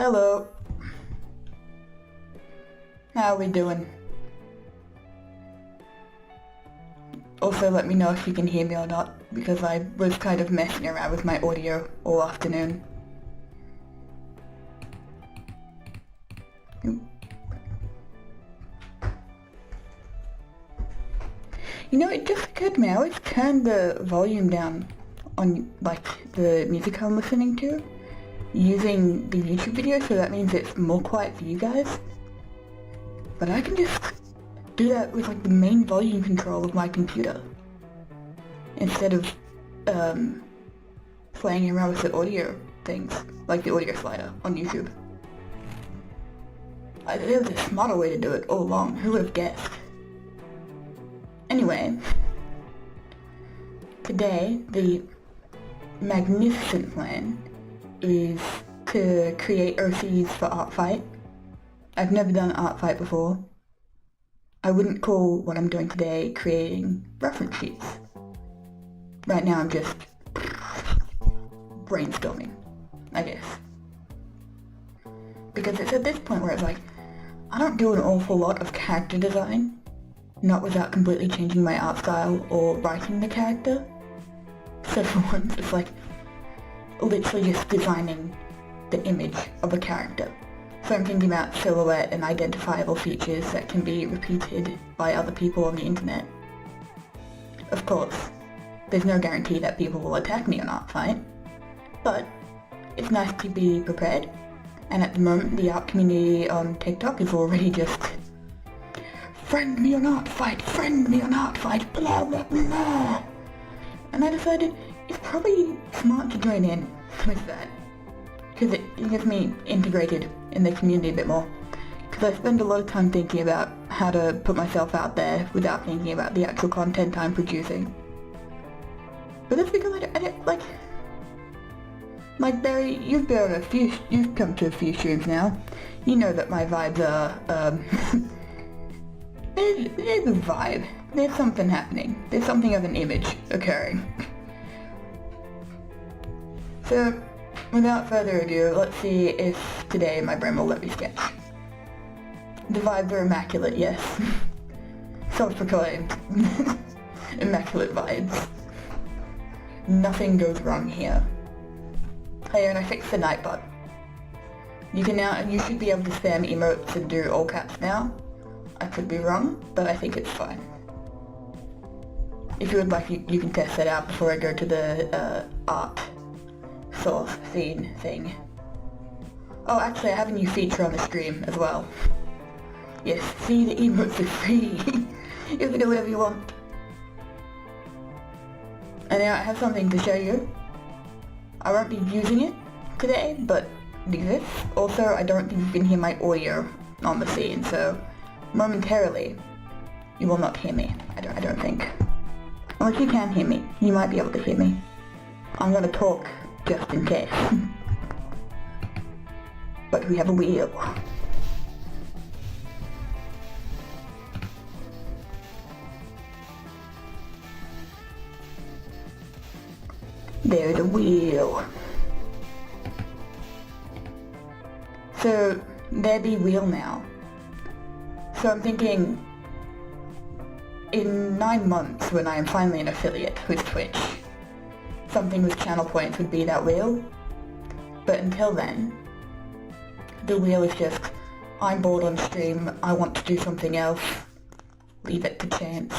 Hello. How we doing? Also let me know if you can hear me or not, because I was kind of messing around with my audio all afternoon. You know, it just occurred to me, I always turn the volume down on, like, the music I'm listening to, using the YouTube video, so that means it's more quiet for you guys. But I can just do that with, like, the main volume control of my computer, instead of, playing around with the audio things, like the audio slider on YouTube. There's a smarter way to do it all along, who would have guessed? Anyway, today the magnificent plan is to create OCs for Art Fight. I've never done Art Fight before. I wouldn't call what I'm doing today creating reference sheets. Right now I'm just brainstorming, I guess. Because it's at this point where it's like, I don't do an awful lot of character design, not without completely changing my art style or writing the character. So for once, it's like literally just designing the image of a character. So I'm thinking about silhouette and identifiable features that can be repeated by other people on the internet. Of course, there's no guarantee that people will attack me on Art Fight, but it's nice to be prepared, and at the moment the art community on TikTok is already just friend me on Art Fight, friend me on Art Fight, blah blah blah. And I decided it's probably smart to join in with that, because it gets me integrated in the community a bit more. Because I spend a lot of time thinking about how to put myself out there without thinking about the actual content I'm producing. But that's because I don't like Barry, you've come to a few streams now. You know that my vibes are, there's a vibe. There's something happening. There's something of an image occurring. So, without further ado, let's see if today my brain will let me sketch. The vibes are immaculate, yes. Self-proclaimed. Immaculate vibes. Nothing goes wrong here. Hey, and I fixed the Nightbot. You should be able to spam emotes and do all caps now. I could be wrong, but I think it's fine. If you would like, you can test that out before I go to the art source scene thing. Oh, actually I have a new feature on the stream as well. Yes, see, the emotes are free. You can do whatever you want. And now I have something to show you. I won't be using it today, but it exists. Also, I don't think you can hear my audio on the scene, so momentarily you will not hear me. I don't think. Unless you can hear me, you might be able to hear me. I'm gonna talk just in case. But we have a wheel. There's a wheel. So, there's the wheel now. So I'm thinking, in 9 months when I am finally an affiliate with Twitch, something with channel points would be that wheel. But until then, the wheel is just, I'm bored on stream, I want to do something else, leave it to chance.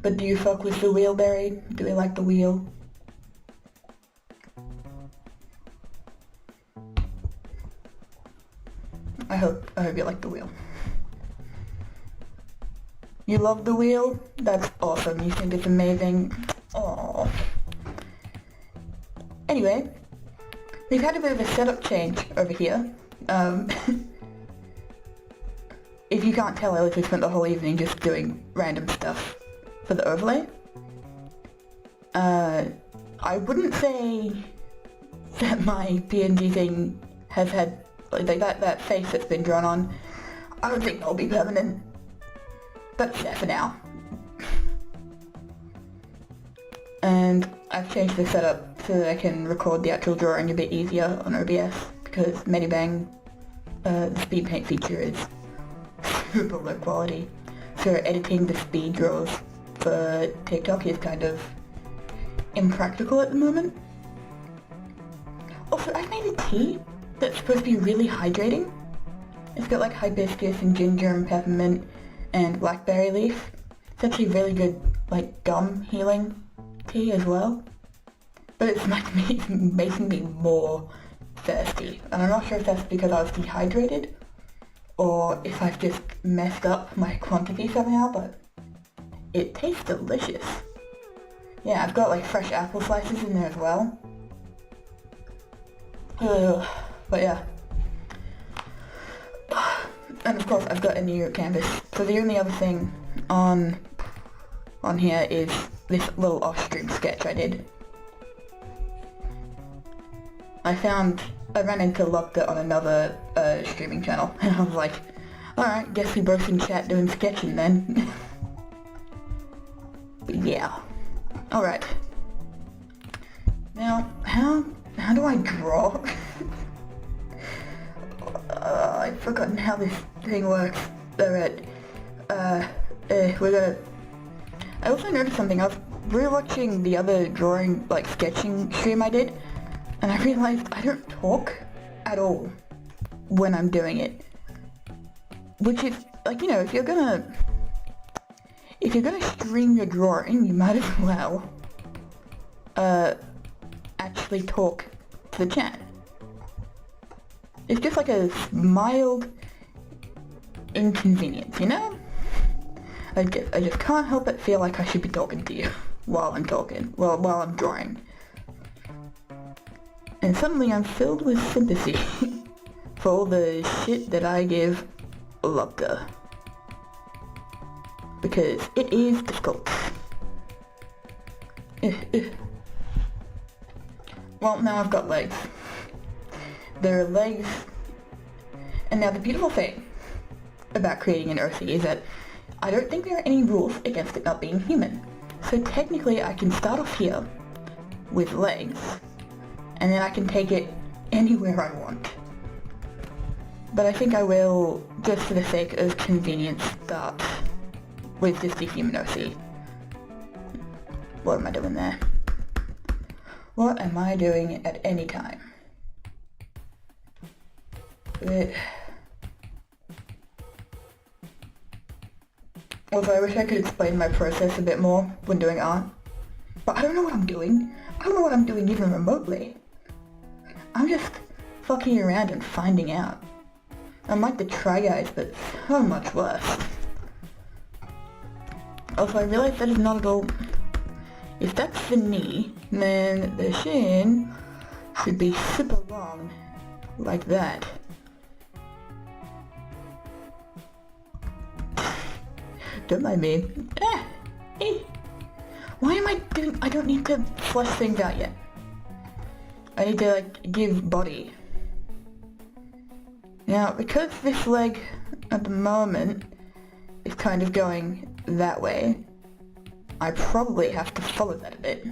But do you fuck with the wheel, Barry? Do you like the wheel? I hope you like the wheel. You love the wheel? That's awesome. You think it's amazing? Aww. Anyway, we've had a bit of a setup change over here. If you can't tell, I literally spent the whole evening just doing random stuff for the overlay. I wouldn't say that my PNG thing has had, like that face that's been drawn on, I don't think that'll be permanent. But yeah, for now. And I've changed the setup so that I can record the actual drawing a bit easier on OBS, because Medibang, the speed paint feature is super low quality. So editing the speed draws for TikTok is kind of impractical at the moment. Also, I've made a tea that's supposed to be really hydrating. It's got like hibiscus and ginger and peppermint and blackberry leaf. It's actually really good, like, gum healing tea as well. But it's making me more thirsty. And I'm not sure if that's because I was dehydrated or if I've just messed up my quantity somehow, but it tastes delicious. Yeah, I've got like fresh apple slices in there as well. But yeah. And of course I've got a new canvas. So the only other thing on here is this little off-stream sketch I did. I ran into Lupta on another streaming channel, and I was like, alright, guess we both in chat doing sketching then. But yeah. Alright. Now, how do I draw? I've forgotten how this thing works. Alright. I also noticed something. I was rewatching the other drawing, like, sketching stream I did, and I realized I don't talk at all when I'm doing it. Which is, like, you know, if you're gonna stream your drawing, you might as well, actually talk to the chat. It's just like a mild inconvenience, you know? I just can't help but feel like I should be talking to you while I'm talking, while I'm drawing. And suddenly I'm filled with sympathy for all the shit that I give Lupta. Because it is difficult. Well, now I've got legs. There are legs. And now the beautiful thing about creating an OC is that I don't think there are any rules against it not being human. So technically I can start off here with legs, and then I can take it anywhere I want. But I think I will, just for the sake of convenience, start with just the human OC. What am I doing there? What am I doing at any time? Also, I wish I could explain my process a bit more when doing art, but I don't know what I'm doing. I don't know what I'm doing even remotely. I'm just fucking around and finding out. I'm like the Try Guys, but so much worse. Also, I realized that is not at all... If that's the knee, then the shin should be super long, like that. Don't mind me. Why am I doing... I don't need to flush things out yet. I need to, like, give body. Now, because this leg, at the moment, is kind of going that way, I probably have to follow that a bit.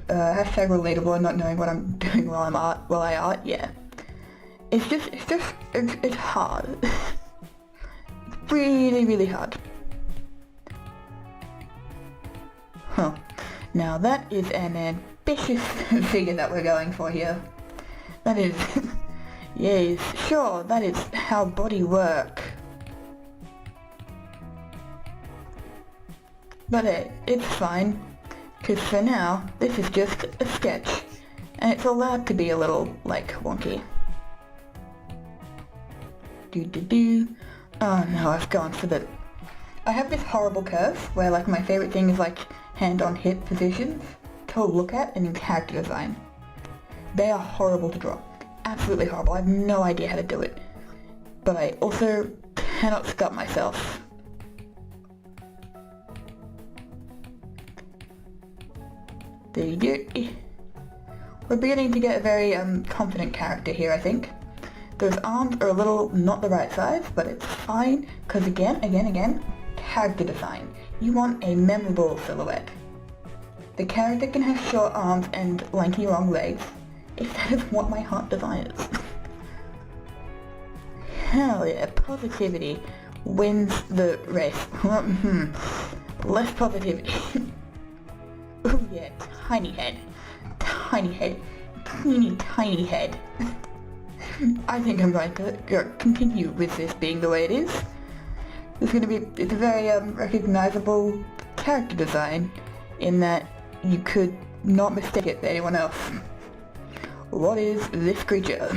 Hashtag relatable and not knowing what I'm doing while I art, yeah. It's hard. It's really, really hard. Huh. Now that is an ambitious figure that we're going for here. That is... yes, sure, that is how body work. But it's fine, because for now, this is just a sketch, and it's allowed to be a little, like, wonky. Oh no, I've gone for the... I have this horrible curve, where, like, my favorite thing is, like, hand on hip positions to look at and in character design. They are horrible to draw. Absolutely horrible. I have no idea how to do it. But I also cannot stop myself. There you go. We're beginning to get a very confident character here, I think. Those arms are a little not the right size, but it's fine, because again, character design. You want a memorable silhouette. The character can have short arms and lanky long legs, if that is what my heart desires. Hell yeah, positivity wins the race. Less positivity. Oh yeah, tiny head, teeny tiny head. I think I'm going to continue with this being the way it is. It's a very recognizable character design in that you could not mistake it for anyone else. What is this creature?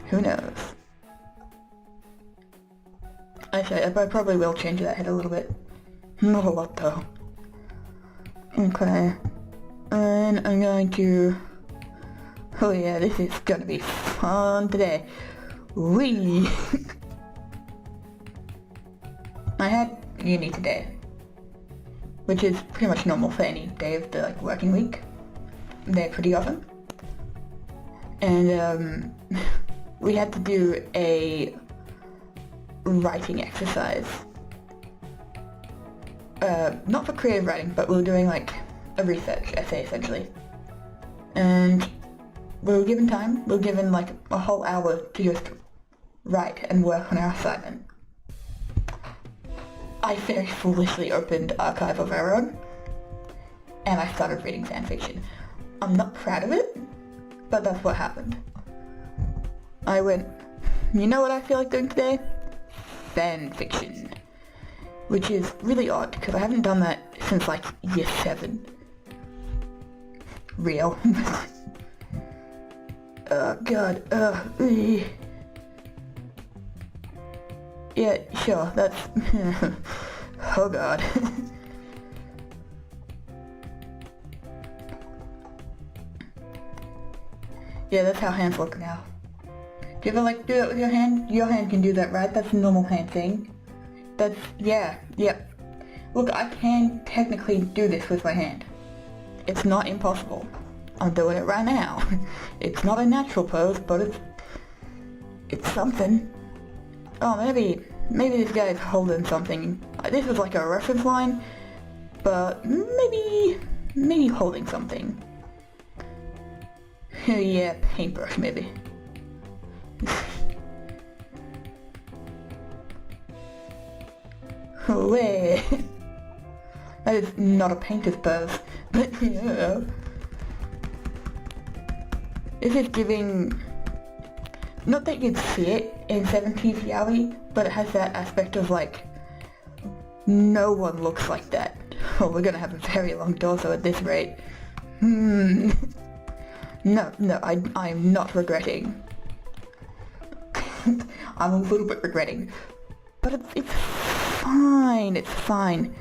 Who knows? Actually, I probably will change that head a little bit. Not a lot though. Okay. And I'm going to... Oh yeah, this is gonna be fun today. Whee! I had uni today, which is pretty much normal for any day of the working week. They're pretty often. And we had to do a writing exercise. Not for creative writing, but we were doing a research essay essentially. And we were given time, we were given a whole hour to just write and work on our assignment. I very foolishly opened Archive of Our Own, and I started reading fanfiction. I'm not proud of it, but that's what happened. I went, you know what I feel like doing today? Fanfiction. Which is really odd, because I haven't done that since year 7. Real. Oh god, yeah, sure, that's... oh god. Yeah, that's how hands look now. Do you ever do that with your hand? Your hand can do that, right? That's a normal hand thing. That's... yep. Look, I can technically do this with my hand. It's not impossible. I'm doing it right now. It's not a natural pose, but it's something. Oh, maybe this guy's holding something. This was a reference line, but maybe holding something. Yeah, paintbrush maybe. Way. That is not a painter's pose, but yeah. This is giving... not that you'd see it in 70s reality, but it has that aspect of no one looks like that. Oh, we're gonna have a very long torso at this rate. No, I'm not regretting. I'm a little bit regretting. But it's fine, it's fine.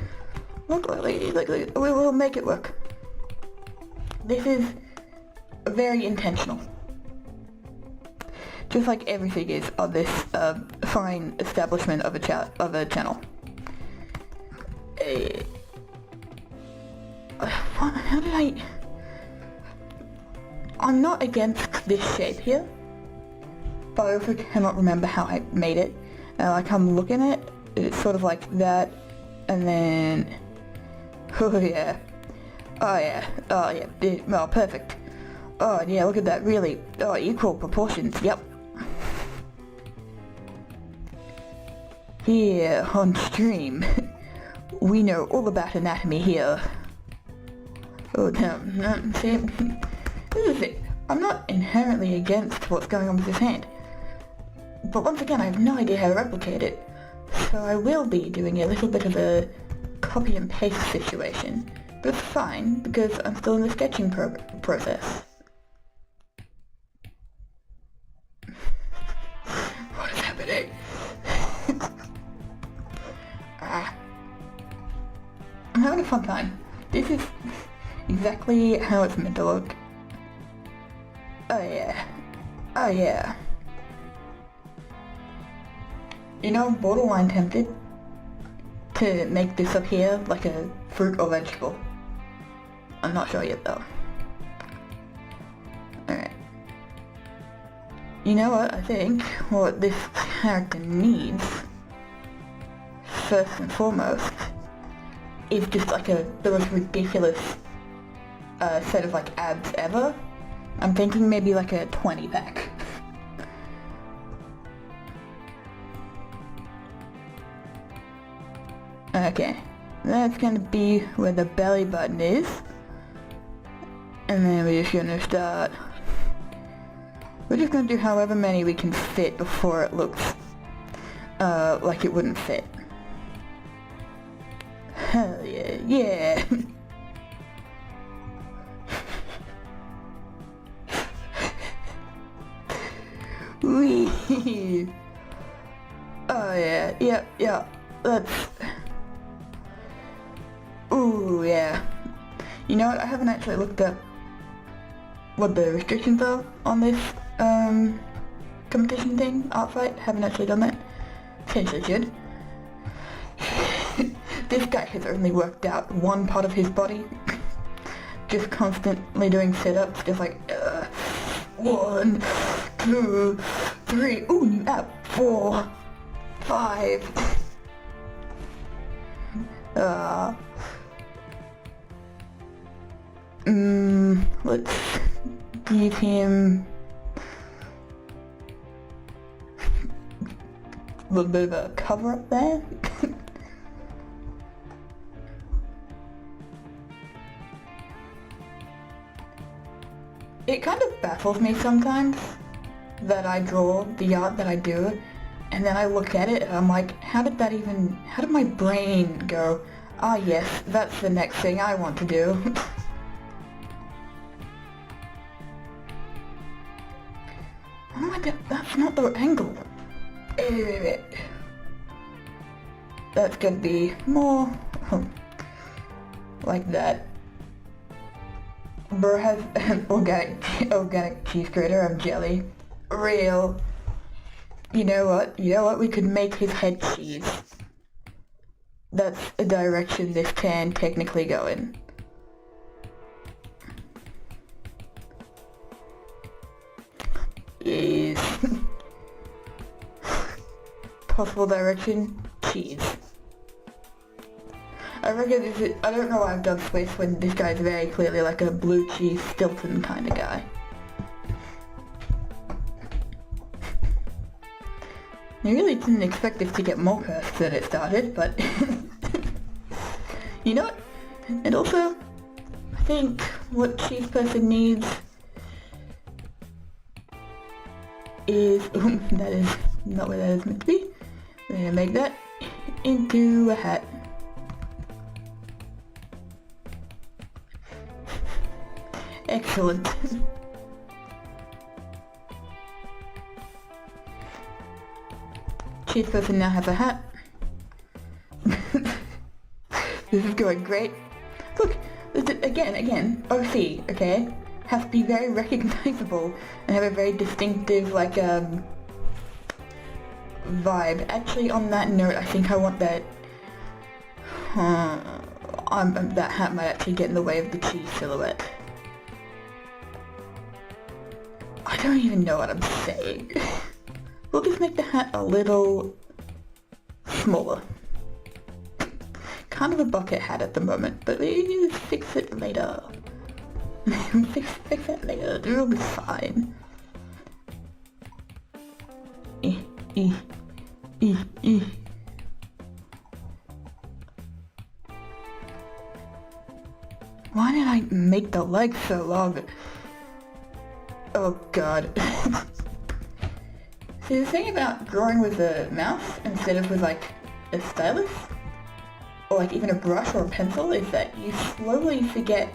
Look, we'll make it work. This is very intentional. Just like everything is on this fine establishment of a channel. How did I... I'm not against this shape here, but I also cannot remember how I made it. I'm looking at it, it's sort of like that, and then... oh yeah. Oh, perfect. Oh yeah, look at that, really. Oh, equal proportions, yep. Here on stream, we know all about anatomy here. Oh no, see, this is it. I'm not inherently against what's going on with this hand. But once again, I have no idea how to replicate it. So I will be doing a little bit of a copy and paste situation. But it's fine, because I'm still in the sketching process. What is happening? I'm having a fun time. This is exactly how it's meant to look. Oh yeah. Oh yeah. You know, I'm borderline tempted to make this up here like a fruit or vegetable. I'm not sure yet though. Alright. You know what, I think what this character needs, first and foremost, is just like the most ridiculous set of like abs ever. I'm thinking maybe like a 20 pack. Okay, that's gonna be where the belly button is. And then we're just gonna start. We're just gonna do however many we can fit before it looks like it wouldn't fit. Hell yeah, yeah! Wee! Oh yeah, yeah, let's... Ooh, yeah. You know what, I haven't actually looked up what the restrictions are on this, competition thing, art fight. Haven't actually done that. Potentially should. This guy has only worked out one part of his body. Just constantly doing sit-ups, just like, 1, 2, 3, ooh, yeah, 4, 5. Let's give him a little bit of a cover up there. It kind of baffles me sometimes that I draw the art that I do, and then I look at it and I'm like, how did my brain go, ah yes, that's the next thing I want to do. Oh my god, that's not the angle. That's gonna be more like that. Bro has an organic cheese grater of jelly. Real. You know what? We could make his head cheese. That's a direction this can technically go in. Is possible direction, cheese. I reckon this is, I don't know why I've done Swiss when this guy's very clearly like a blue cheese Stilton kind of guy. I really didn't expect this to get more cursed than it started, but you know what? And also, I think what cheese person needs is, that is not where that is meant to be. We're gonna make that into a hat. Excellent. Cheese person now has a hat. This is going great. Look, again, OC, okay? Has to be very recognizable and have a very distinctive, like, vibe. Actually, on that note, I think I want that... that hat might actually get in the way of the cheese silhouette. I don't even know what I'm saying. We'll just make the hat a little smaller. Kind of a bucket hat at the moment, but we'll fix it later. fix it later, it'll be fine. Why did I make the legs so long? Oh god. See, the thing about drawing with a mouse instead of with like a stylus, or like even a brush or a pencil, is that you slowly forget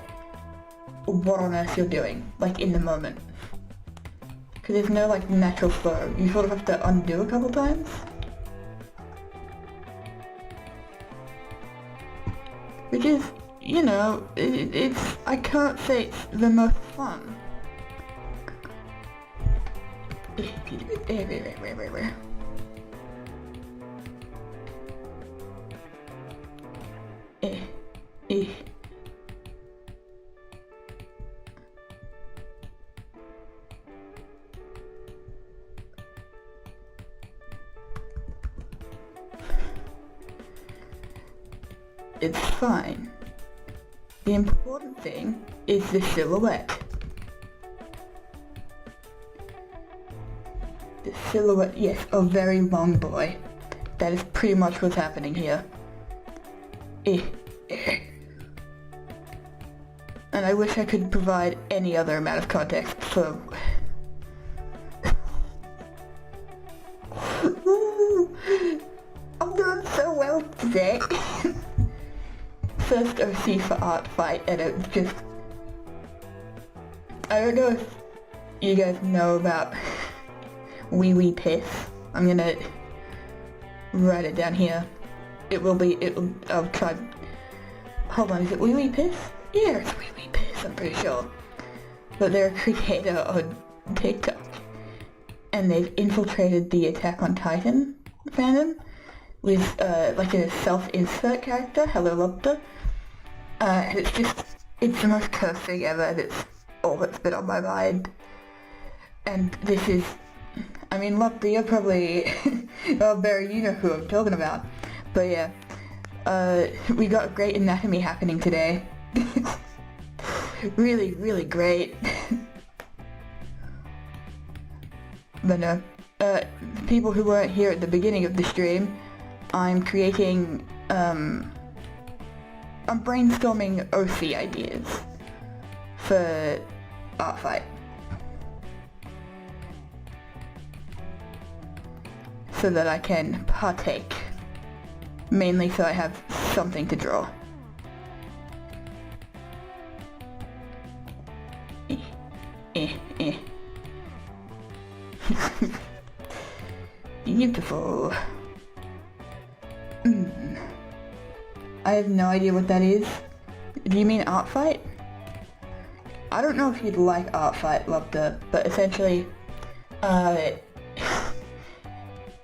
what on earth you're doing, like in the moment. Because there's no like natural flow, you sort of have to undo a couple times. Which is, you know, it's, I can't say it's the most fun. it's fine. The important thing is the silhouette. The silhouette, yes, a very long boy. That is pretty much what's happening here. And I wish I could provide any other amount of context for... I'm doing so well today. First OC for art fight, and it was just... I don't know if you guys know about wee piss. I'm gonna write it down here. I'll try... Hold on, is it wee piss? Yeah, it's wee piss, I'm pretty sure. But they're a creator on TikTok. And they've infiltrated the Attack on Titan fandom with like a self-insert character, Hello Lobster. And it's the most cursed thing ever, and it's all that's been on my mind. And this is, I mean, Lobster, you're probably, oh Barry, you know who I'm talking about. But yeah, we got great anatomy happening today. Really great. But no, people who weren't here at the beginning of the stream, I'm creating, I'm brainstorming OC ideas for art fight. So that I can partake. Mainly so I have something to draw. Beautiful. I have no idea what that is. Do you mean art fight? I don't know if you'd like art fight, Lobster, but essentially,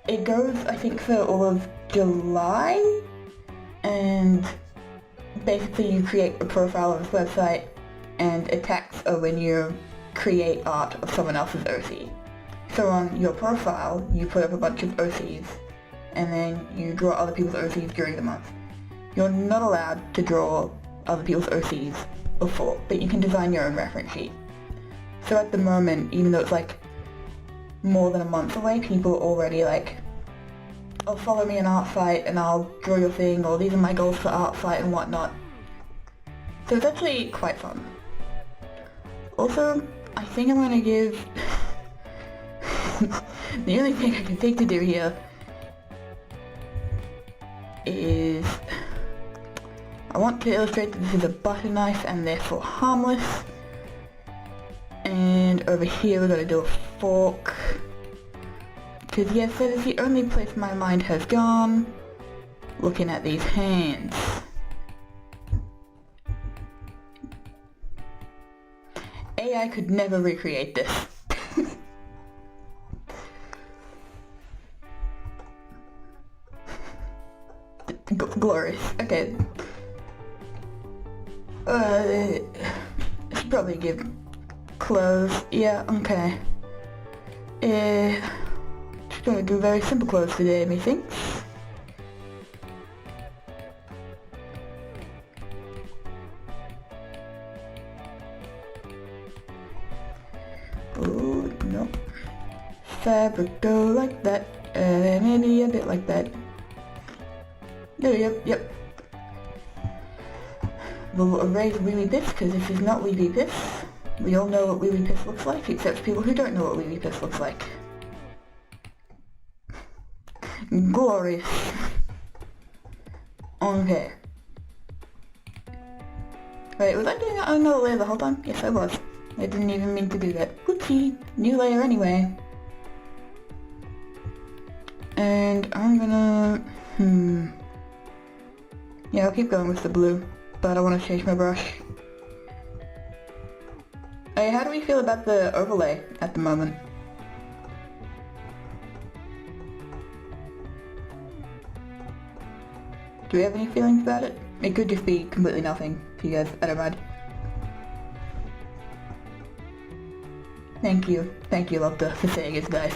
it goes, I think, for all of July, and basically you create a profile on this website, and attacks are when you create art of someone else's OC. So on your profile, you put up a bunch of OCs, and then you draw other people's OCs during the month. You're not allowed to draw other people's OCs before, but you can design your own reference sheet. So at the moment, even though it's like more than a month away, people are already like, oh, follow me in art fight and I'll draw your thing, or these are my goals for art fight and whatnot. So it's actually quite fun. Also, I think I'm gonna give... the only thing I can think to do here is... I want to illustrate that this is a butter knife and therefore harmless. And over here we're gonna do a fork. Because yes, that is the only place my mind has gone. Looking at these hands. AI could never recreate this. Glorious. Okay. I should probably give clothes. Yeah, okay. Just gonna do very simple clothes today, methinks. Oh, no. Fabric go like that. Maybe a bit like that. Yep. We'll erase wee piss because this is not wee piss. We all know what wee piss looks like, except people who don't know what wee piss looks like. Glorious. Okay. Wait, was I doing that on another layer the whole time? Yes, I was. I didn't even mean to do that. Whoopsie. New layer anyway. And I'm gonna... Yeah, I'll keep going with the blue, but I want to change my brush. Hey, how do we feel about the overlay at the moment? Do we have any feelings about it? It could just be completely nothing to you guys, I don't mind. Thank you Lobster, for saying it's nice.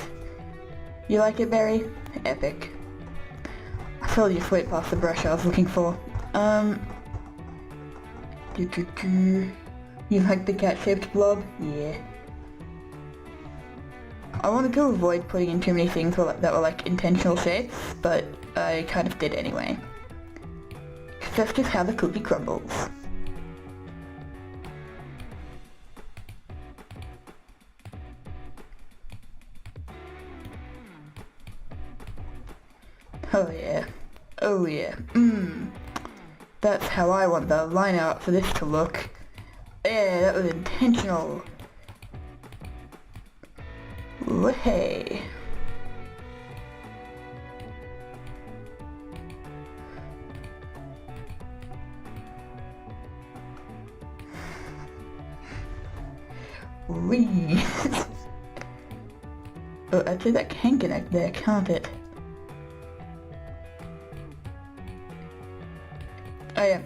You like it, Barry? Epic. I saw you sweat past the brush I was looking for. Um, you like the cat-shaped blob? Yeah. I wanted to avoid putting in too many things that were like intentional shapes, but I kind of did anyway. 'Cause that's just how the cookie crumbles. Oh yeah. Oh yeah. That's how I want the line art for this to look. Yeah, that was intentional. Hey. Wee. Oh, actually that can connect there, can't it? Oh yeah,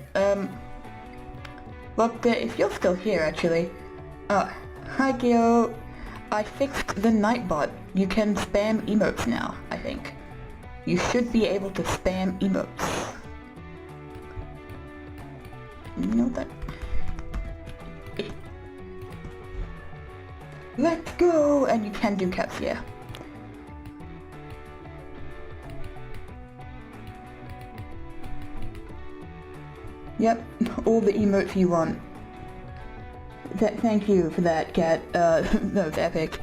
look, if you're still here actually, hi Gil, I fixed the Nightbot. You can spam emotes now, I think. You should be able to spam emotes. You know that? Let's go! And you can do caps, yeah. Yep, all the emotes you want. Thank you for that, cat. That was epic.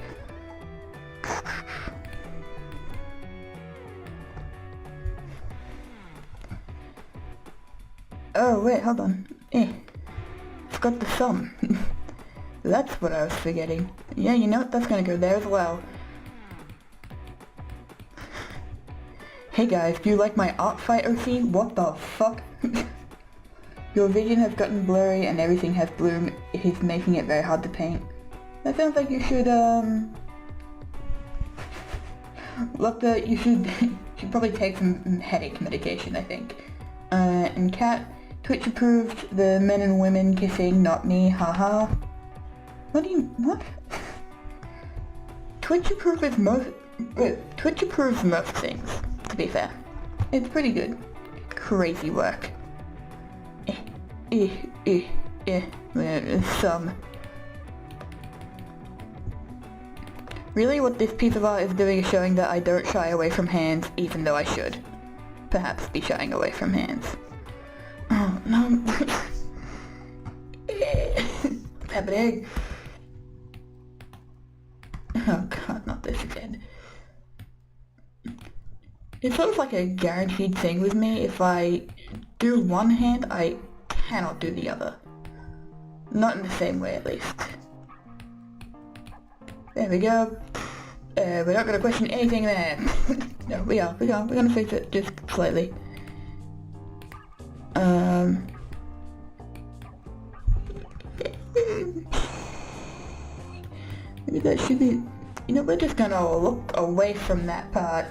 Oh, wait, hold on. Forgot the thumb. That's what I was forgetting. Yeah, you know what? That's gonna go there as well. Hey guys, do you like my art Fight OC? What the fuck? Your vision has gotten blurry and everything has bloom. It is making it very hard to paint. That sounds like you should, look, you should probably take some headache medication, I think. And cat, Twitch approved the men and women kissing, not me, haha. What? Twitch approves most things, to be fair. It's pretty good. Crazy work. Some. Really what this piece of art is doing is showing that I don't shy away from hands, even though I should. Perhaps be shying away from hands. Oh, no. What's happening? Oh god, not this again. It's sort of like a guaranteed thing with me. If I do one hand, I cannot do the other. Not in the same way, at least. There we go. We're not gonna question anything there. No, we are. We're gonna fix it just slightly. Maybe that should be... You know, we're just gonna look away from that part.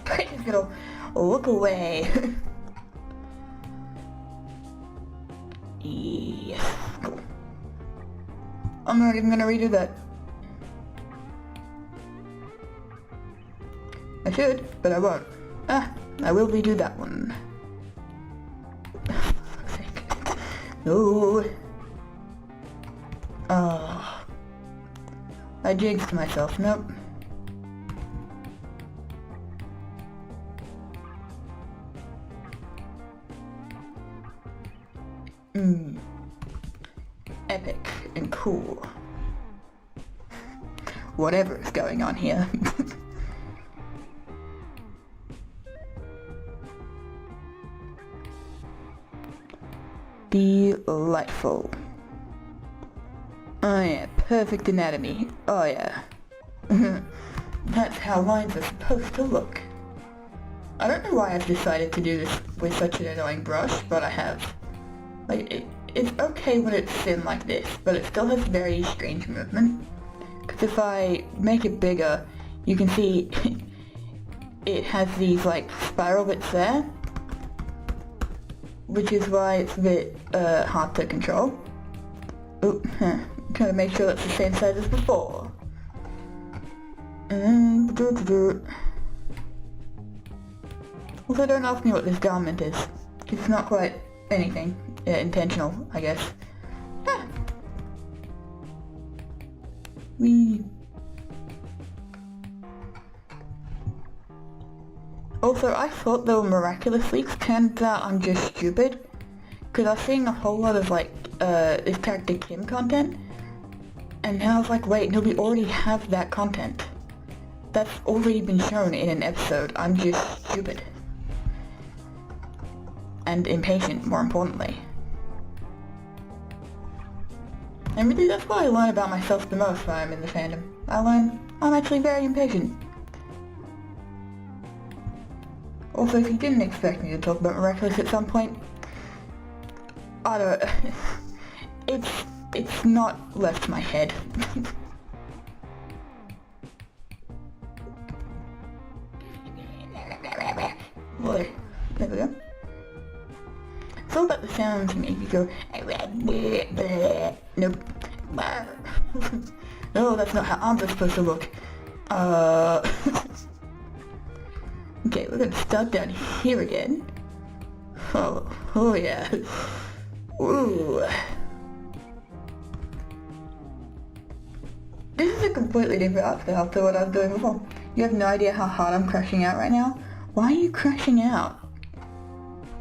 We're just gonna look away. Yes. Cool. I'm not even gonna redo that. I should, but I won't. I will redo that one. For fuck's sake. No. Oh. I jinxed myself. Nope. Epic and cool. Whatever is going on here. Delightful. Oh yeah, perfect anatomy. Oh yeah. That's how lines are supposed to look. I don't know why I've decided to do this with such an annoying brush, but I have. Like, it's okay when it's thin like this, but it still has very strange movement. Because if I make it bigger, you can see it has these like spiral bits there, which is why it's a bit hard to control. Oop, gotta make sure that's the same size as before. Also, don't ask me what this garment is. It's not quite anything intentional, I guess. Ah. Also, I thought they were miraculous leaks. Turns out I'm just stupid. Because I was seeing a whole lot of like, this character Kim content. And now I was like, wait, no, we already have that content. That's already been shown in an episode. I'm just stupid. And impatient, more importantly. And really, that's what I learn about myself the most when I'm in the fandom. I learn I'm actually very impatient. Also, if you didn't expect me to talk about Miraculous at some point, I don't... it's not left my head. Boy, there we go. It's all about the sounds you make. You go... Nope. No, that's not how arms are supposed to look. Okay, we're gonna start down here again. Oh yeah. Ooh. This is a completely different art style to what I was doing before. You have no idea how hard I'm crashing out right now. Why are you crashing out?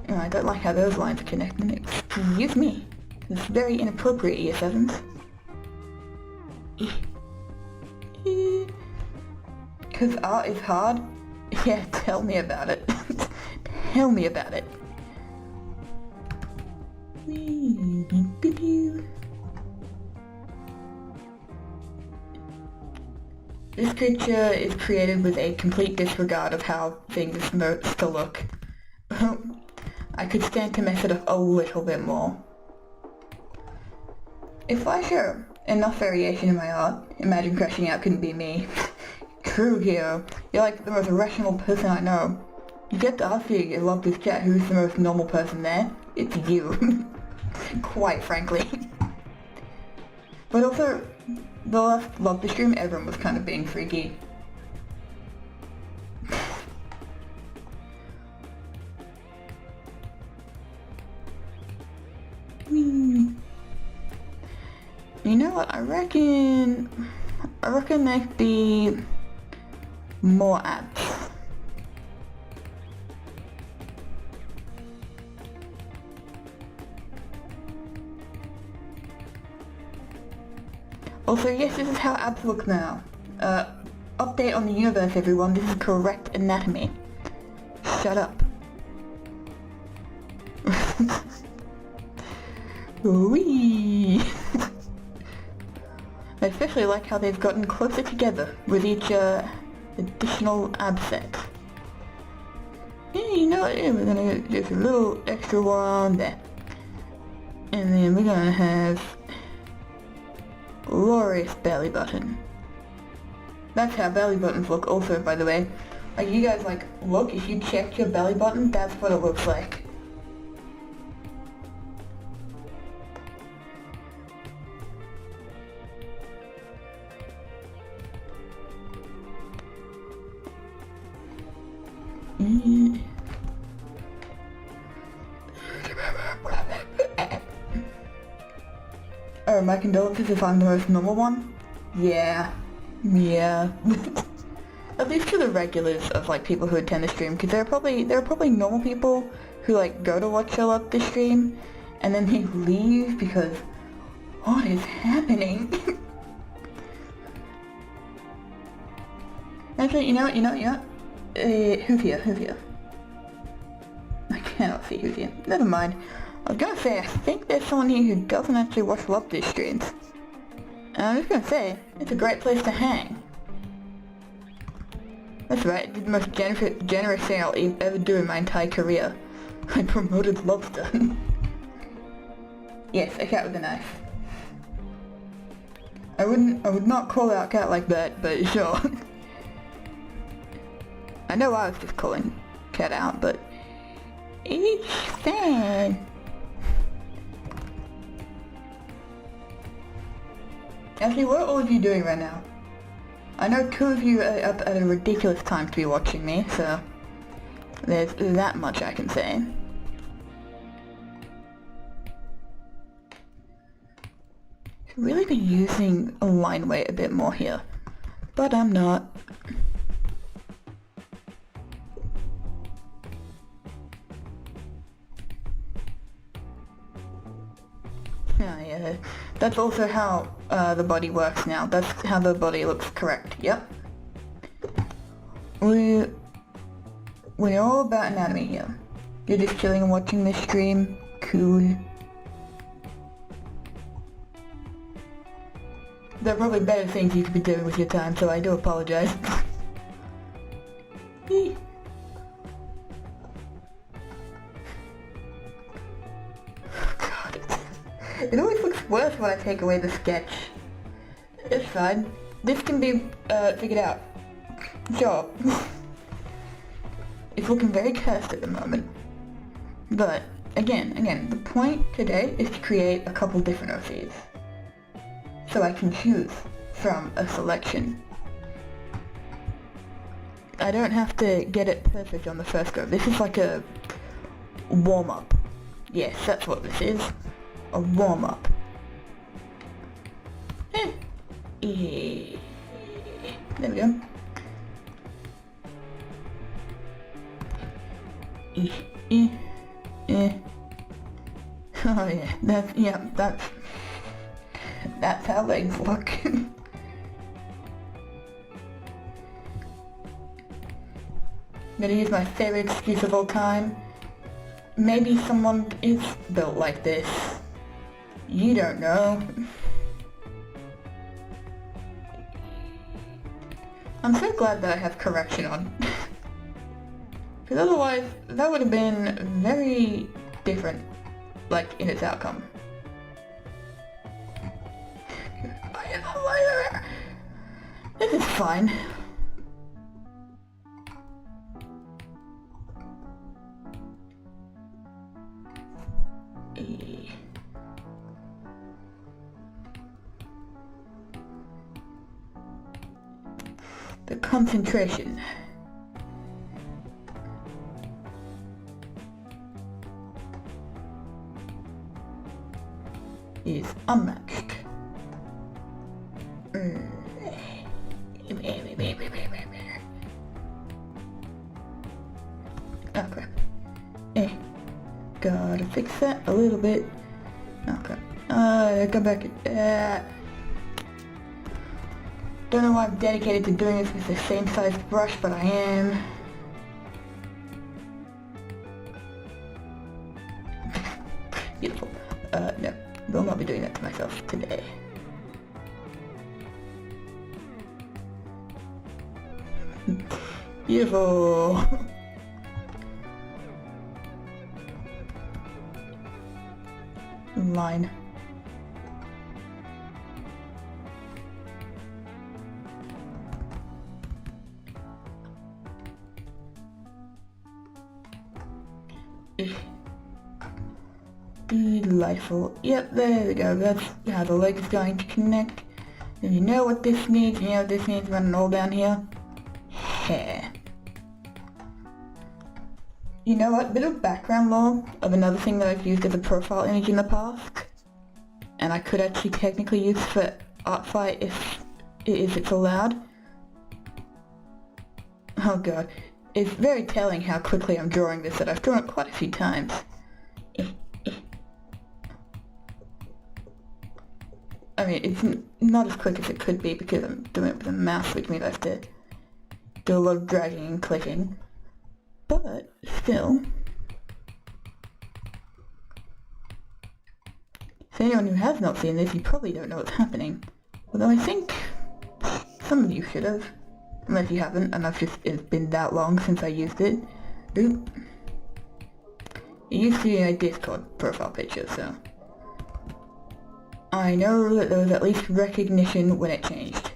Oh, I don't like how those lines are connecting. Excuse me. It's very inappropriate, Year 7s. Because art is hard? Yeah, tell me about it. Tell me about it. This picture is created with a complete disregard of how things are supposed to look. I could stand to mess it up a little bit more. If I show enough variation in my art, imagine crashing out couldn't be me. True hero, you're like the most rational person I know. You get to ask you in love this chat who's the most normal person there. It's you. Quite frankly. But also, the last love the stream everyone was kind of being freaky. You know what, I reckon there could be more abs. Also, yes, this is how abs look now. Update on the universe, everyone. This is correct anatomy. Shut up. Whee! I especially like how they've gotten closer together with each additional ab set. Yeah, you know what? Yeah, we're gonna get just a little extra one there. And then we're gonna have glorious belly button. That's how belly buttons look also, by the way. Like, you guys, like, look, if you check your belly button, that's what it looks like. Oh, my condolences if I'm the most normal one? Yeah. At least to the regulars of like people who attend the stream, because there are probably normal people who like go to watch Chill Up the stream and then they leave because what is happening? Actually, you know what? Who's here? I cannot see who's here. Never mind. I was gonna say, I think there's someone here who doesn't actually watch Love This streams. And I'm just gonna say, it's a great place to hang. That's right, I did the most generous thing I'll ever do in my entire career. I promoted Lobster. Yes, a cat with a knife. I would not call out cat like that, but sure. I know I was just calling cat out, but each fan. Actually, what are all of you doing right now? I know two of you are up at a ridiculous time to be watching me, so there's that much I can say. really be using a line weight a bit more here, but I'm not. Yeah, that's also how the body works now. That's how the body looks correct. Yep. We're all about anatomy here. You're just chilling and watching this stream. Cool. There are probably better things you could be doing with your time, so I do apologize. God, it always looks worse when I take away the sketch. It's fine. This can be figured out. Sure. It's looking very cursed at the moment. But, again, the point today is to create a couple different OCs. So I can choose from a selection. I don't have to get it perfect on the first go. This is like a warm-up. Yes, that's what this is. A warm-up. There we go. Oh yeah, that's how legs look. I'm gonna use my favorite excuse of all time. Maybe someone is built like this. You don't know. I'm so glad that I have correction on. Because otherwise, that would have been very different, like, in its outcome. This is fine. The concentration is unmatched. Okay. Gotta fix that a little bit. Okay. Go back. Don't know why I'm dedicated to doing this with the same size brush, but I am. Beautiful. No. Will not be doing that to myself today. Beautiful. Line. Delightful. Yep, there we go. That's how the leg is going to connect. And you know what this needs? You know what this needs running all down here? Hair. You know what? Bit of background lore of another thing that I've used as a profile image in the past. And I could actually technically use for Artfight if it's allowed. Oh god. It's very telling how quickly I'm drawing this, that I've drawn it quite a few times. I mean, it's not as quick as it could be because I'm doing it with a mouse, which means I have to do a lot of dragging and clicking. But, still. For anyone who has not seen this, you probably don't know what's happening. Although I think some of you should have. Unless you haven't, and it's been that long since I used it. Oop. It used to be a Discord profile picture, so I know that there was at least recognition when it changed.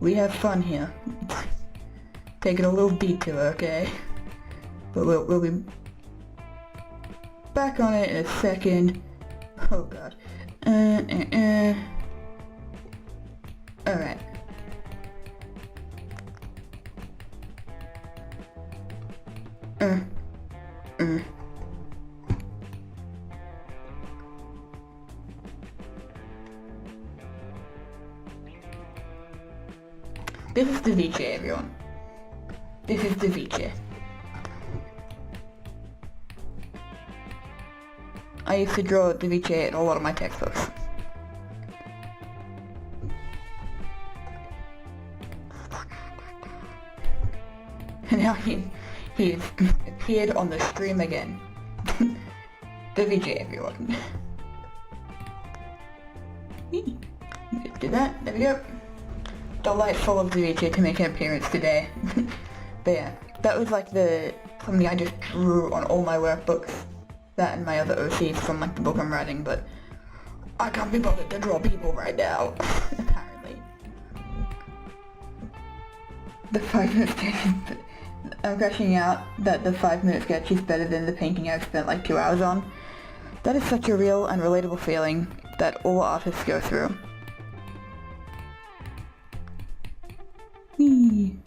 we have fun here. Taking a little detour, okay? But we'll be back on it in a second. Oh god. Alright. This is the VJ, everyone. This is the VJ. I used to draw the VJ in a lot of my textbooks. And now he's appeared on the stream again. The VJ, everyone. Let's do that. There we go. Delightful of the VJ to make an appearance today. But yeah, that was like something I just drew on all my workbooks. That and my other OCs from like the book I'm writing, but I can't be bothered to draw people right now, apparently. The 5-minute sketch is... I'm crashing out that the 5-minute sketch is better than the painting I've spent like 2 hours on. That is such a real and relatable feeling that all artists go through. Whee.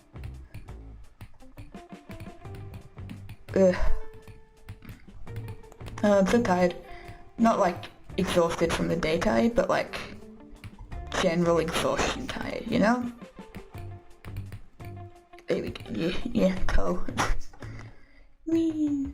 Ugh. I'm so tired. Not like exhausted from the day tired, but like general exhaustion tired, you know? There we go. Yeah, toe. Whee.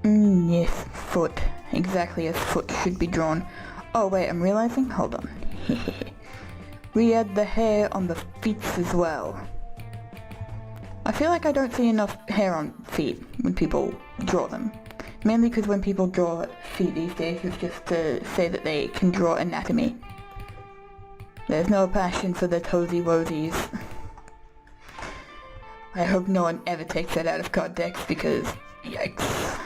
Yes, foot. Exactly as foot should be drawn. Oh wait, I'm realizing? Hold on. We add the hair on the feet as well. I feel like I don't see enough hair on feet when people draw them. Mainly because when people draw feet these days, it's just to say that they can draw anatomy. There's no passion for the toesy-woesies. I hope no one ever takes that out of context because, yikes.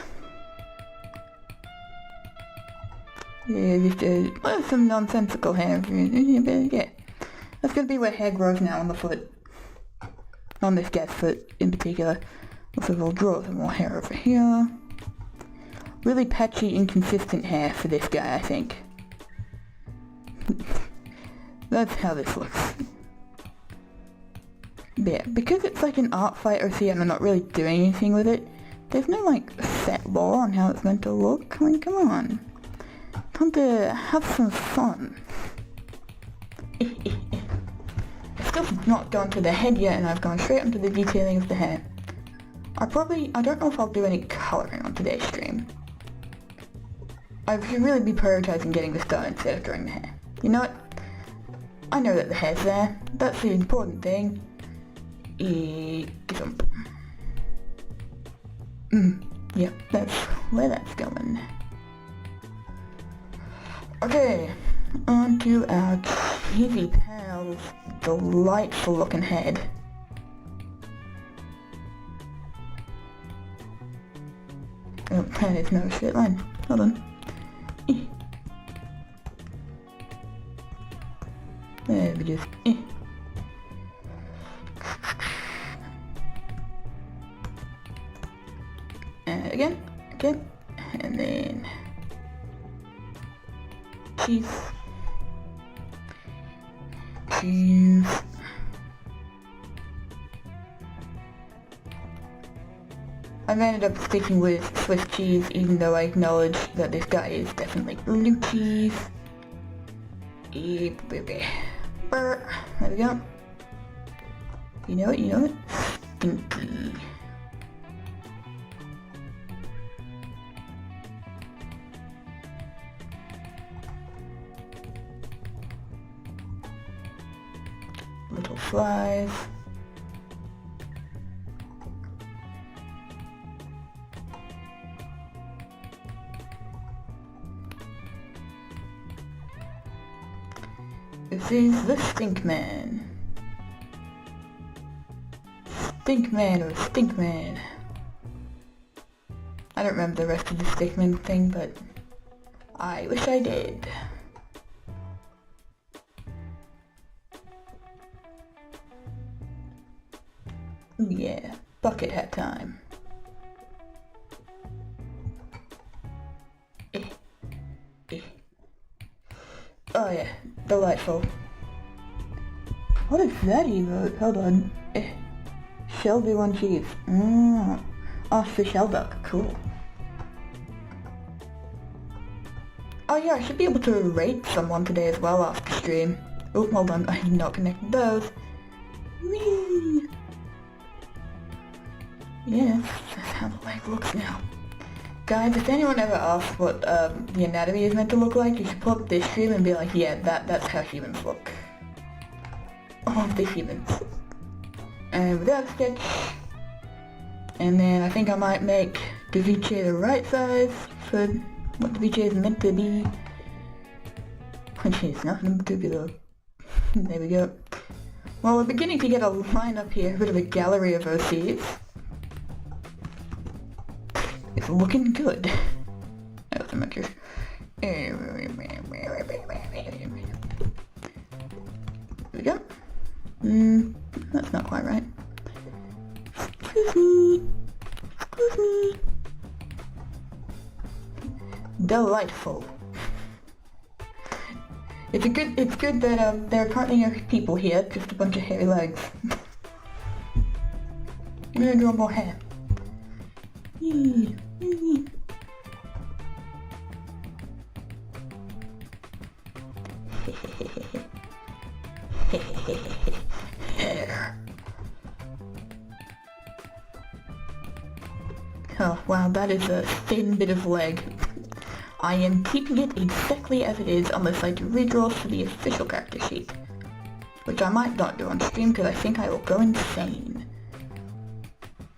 Yeah, just some nonsensical hair. Yeah, that's gonna be where hair grows now on the foot. On this guy's foot in particular. Also, we'll draw some more hair over here. Really patchy, inconsistent hair for this guy, I think. That's how this looks. But yeah, because it's like an art fight OC and I'm not really doing anything with it, there's no like set law on how it's meant to look. I mean, come on. Time to have some fun. It's still not gone to the head yet and I've gone straight onto the detailing of the hair. I don't know if I'll do any colouring on today's stream. I should really be prioritising getting this done instead of drawing the hair. You know what? I know that the hair's there. That's the important thing. Yep, that's where that's going. Okay, on to our cheesy pal's delightful looking head. Oh, that is no straight line. Hold on. There we just... And again, and then... Cheese. I've ended up sticking with Swiss cheese even though I acknowledge that this guy is definitely blue cheese. There we go. You know it? Stinky. Little flies. This is the Stinkman. Stinkman or Stinkman. I don't remember the rest of the stickman thing, but I wish I did. Ooh, yeah, bucket hat time. Oh yeah, delightful. What is that emote? Hold on. Shelby one cheese. Oh, the shell duck. Cool. Oh yeah, I should be able to rate someone today as well after stream. Oh, hold on. I'm not connecting those. Whee! Yeah, that's how the leg looks now. Guys, if anyone ever asks what the anatomy is meant to look like, you should pull up this stream and be like, yeah, that's how humans look. All of the humans. And without a sketch. And then I think I might make the VJ the right size for what the VJ is meant to be. Which is nothing to do. There we go. Well, we're beginning to get a lineup here, a bit of a gallery of OCs. It's looking good. That was a mattress. There we go. That's not quite right. Excuse me. Excuse me. Delightful. It's good that there are currently no people here, just a bunch of hairy legs. I'm gonna draw more hair. Oh wow, that is a thin bit of leg. I am keeping it exactly as it is unless I do redraws for the official character sheet. Which I might not do on stream because I think I will go insane.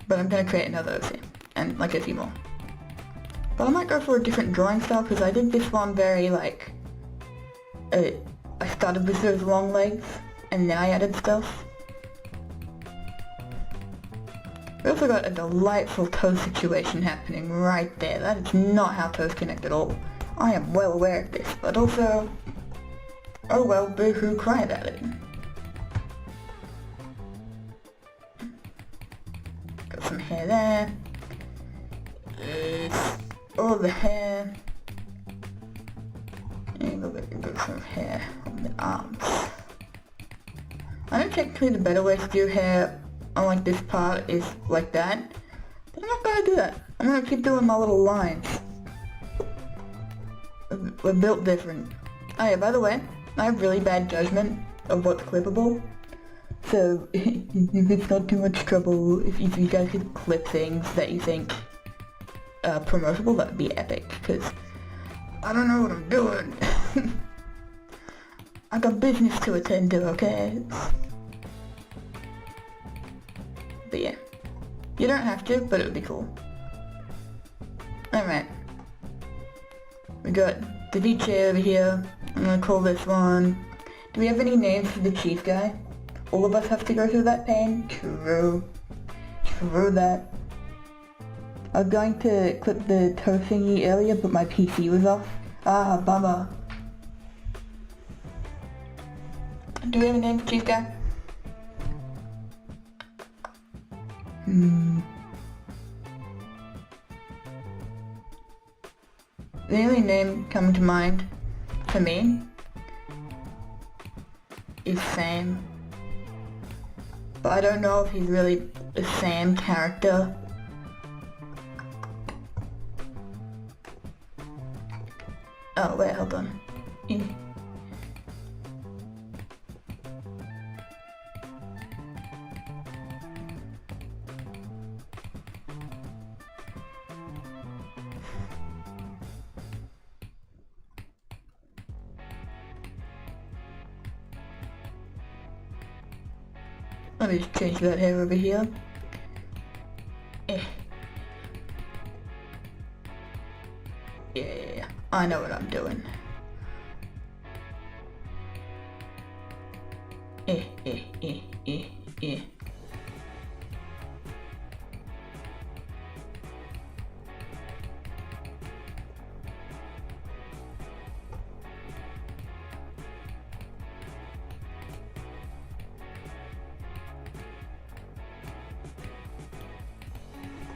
But I'm gonna create another OC, and like a few more. But I might go for a different drawing style because I did this one very like... I started with those long legs, and then I added stuff. We also got a delightful toe situation happening right there. That is not how toes connect at all. I am well aware of this, but also... oh well, boo-hoo, cry about it. Got some hair there. All the hair. And got some hair on the arms. I know technically the better way to do hair on like this part is like that, but I'm not gonna do that. I'm gonna keep doing my little lines. We're built different. Oh yeah, by the way, I have really bad judgment of what's clippable. So if it's not too much trouble, if you guys could clip things that you think promotable, that would be epic, because I don't know what I'm doing. I got business to attend to, okay? But yeah, you don't have to, but it would be cool. Alright. We got the DJ over here. I'm gonna call this one... Do we have any names for the chief guy? All of us have to go through that pain? True. True that. I was going to clip the toe thingy earlier, but my PC was off. Ah, bummer. Do we have a name for chief guy? The only name coming to mind for me is Sam, but I don't know if he's really a Sam character. Oh wait, hold on. Let me just change that hair over here. Yeah, I know what I'm doing.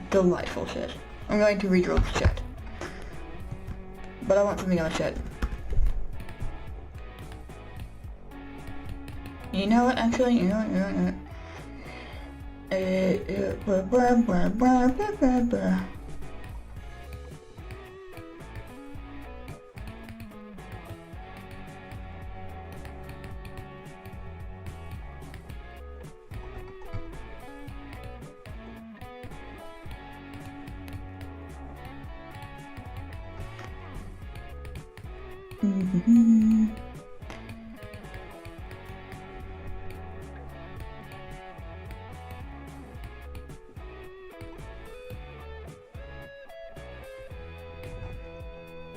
delightful shit. I'm going to redraw the shit. But I want something on the shit. You know what, actually? You know what?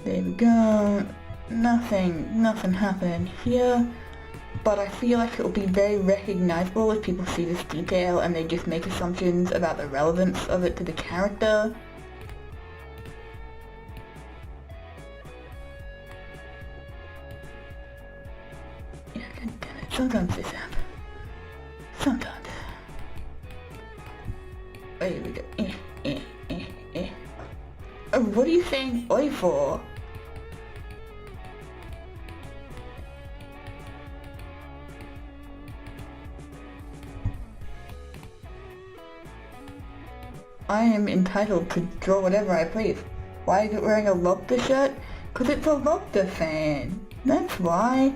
There we go. Nothing happened here, but I feel like it will be very recognizable if people see this detail and they just make assumptions about the relevance of it to the character. Yeah, damn it. Sometimes this happens. Sometimes. There we go. Oh, what are you saying oi for? I am entitled to draw whatever I please. Why is it wearing a lobster shirt? Cause it's a lobster fan. That's why.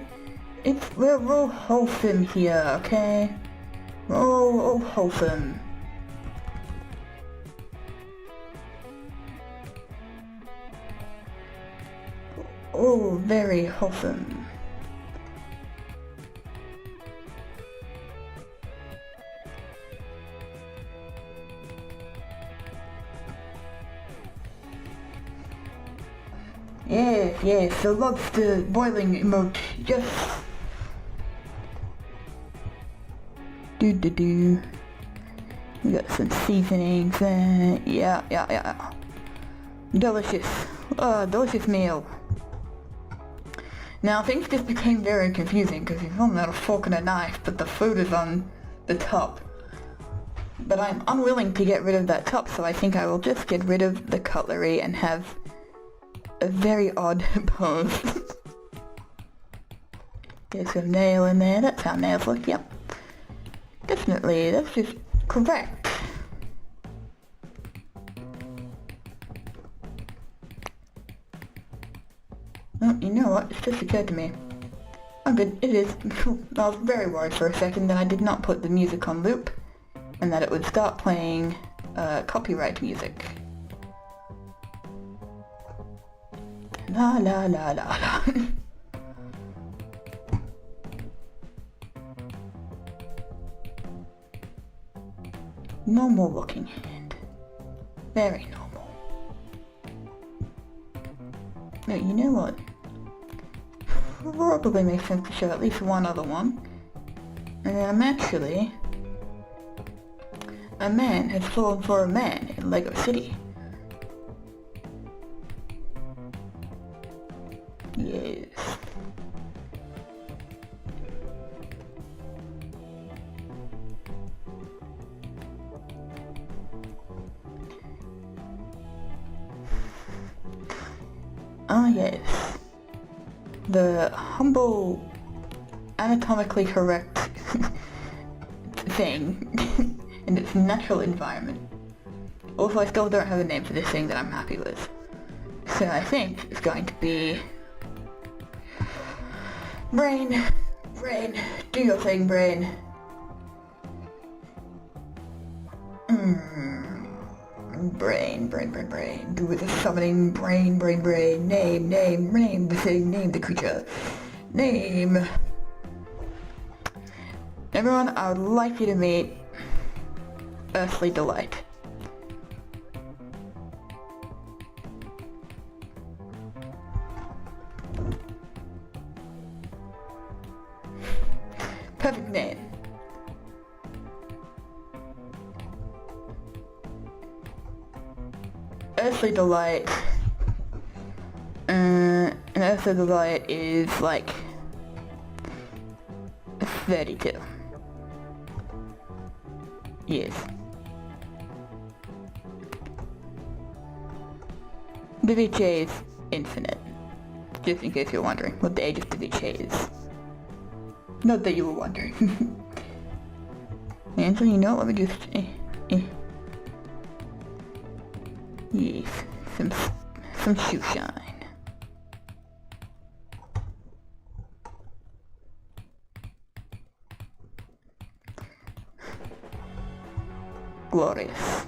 We're all wholesome here, okay? We're all wholesome. Oh, very wholesome. Yes, the lobster boiling emote, yes. We got some seasonings there, yeah. Delicious, delicious meal. Now things just became very confusing because you've only got a fork and a knife, but the food is on the top. But I'm unwilling to get rid of that top, so I think I will just get rid of the cutlery and have a very odd pose. Get some nail in there, that's how nails look, yep. Definitely, that's just correct. Oh, you know what, it's just occurred to me. Oh good, it is. I was very worried for a second that I did not put the music on loop, and that it would start playing copyright music. La la la la la. Normal looking hand. Very normal. No, you know what? Probably makes sense to show at least one other one. And then I'm actually... A man has fallen for a man in Lego City. Yes. Ah, yes. The humble, anatomically correct thing in its natural environment. Also, I still don't have a name for this thing that I'm happy with. So I think it's going to be... Brain, do your thing, brain. Brain. Do with the summoning brain. Name the thing, name the creature. Name. Everyone, I would like you to meet Earthly Delight. Perfect name. Earthly Delight. And Earthly Delight is like 32. Yes. BBHA is infinite. Just in case you're wondering what the age of BBHA is. Not that you were wondering. And so, you know, let me just... Yes, some shoe shine. Glorious.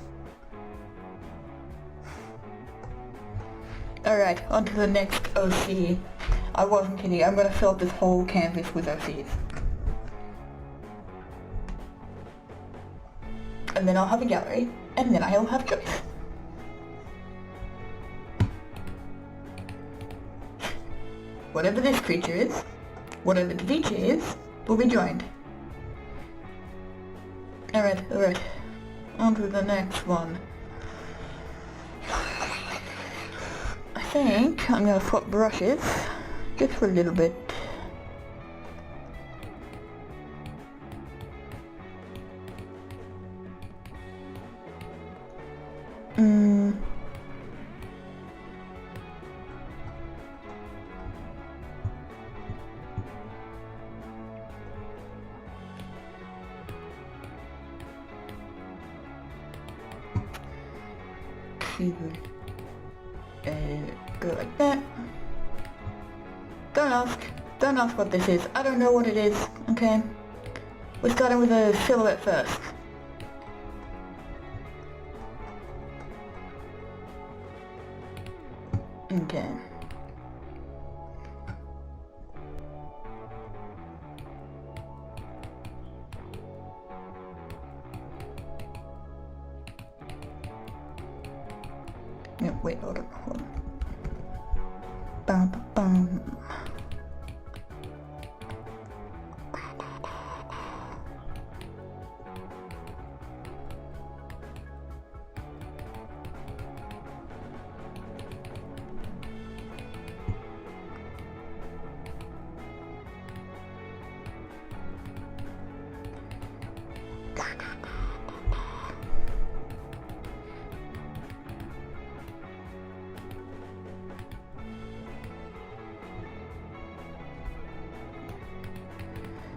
Alright, on to the next OC. I wasn't kidding, I'm gonna fill up this whole canvas with OCs. And then I'll have a gallery, and then I'll have choice. Whatever this creature is, whatever the feature is, will be joined. Alright. On to the next one. I think I'm gonna swap brushes, just for a little bit. Go like that. Don't ask what this is. I don't know what it is, okay? We're starting with a silhouette first. Okay. Yeah, wait, hold on. Bum.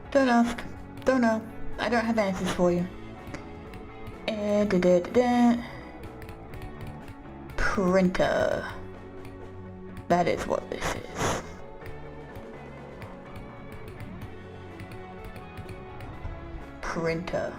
Don't ask. Don't know. I don't have answers for you. Printer. That is what this is. Printer.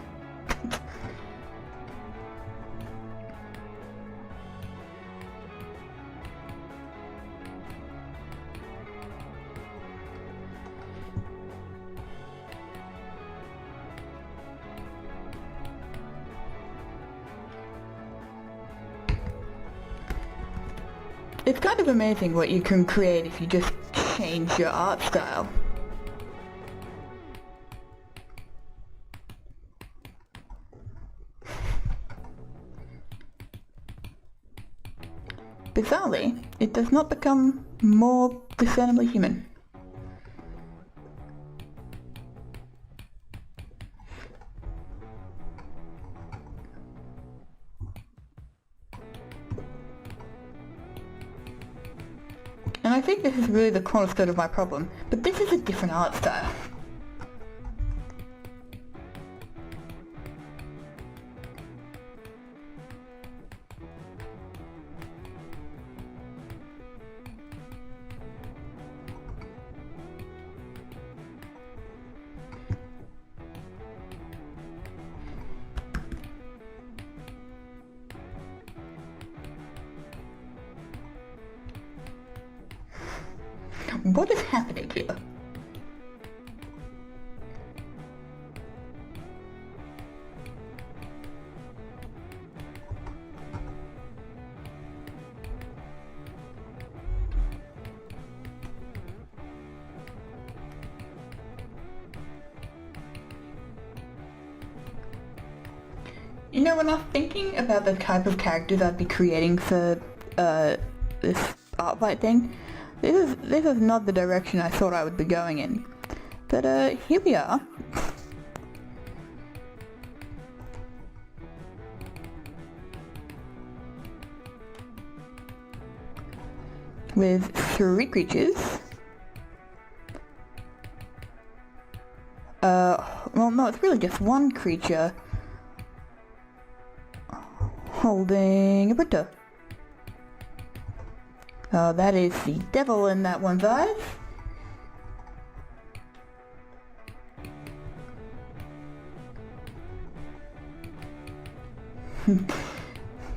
It's kind of amazing what you can create if you just change your art style. Bizarrely, it does not become more discernibly human. And I think this is really the cornerstone of my problem, but this is a different art style. What is happening here? You know, when I was thinking about the type of characters I'd be creating for this art fight thing, this is not the direction I thought I would be going in. But here we are. with 3 creatures. Well, no, it's really just 1 creature holding a printer. That is the devil in that one's eyes.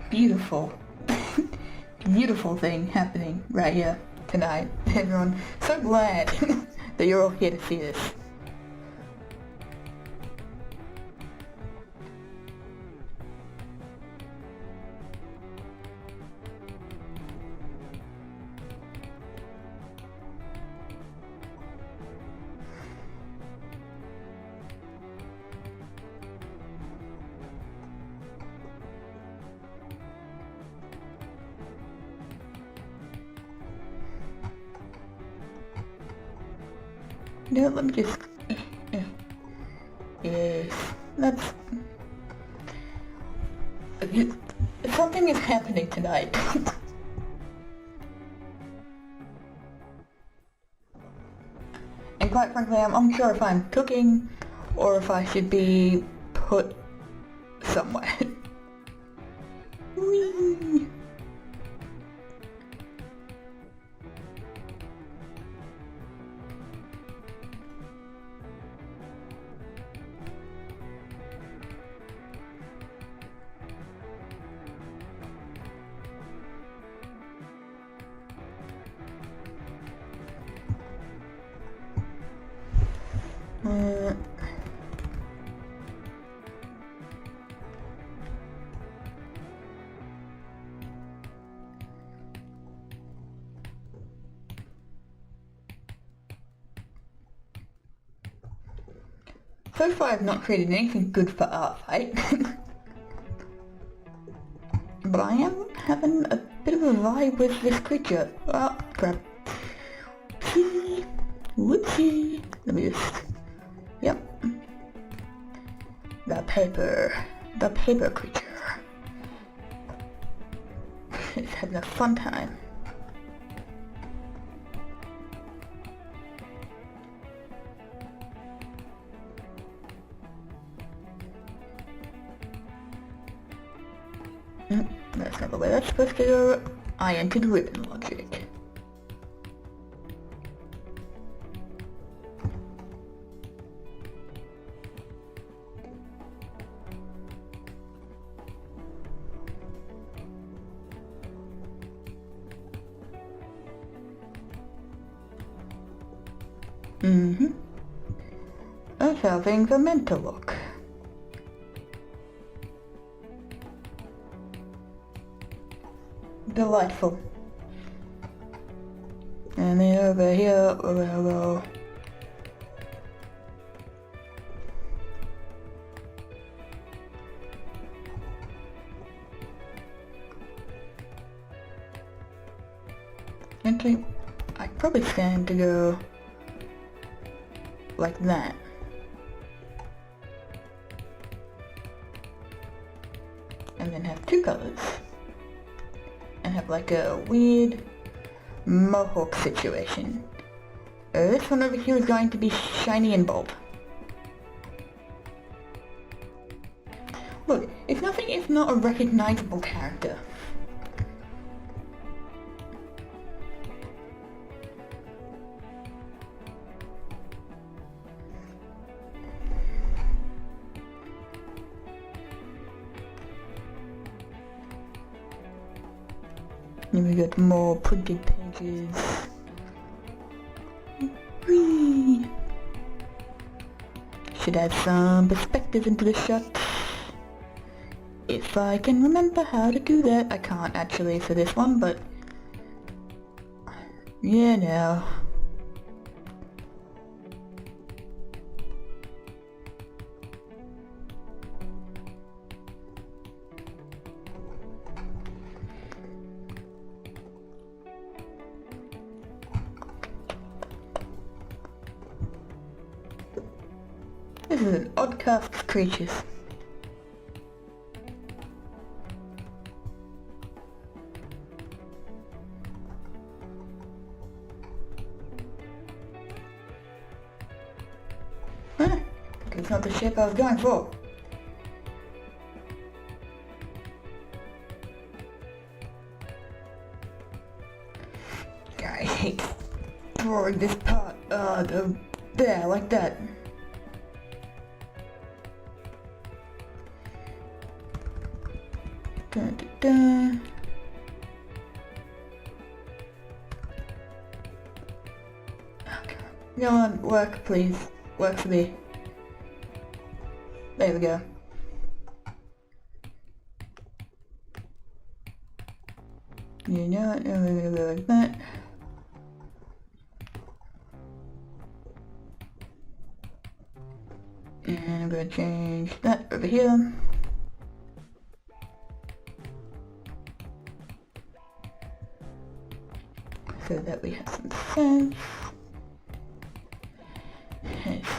Beautiful. Beautiful thing happening right here tonight. Everyone, so glad that you're all here to see this. No, let me just... Yes, that's... Something is happening tonight. And quite frankly, I'm unsure if I'm cooking or if I should be put somewhere. Whee! So far I've not created anything good for our fight. But I am having a bit of a vibe with this creature. Oh, crap. Whoopsie. Whoopsie. Let me just... Yep. The paper creature. It's having a fun time. That's not the way that's supposed to go. I entered ribbon logic. That's how things are meant to look. Delightful. And then over here, we're gonna go... Actually, I'd probably stand to go... like that. And then have 2 colors. And have like a weird mohawk situation. This one over here is going to be shiny and bold. Look, if nothing, it's not a recognizable character. Then we got more printed pages. Whee! Should add some perspective into the shot. If I can remember how to do that. I can't actually for this one, but... yeah, no. This is an odd cast of creatures. Huh, it's not the shape I was going for. I hate drawing this part, there, like that. Dun, dun, dun. Come on, work please. Work for me. There we go. You know what? We're gonna go like that. And I'm gonna change that over here. So that we have some sense.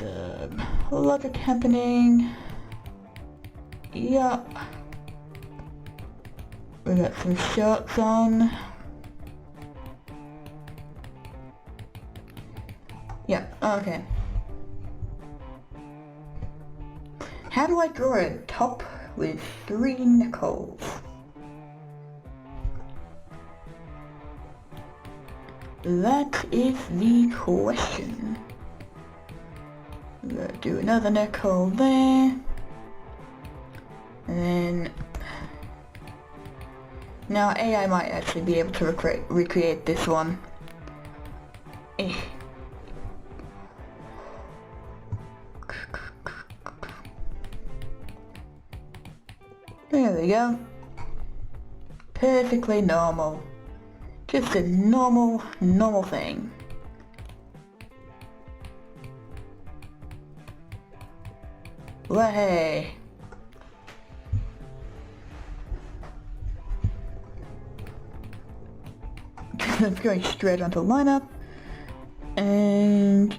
There's logic happening. Yup. We got some shorts on. Yeah, okay. How do I draw a top with 3 nickels? That is the question. I'm gonna do another nickel there. And then... Now AI might actually be able to recreate this one. There we go. Perfectly normal. Just a normal thing. Way. It's going straight onto lineup, and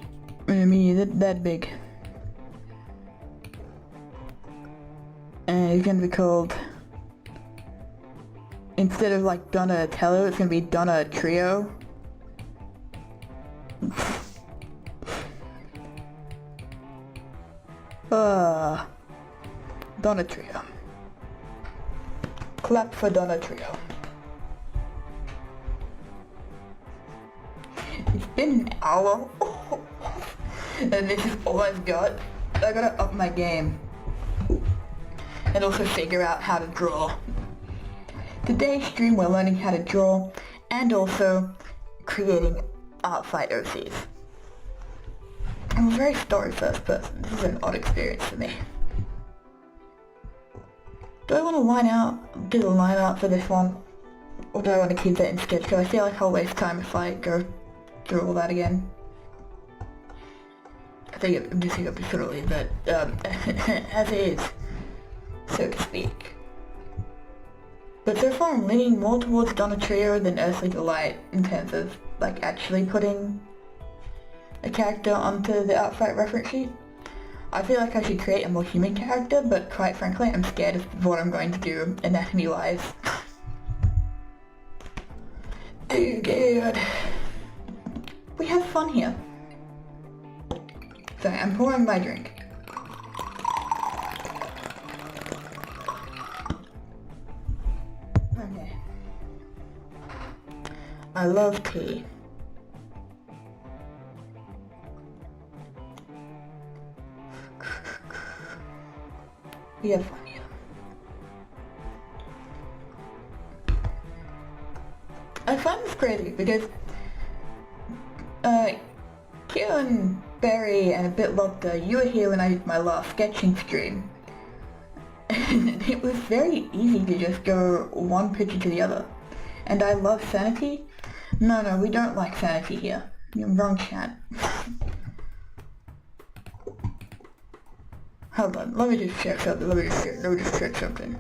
I mean that big. And it's gonna be called, instead of like Donatello, it's gonna be Donatrio. Donatrio. Clap for Donatrio. It's been an hour, and this is all I've got. I gotta up my game. And also figure out how to draw. Today's stream we're learning how to draw and also creating Fight OCs. I'm a very story first person. This is an odd experience for me. Do I want to do the line out for this one? Or do I want to keep that in sketch? Because I feel like I'll waste time if I go through all that again. I think I'm just gonna be thoroughly, but as is, so to speak. But so far I'm leaning more towards Donatrio than Earthly Delight in terms of like actually putting a character onto the Outfight reference sheet. I feel like I should create a more human character, but quite frankly I'm scared of what I'm going to do anatomy-wise. Oh god. We have fun here. Sorry, I'm pouring my drink. Okay. I love tea. We have fun here. I find this crazy because Kieran, Barry, and a bit Lopta, you were here when I did my last sketching stream. And it was very easy to just go one picture to the other. And I love sanity. No, we don't like sanity here. You're wrong, chat. Hold on, let me just check something.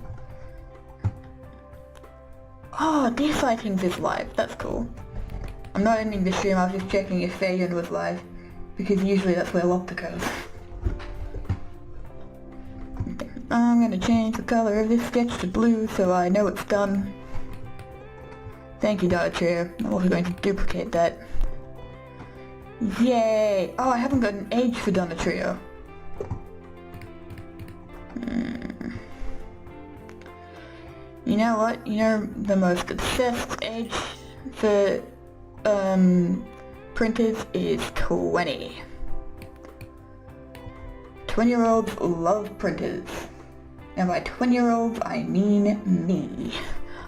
Oh, D-Sightings is live, that's cool. I'm not ending the stream, I was just checking if Fagan was live, because usually that's where Lopta goes. I'm gonna change the color of this sketch to blue so I know it's done. Thank you, Donatrio. I'm also going to duplicate that. Yay! Oh, I haven't got an age for Donatrio. You know what? You know the most obsessed age for printers is 20. 20-year-olds love printers. And by 20-year-olds, I mean me.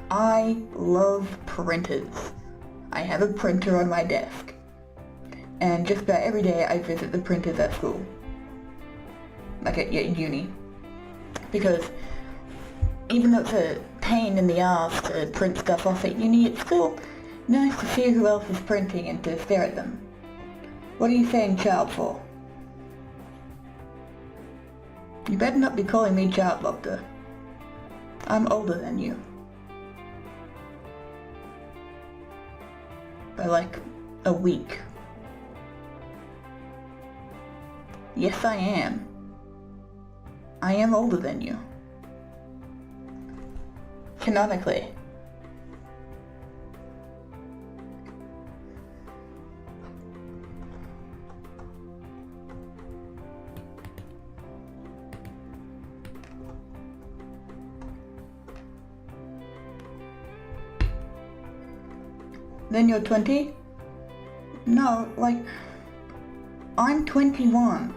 I love printers. I have a printer on my desk. And just about every day I visit the printers at school. Like at uni. Because even though it's a pain in the ass to print stuff off at uni, it's still nice to see who else is printing and to stare at them. What are you saying child for? You better not be calling me child, doctor. I'm older than you. By like a week. Yes, I am. I am older than you. Canonically. Then you're 20? No, like, I'm 21.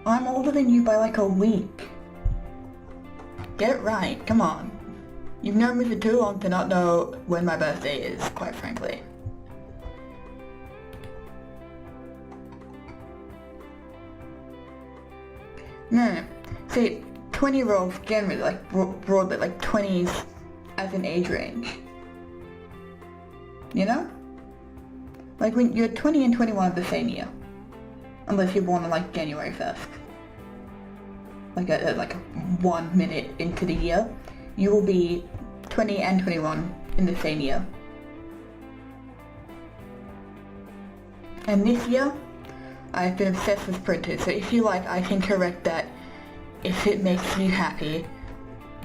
I'm older than you by like a week. Get it right, come on. You've known me for too long to not know when my birthday is, quite frankly. No, see, 20-year-olds generally, like, broadly, like 20s as an age range. You know? Like when you're 20 and 21 of the same year. Unless you're born on like January 1st. Like 1 minute into the year, you will be 20 and 21 in the same year. And this year, I've been obsessed with printers, so if you like, I can correct that if it makes you happy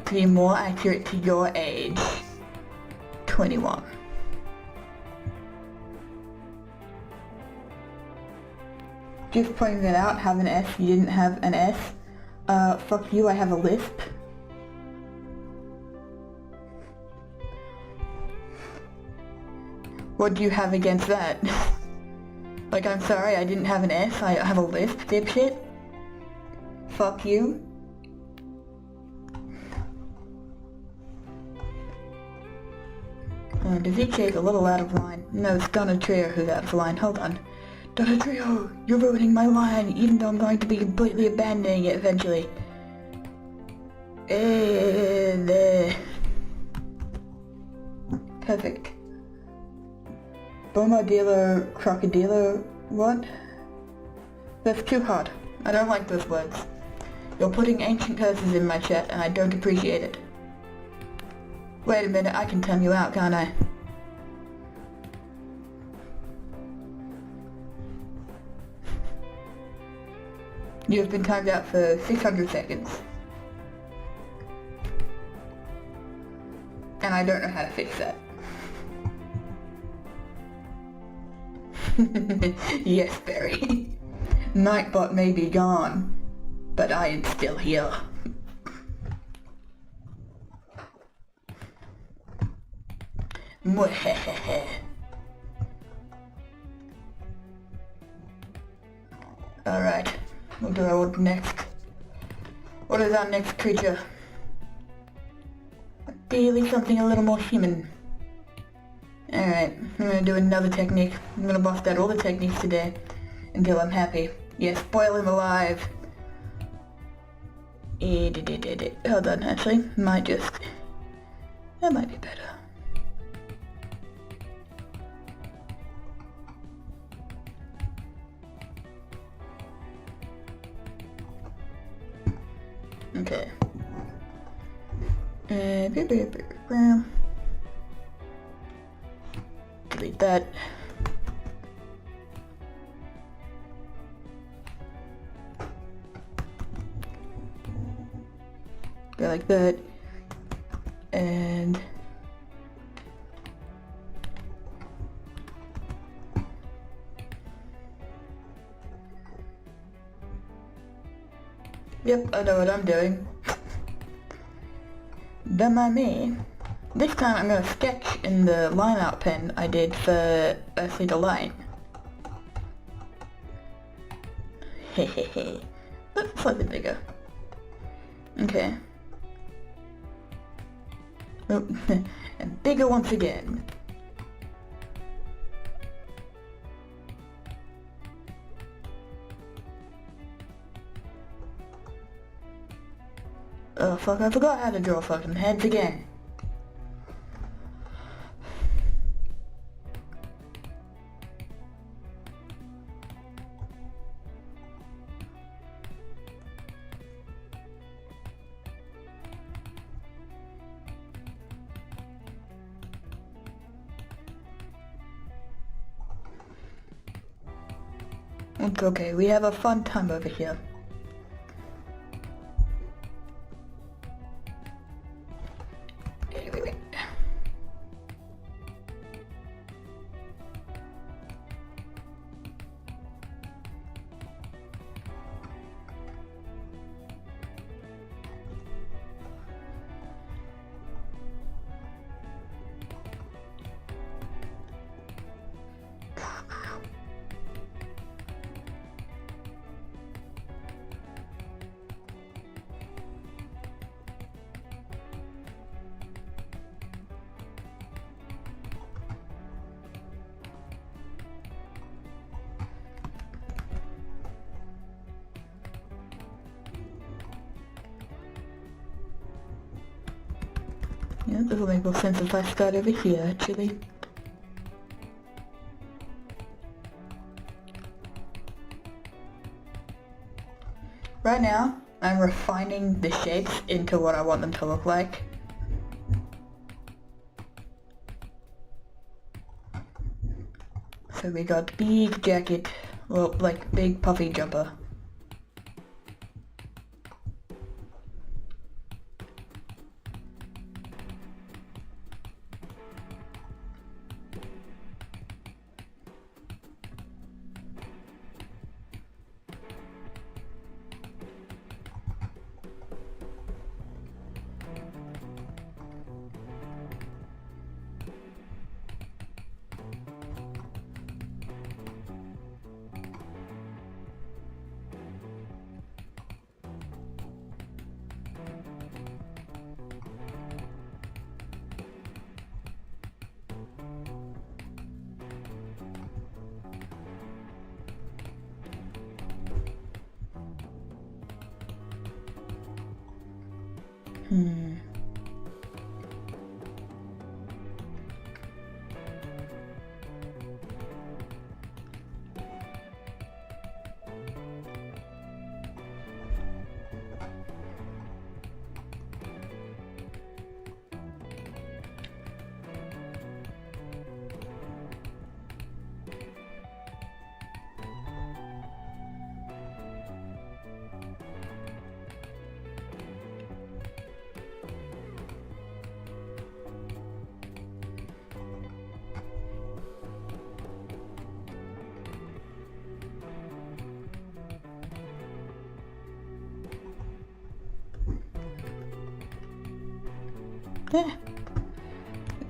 to be more accurate to your age, 21. Just pointing that out, have an S, you didn't have an S. Fuck you, I have a lisp. What do you have against that? Like, I'm sorry, I didn't have an S, I have a lisp, dipshit. Fuck you. Davichi is a little out of line. No, it's Donatrio who's out of line, hold on. Donatrio, you're ruining my line, even though I'm going to be completely abandoning it eventually. There. Perfect. Bomadillo, crocodilo, what? That's too hard. I don't like those words. You're putting ancient curses in my chat, and I don't appreciate it. Wait a minute, I can time you out, can't I? You have been timed out for 600 seconds. And I don't know how to fix that. Yes, Barry. Nightbot may be gone, but I am still here. Mwahehehe. Alright, what do I want next? What is our next creature? Ideally something a little more human. Alright, I'm gonna do another technique. I'm gonna bust out all the techniques today until I'm happy. Yes, boil him alive. Hold on, actually, that might be better. Okay. Delete that. Go like that. And yep, I know what I'm doing. Don't mind me. this time I'm going to sketch in the line art pen I did for Earthly Delight. Hehehe. But slightly bigger. Okay. Oh, and bigger once again. Oh fuck, I forgot how to draw fucking heads again. It's okay, we have a fun time over here. Wait. Yeah, this will make more sense if I start over here, actually. Right now, I'm refining the shapes into what I want them to look like. So we got big jacket, well, like big puffy jumper.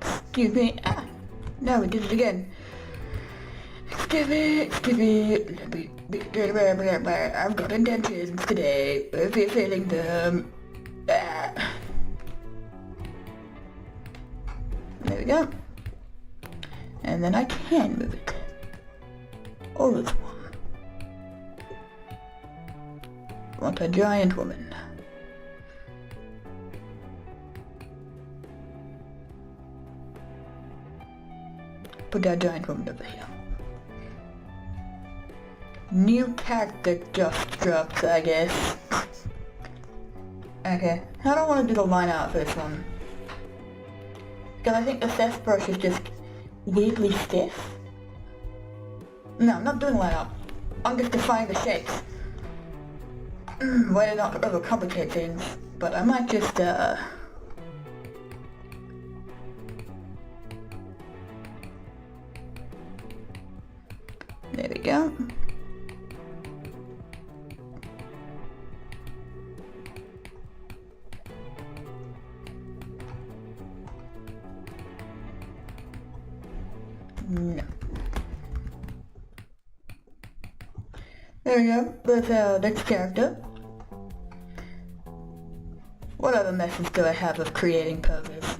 Excuse me. No, we did it again. Excuse me. I've got intentions today. If you're feeling them. There we go. And then I can move it. All as one. Want a giant woman. Put that giant woman over here. New character just dropped, I guess. Okay, I don't want to do the line out for this one. Because I think the Seth brush is just weirdly stiff. No, I'm not doing line out. I'm just defining the shapes. Way to not overcomplicate things. But I might just, There we go. There we go, that's our next character. What other methods do I have of creating poses?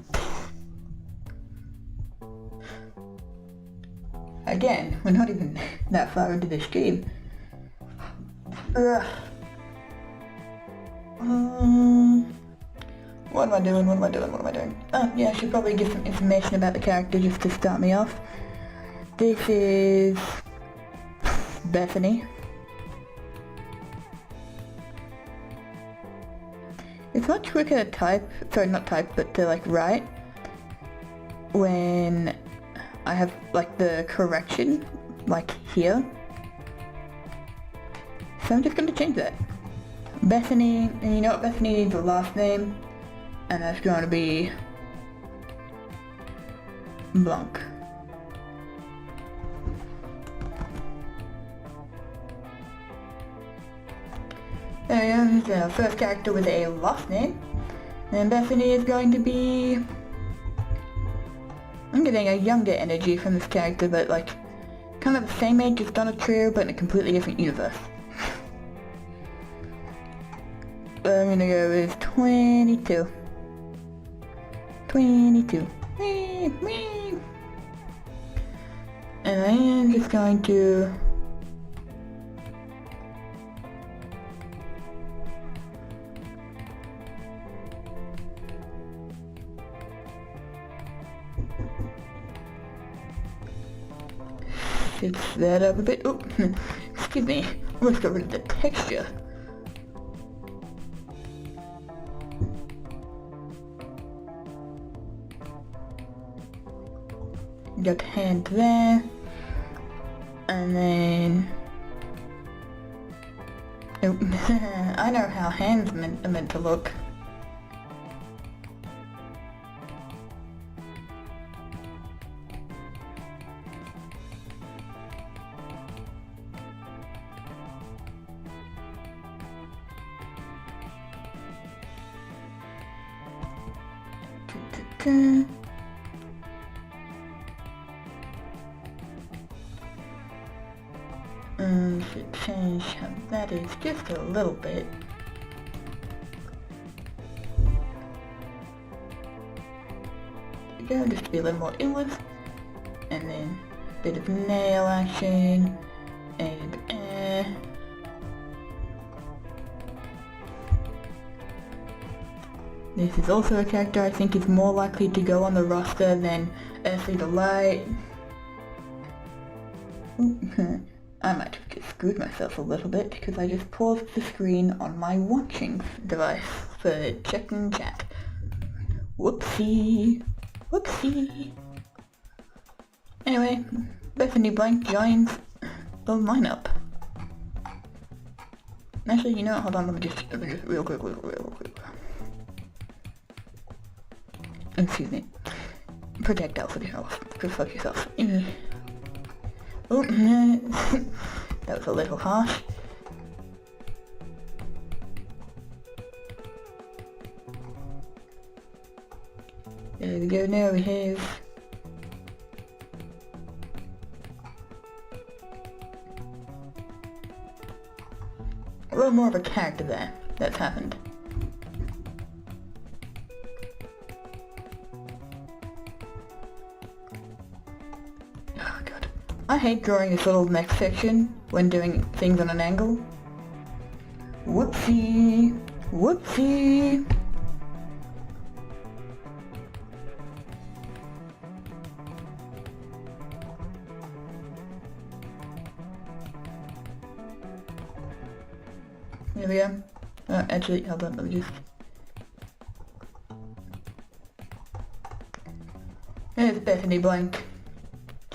Again, we're not even that far into this game. Ugh. What am I doing? Oh, yeah, I should probably give some information about the character just to start me off. This is Bethany. It's much quicker to type, sorry, not type, but to like write when I have like the correction, like here. So I'm just going to change that. Bethany, and you know what, Bethany needs a last name, and that's going to be Blanc. There we go, our first character with a last name, and Bethany is going to be... I'm getting a younger energy from this character, but like, kind of the same age as Donna Trio, but in a completely different universe. I'm gonna go with 22. 22. And I am just going to... fix that up a bit. Oh, excuse me. Let's get rid of the texture. Got hand there, and then oh, I know how hands are meant to look. Should change how that is just a little bit. There we go, just to be a little more inwards. And then a bit of nail action. And this is also a character I think is more likely to go on the roster than Earthly Delight. I might have just screwed myself a little bit because I just paused the screen on my watching device for checking chat. Whoopsie. Anyway, Bethany Blank joins the lineup. Actually, you know what, hold on, let me just real quick. Excuse me. Projectile for yourself. Go fuck yourself. Oh, that was a little harsh. There we go, now we have a little more of a character there that's happened. Oh god. I hate drawing this little neck section when doing things on an angle. Whoopsie. There we go. Actually, hold on, let me just... There's Bethany Blank.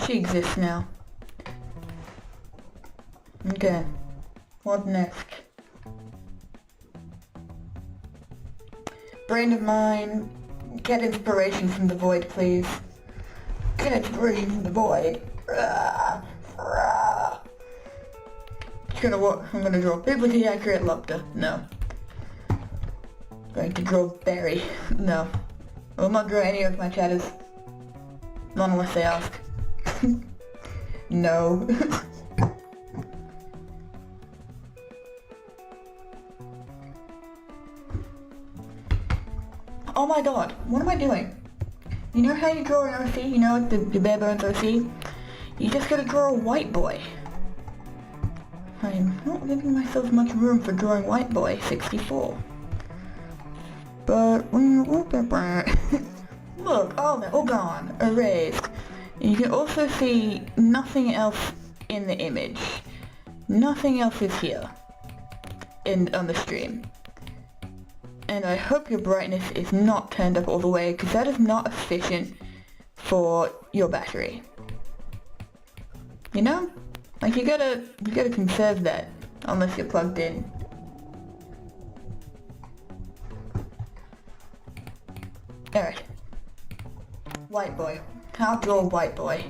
She exists now. Okay. What next? Brain of mine, get inspiration from the void, please. Get inspiration from the void. I'm gonna draw biblically accurate Lupta. No. Going to draw Barry. No. I will not draw any of my chatters. Not unless they ask. No. oh my god, what am I doing? You know how you draw an OC, you know, the bare bones OC? You just gotta draw a white boy. I'm not giving myself much room for drawing white boy, 64. But when you look at that, look, oh, they're all gone, erased. And you can also see nothing else in the image. Nothing else is here on the stream. And I hope your brightness is not turned up all the way, because that is not efficient for your battery. You know? Like, you gotta conserve that, unless you're plugged in. Alright. White boy. I'll draw a white boy.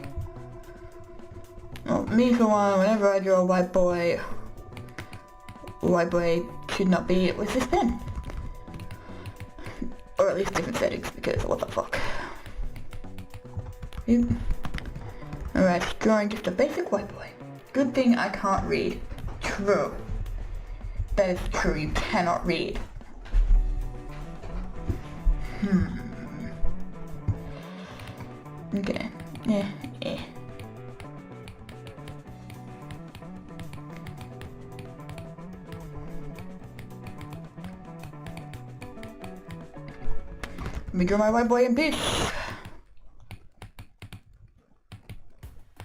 Well, me for one, whenever I draw a white boy should not be with this pen. Or at least different settings, because what the fuck. Alright, drawing just a basic white boy. Good thing I can't read. True. That is true, you cannot read. Okay. Let me draw my white boy in peace.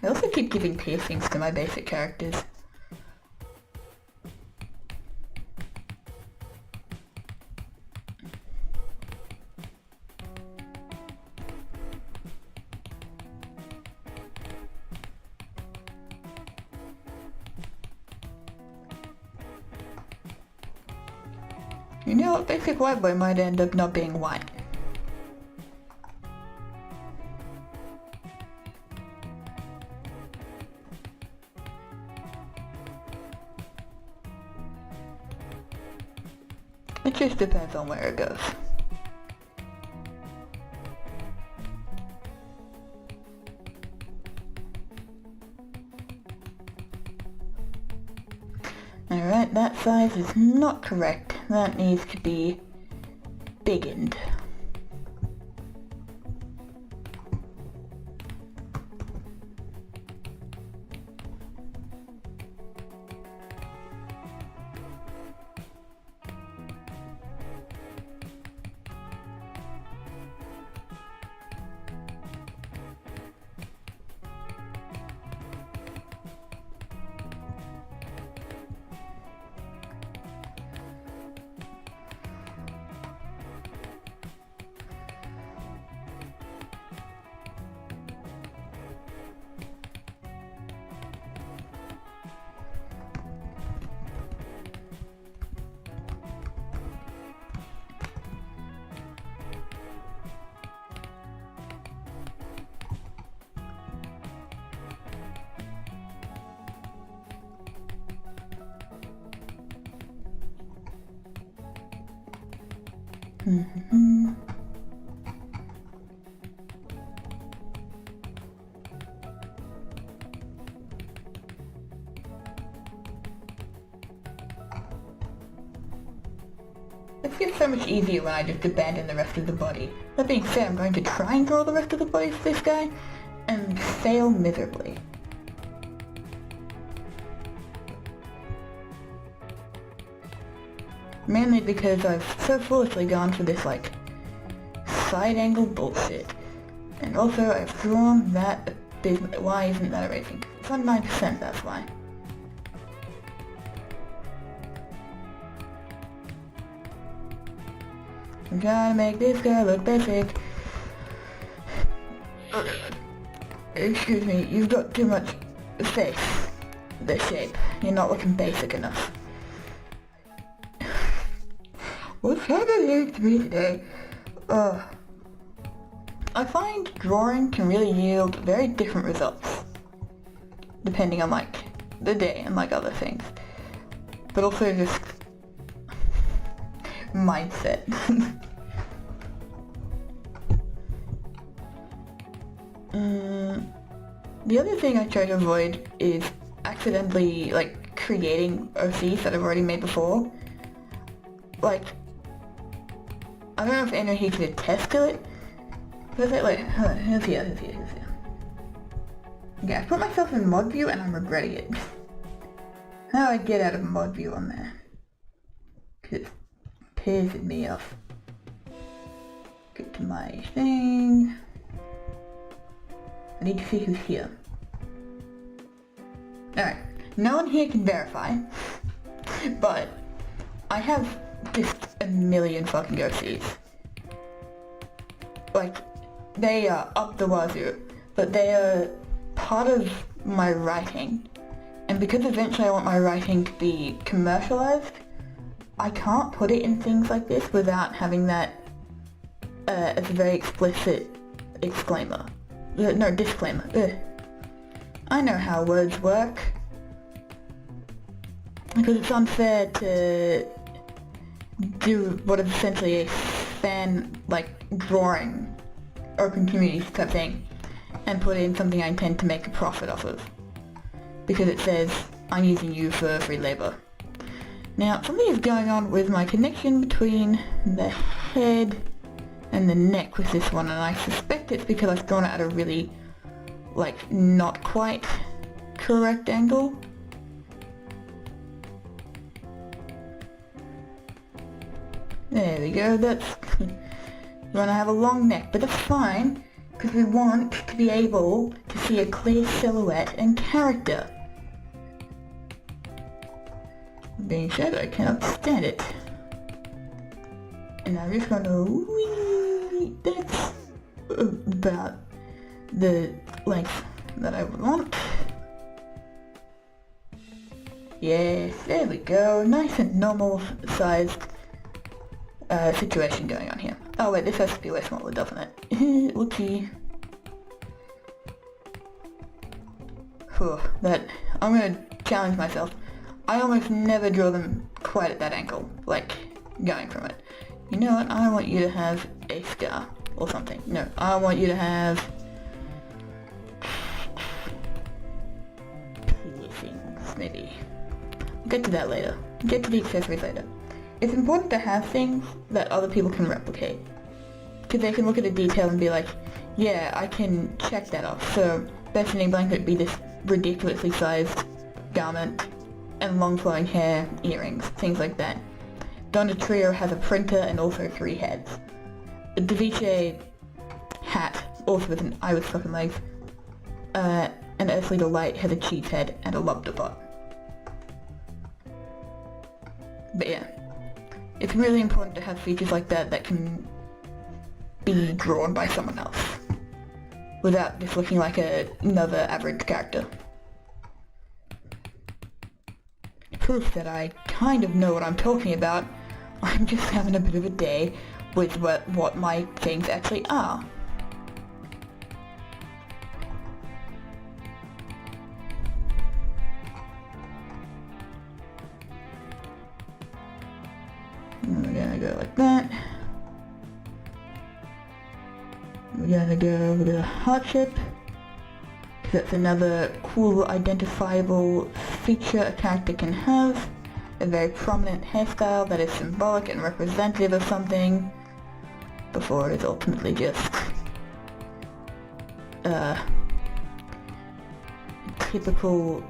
I also keep giving piercings to my basic characters. You know what, basic white boy might end up not being white. It just depends on where it goes. Alright, that size is not correct. That needs to be biggened. It feels so much easier when I just abandon the rest of the body. That being said, I'm going to try and draw the rest of the body for this guy, and fail miserably. Mainly because I've so foolishly gone for this, like, side angle bullshit. And also, I've drawn that abysmal. Why isn't that erasing? It's on 9%, that's why. I'm trying to make this guy look basic. Excuse me, you've got too much face. The shape. You're not looking basic enough. What's happening to me today? I find drawing can really yield very different results. Depending on, like, the day and, like, other things. But also just mindset. The other thing I try to avoid is accidentally, like, creating OCs that I've already made before. Like, I don't know if anyone here can attest to it. But wait, who's here? Okay, I put myself in mod view and I'm regretting it. How do I get out of mod view on there? Cause it's pissing me off. Get to my thing. I need to see who's here. Alright, no one here can verify, but I have just a million fucking OCs. Like, they are up the wazoo, but they are part of my writing. And because eventually I want my writing to be commercialized, I can't put it in things like this without having that as a very explicit exclaimer. No, disclaimer. I know how words work. Because it's unfair to do what is essentially a fan, drawing, open community type thing, and put in something I intend to make a profit off of. Because it says, I'm using you for free labor. Now, something is going on with my connection between the head and the neck with this one, and I suspect it's because I've drawn it at a really, not quite correct angle. There we go, that's... we want to have a long neck, but that's fine, because we want to be able to see a clear silhouette and character. Being said, I cannot stand it. And I'm just gonna that's about the length that I would want. Yes, there we go. Nice and normal sized situation going on here. Oh wait, this has to be way smaller, doesn't it? Oopsie. That I'm gonna challenge myself. I almost never draw them quite at that angle, going from it. You know what, I want you to have a scar, or something. No, I want you to have... piercings, maybe. We'll get to that later. Get to the accessories later. It's important to have things that other people can replicate. Because they can look at a detail and be like, yeah, I can check that off. So, Bethany Blanket would be this ridiculously sized garment, and long flowing hair, earrings, things like that. Donna Trio has a printer and also 3 heads. Da Vinci hat, also with an eye with fucking legs. And Earthly Delight has a cheese head and a lobster pot. But yeah, it's really important to have features like that that can be drawn by someone else, without just looking like another average character. Proof that I kind of know what I'm talking about. I'm just having a bit of a day with what my things actually are. We're gonna go like that. We're gonna go with a heart shape. That's another cool identifiable feature a character can have. A very prominent hairstyle that is symbolic and representative of something, before it is ultimately just typical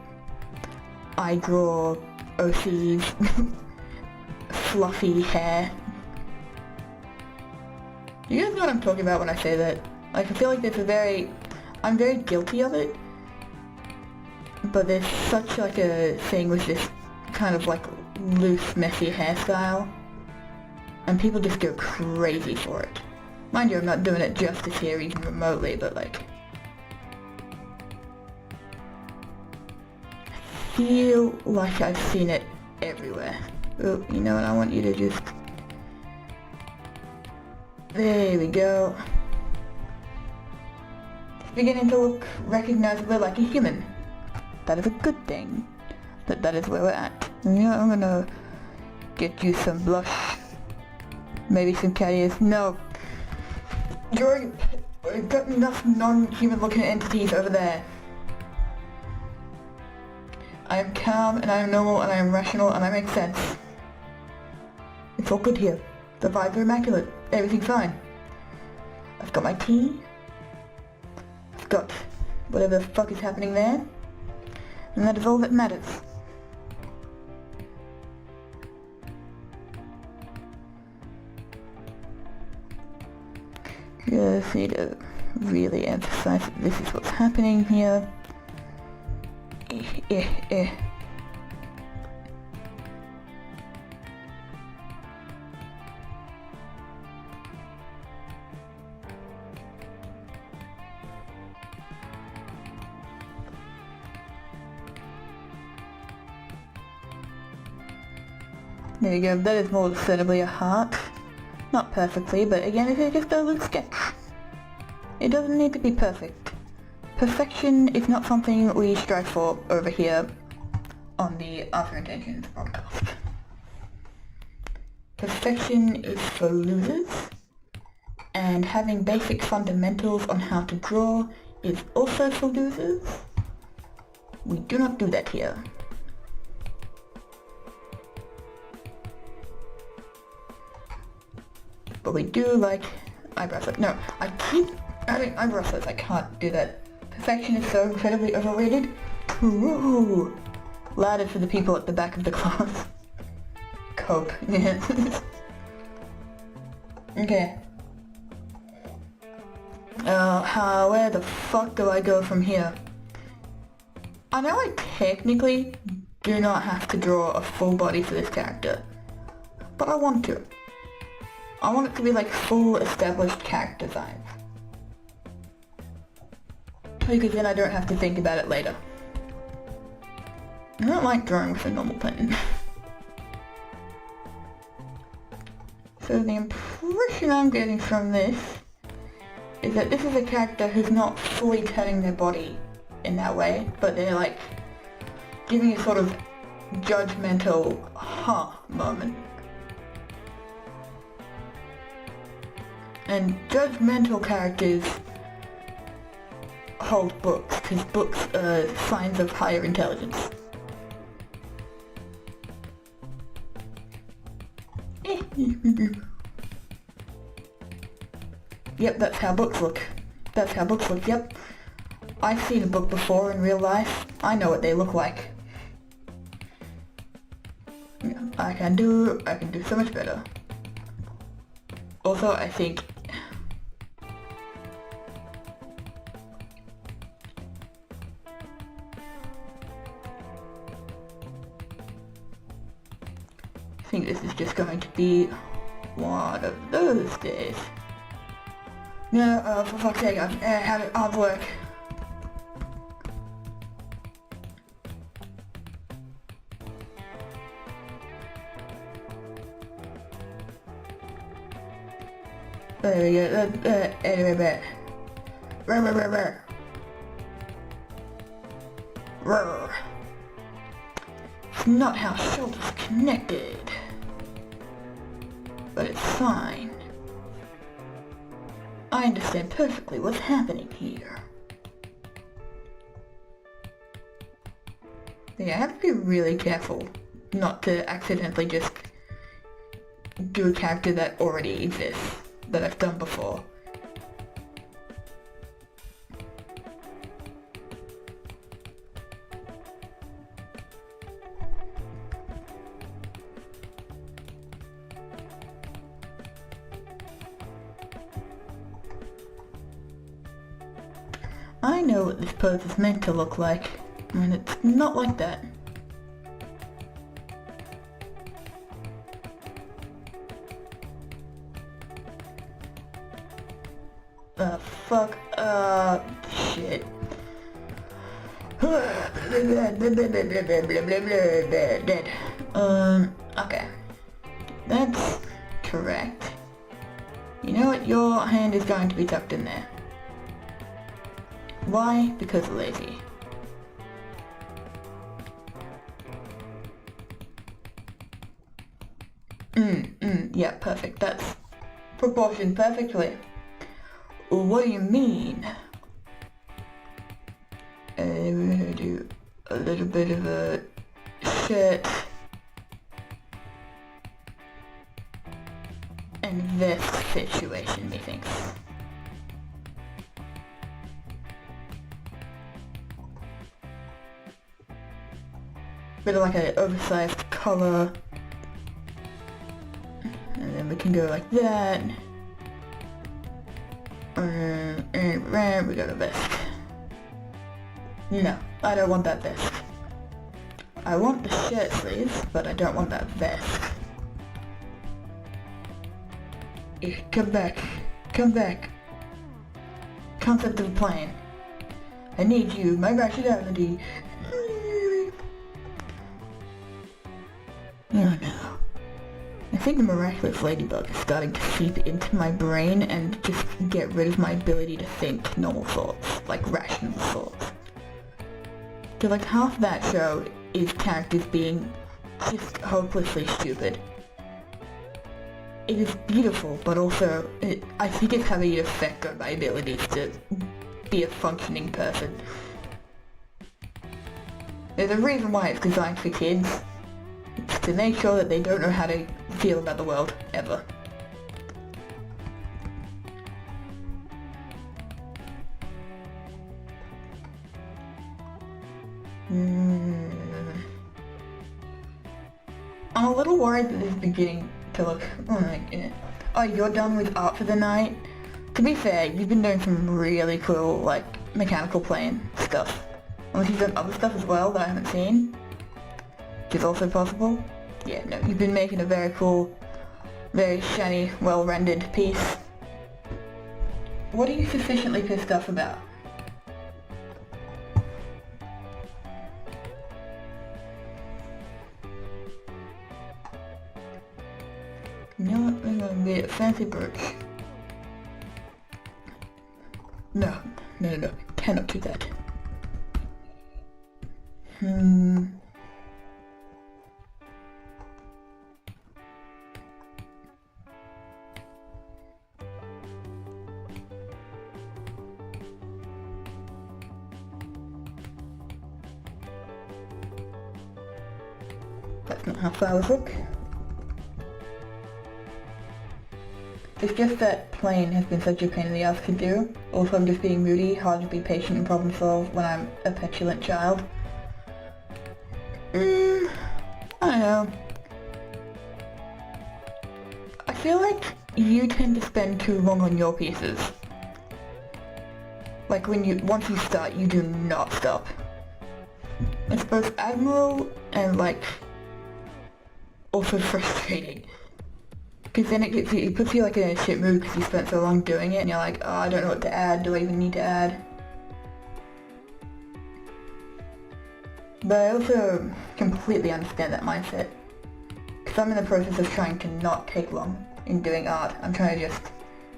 I draw OCs fluffy hair. You guys know what I'm talking about when I say that? I feel like I'm very guilty of it, but there's such a thing with this kind of loose, messy hairstyle, and people just go crazy for it. Mind you, I'm not doing it justice here even remotely, but I feel like I've seen it everywhere. Oh, you know what, I want you to just... there we go. It's beginning to look recognizably like a human. That is a good thing. That is where we're at. You know, I'm gonna get you some blush. Maybe some cat ears. No. We've got enough non-human looking entities over there. I am calm and I am normal and I am rational and I make sense. It's all good here. The vibes are immaculate. Everything's fine. I've got my tea. I've got whatever the fuck is happening there. And that is all that matters. Just need to really emphasize that this is what's happening here. There you go, that is more certainly a heart. Not perfectly, but again, it is just a little sketch. It doesn't need to be perfect. Perfection is not something we strive for over here on the After Intentions podcast. Perfection is for losers, and having basic fundamentals on how to draw is also for losers. We do not do that here. But we do like eyebrows. No, I keep adding eyebrows. I can't do that. Perfection is so incredibly overrated. True. Louder for the people at the back of the class. Cope. Okay. Where the fuck do I go from here? I know I technically do not have to draw a full body for this character, but I want to. I want it to be like full established character design. Because then I don't have to think about it later. I don't like drawing with a normal pen. So the impression I'm getting from this is that this is a character who's not fully turning their body in that way, but they're like giving a sort of judgmental moment. And judgmental characters hold books, because books are signs of higher intelligence. Yep, that's how books look. That's how books look, yep. I've seen a book before in real life. I know what they look like. I can do so much better. Also, I think this is just going to be one of those days. No, for fuck's sake, I've had it hard work. There we go, anyway, It's not how shoulders connected. But it's fine. I understand perfectly what's happening here. Yeah, I have to be really careful not to accidentally just do a character that already exists, that I've done before. I know what this pose is meant to look like, and it's not like that. Fuck, shit. Dead. Okay. That's correct. You know what, your hand is going to be tucked in there. Why? Because lazy. Yeah, perfect. That's proportioned perfectly. What do you mean? We're gonna do a little bit of a shirt. this situation, methinks. Bit of like an oversized color. And then we can go like that. And we got a vest. No, I don't want that vest. I want the shirt sleeves, but I don't want that vest. Come back. Come back. Concept of a plane. I need you, my rationality. Oh no. I think the miraculous ladybug is starting to seep into my brain and just get rid of my ability to think normal thoughts, like rational thoughts. So like half that show is characters being just hopelessly stupid. It is beautiful, but also I think it's having an effect on my abilities to be a functioning person. There's a reason why it's designed for kids. It's to make sure that they don't know how to feel about the world, ever. I'm a little worried that this is beginning to look... Oh, you're done with art for the night? To be fair, you've been doing some really cool, like, mechanical plane stuff. Unless you've done other stuff as well that I haven't seen. Which is also possible. Yeah, no, you've been making a very cool, very shiny, well-rendered piece. What are you sufficiently pissed off about? You know what, I'm gonna get a fancy brooch. No, cannot do that. That's not how flowers look. It's just that plane has been such a pain in the ass to do. Also, I'm just being moody, hard to be patient and problem solve when I'm a petulant child. I don't know. I feel like you tend to spend too long on your pieces. Like once you start, you do not stop. It's both admirable and like also frustrating. Because then it puts you like in a shit mood because you spent so long doing it and you're like, oh, I don't know what to add, do I even need to add? But I also completely understand that mindset. Because I'm in the process of trying to not take long in doing art. I'm trying to just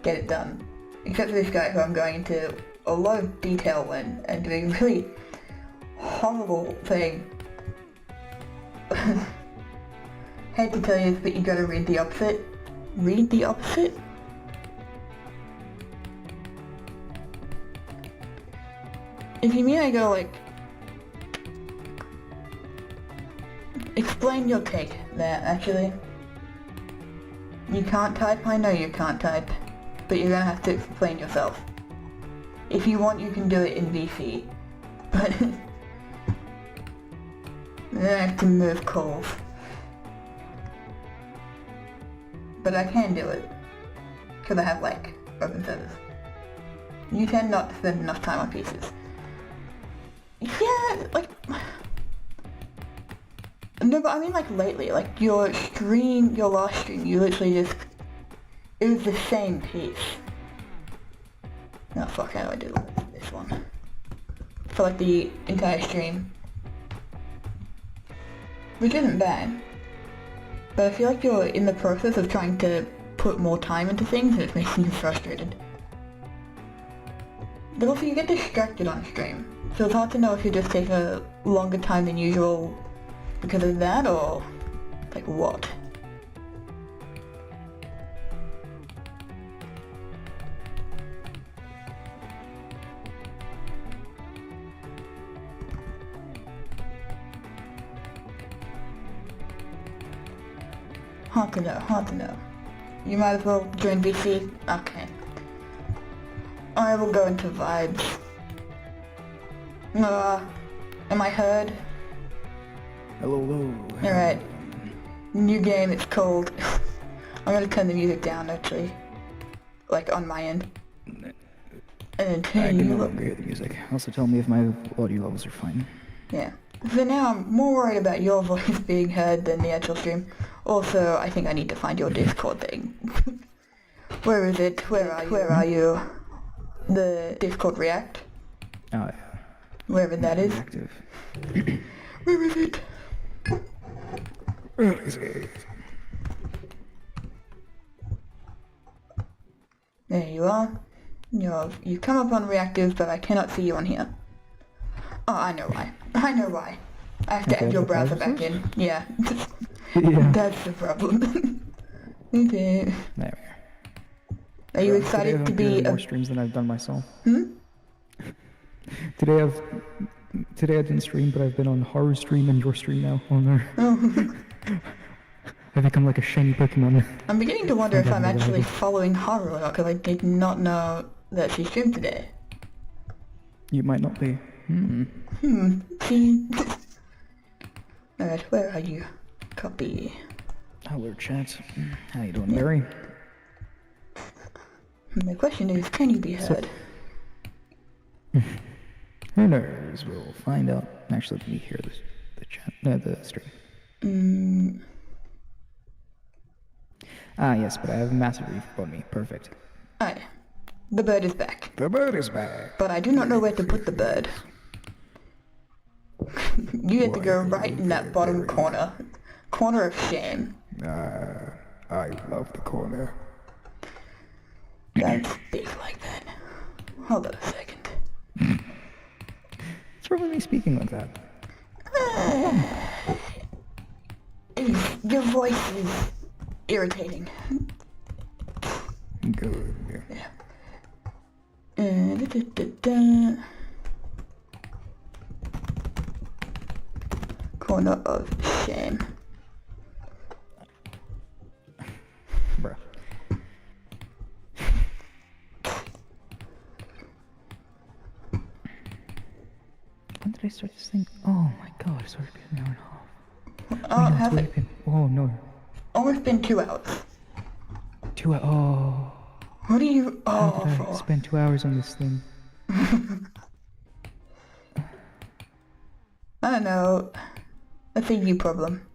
get it done. Except for this guy who I'm going into a lot of detail when and doing a really horrible thing. Hate to tell you this, but you gotta read the opposite. Read the opposite? If you mean I go like... Explain your take there, actually. You can't type? I know you can't type. But you're gonna have to explain yourself. If you want, you can do it in VC. But... then I have to move calls. But I can do it. Because I have, like, open servers. You tend not to spend enough time on pieces. Yeah, like... No, but I mean like lately, like your last stream, you literally just... It was the same piece. No, fuck, how do I do this one? For like the entire stream. Which isn't bad. But I feel like you're in the process of trying to put more time into things and it's making you frustrated. But also you get distracted on stream, so it's hard to know if you're just taking a longer time than usual because of that or like what. Hard to know, hard to know. You might as well join VC. Okay. I will go into vibes. Am I heard? Hello. Alright. New game, it's called... I'm gonna turn the music down, actually. Like, on my end. And I can no longer hear the music. Also tell me if my audio levels are fine. Yeah. So now I'm more worried about your voice being heard than the actual stream. Also, I think I need to find your Discord thing. Where is it? Where are you? The Discord React? Oh, yeah. Wherever that is. Active. Where is it? There you are. You come up on reactive, but I cannot see you on here. Oh, I know why. I know why. I have to add your browser back in. Yeah. Yeah. That's the problem. Okay. There. Are you excited to be more streams than I've done myself? Hmm? Today I didn't stream, but I've been on horror stream and your stream now on there. Oh. I've become like a shiny Pokemon. I'm beginning to wonder if I'm actually following horror or not, because I did not know that she streamed today. You might not be. See? Alright, where are you? Copy. Hello, chat. How you doing, Barry? The question is, can you be heard? Who knows? We'll find out. Actually, let me hear the chat, the stream. Ah, yes, but I have a massive reverb on me. Perfect. Aye. The bird is back. The bird is back. But I do not know where to put the bird. You have to go right in that bottom corner. Corner of shame. I love the corner. Don't speak like that. Hold on a second. What's wrong with me speaking like that? Your voice is irritating. Good. Yeah. Corner of shame. Bruh. When did I start this thing? Oh my god, it's already been an hour and a half. Oh, has it? Oh no. Almost been 2 hours. 2 hours. Oh. What are you... How Oh, did I for? spend 2 hours on this thing? I don't know. That's a you problem.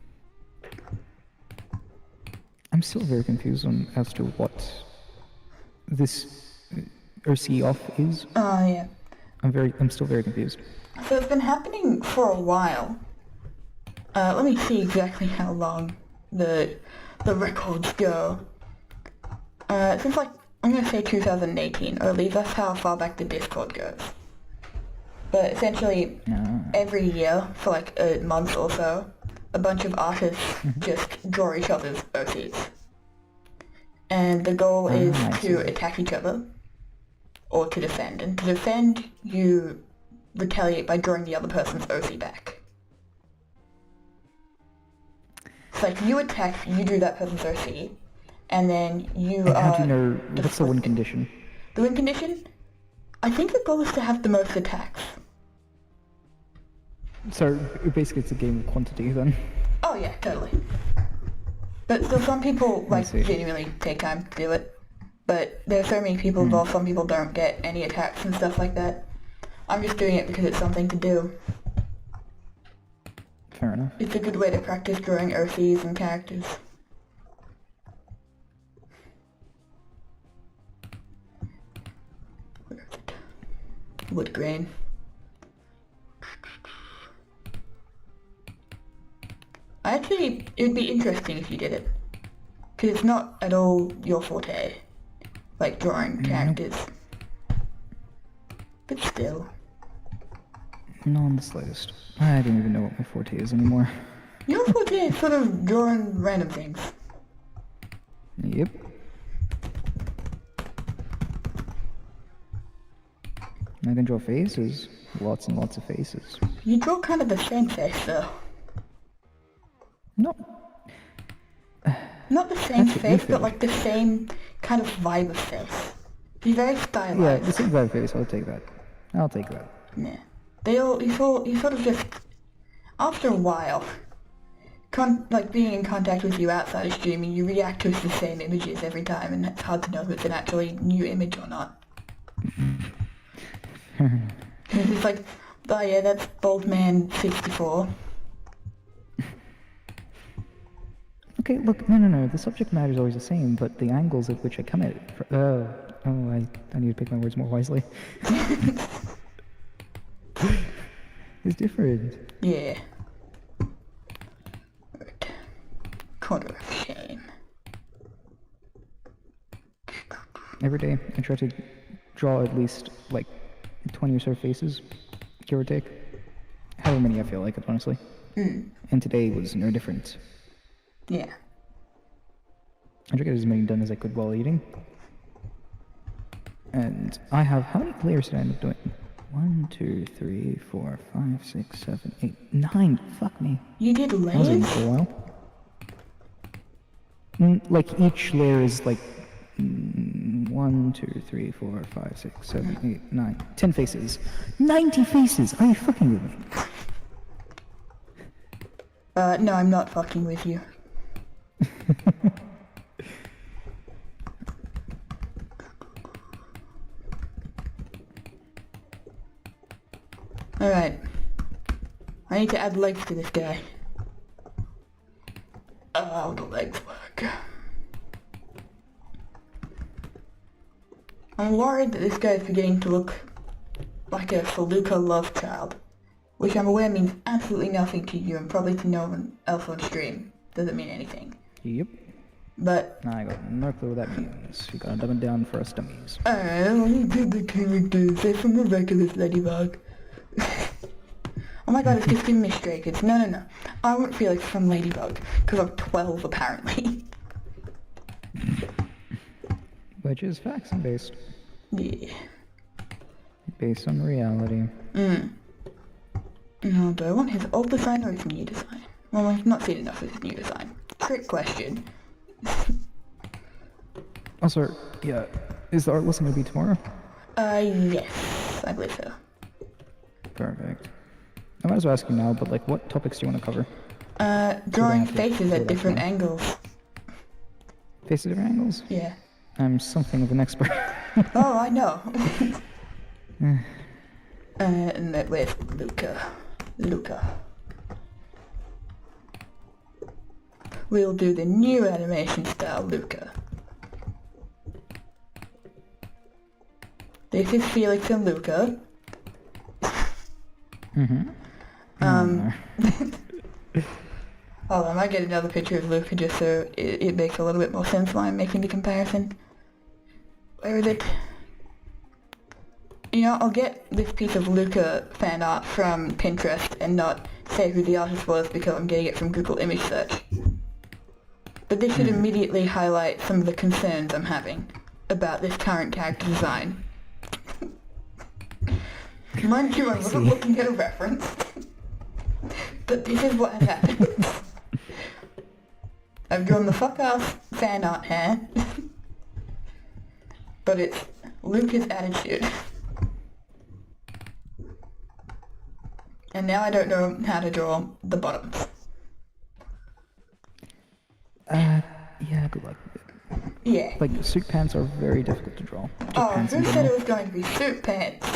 I'm still very confused as to what this RC off is. Oh, yeah. I'm still very confused. So it's been happening for a while. Let me see exactly how long the records go. Since like, I'm gonna say 2018, or at least that's how far back the Discord goes. But essentially, every year, for like a month or so, a bunch of artists just draw each other's OCs. And the goal is to attack each other, or to defend. And to defend, you retaliate by drawing the other person's OC back. So like, you attack, you do that person's OC, and then you And how do you know, what's the win condition? The win condition? I think the goal is to have the most attacks. So basically it's a game of quantity then? Oh yeah, totally. But so some people like see. genuinely take time to do it. But there are so many people involved, some people don't get any attacks and stuff like that. I'm just doing it because it's something to do. Fair enough. It's a good way to practice drawing OCs and characters. Where is it? Wood grain. Actually, it would be interesting if you did it. Because it's not at all your forte. Like drawing characters. But still. Not in the slightest. I don't even know what my forte is anymore. Your forte is sort of drawing random things. Yep. I can draw faces. Lots and lots of faces. You draw kind of the same face though. No. Not the same That's your face, but face. like the same kind of vibe of face. He's very Yeah, stylized. the same vibe face. I'll take that. I'll take that. Yeah. You sort of just, after a while, like being in contact with you outside of streaming, you react to the same images every time, and it's hard to know if it's an actually new image or not. It's just like, oh yeah, that's Bald Man 64. Okay, look, no. The subject matter is always the same, but the angles at which I come at it. I need to pick my words more wisely. It's different. Yeah. Right. Corner of shame. Every day, I try to draw at least like 20 or so faces, give or take. However many I feel like it, honestly. And today was no different. Yeah. I tried to get as many done as I could while eating. And I have, how many layers did I end up doing? 1, 2, 3, 4, 5, 6, 7, 8, 9. Fuck me. You did I was layers? eating for a while. Like each layer is like 1, 2, 3, 4, 5, 6, 7, 8, 9, 10 faces. 90 faces! Are you fucking with me? No, I'm not fucking with you. Alright. I need to add legs to this guy. Oh, the legs work. I'm worried that this guy is beginning to look like a Feluca love child, which I'm aware means absolutely nothing to you and probably to no one else on stream. Doesn't mean anything. Yep. But I got no clue what that means. You gotta dumb it down for us dummies. let me do the characters. They're from the regular Ladybug. Oh my god, it's just giving me stray kids. No. I won't feel it's from Ladybug, because I'm 12 apparently. Which is facts and based. Yeah. Based on reality. No, do I want his old design or his new design? Well, I've not seen enough of his new design. Trick question. Also, yeah, is the art lesson gonna be tomorrow? Yes, I believe so. Perfect. I might as well ask you now, but like, what topics do you want to cover? Drawing have to faces do at that different tomorrow. angles. Faces at different angles? Yeah. I'm something of an expert. Oh, I know. And that with Luca. We'll do the new animation style Luca. This is Felix and Luca. Hold on, I might get another picture of Luca just so it makes a little bit more sense while I'm making the comparison. Where is it? You know, I'll get this piece of Luca fan art from Pinterest and not say who the artist was because I'm getting it from Google image search. But this should immediately highlight some of the concerns I'm having about this current character design. Mind you, I wasn't looking at a reference, but this is what has happened. I've drawn the fuck-ass fan art hair, but it's Luca's attitude. And now I don't know how to draw the bottoms. Yeah, good luck with it. Yeah. Like, suit pants are very difficult to draw. Just Oh, pants who in said general. it was going to be suit pants?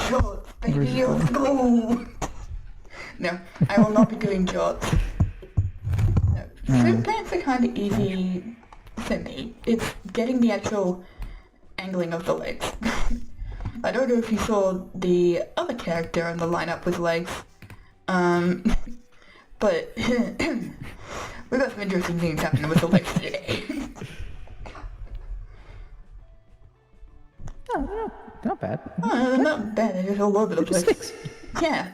Shorts, baby, let's go! No, I will not be doing shorts. No. Suit pants are kind of easy for me. It's getting the actual angling of the legs. I don't know if you saw the other character in the lineup with legs, but we got some interesting things happening with the legs today. No, not bad. Oh, they're not bad, they're just all over the place. Sticks. Yeah.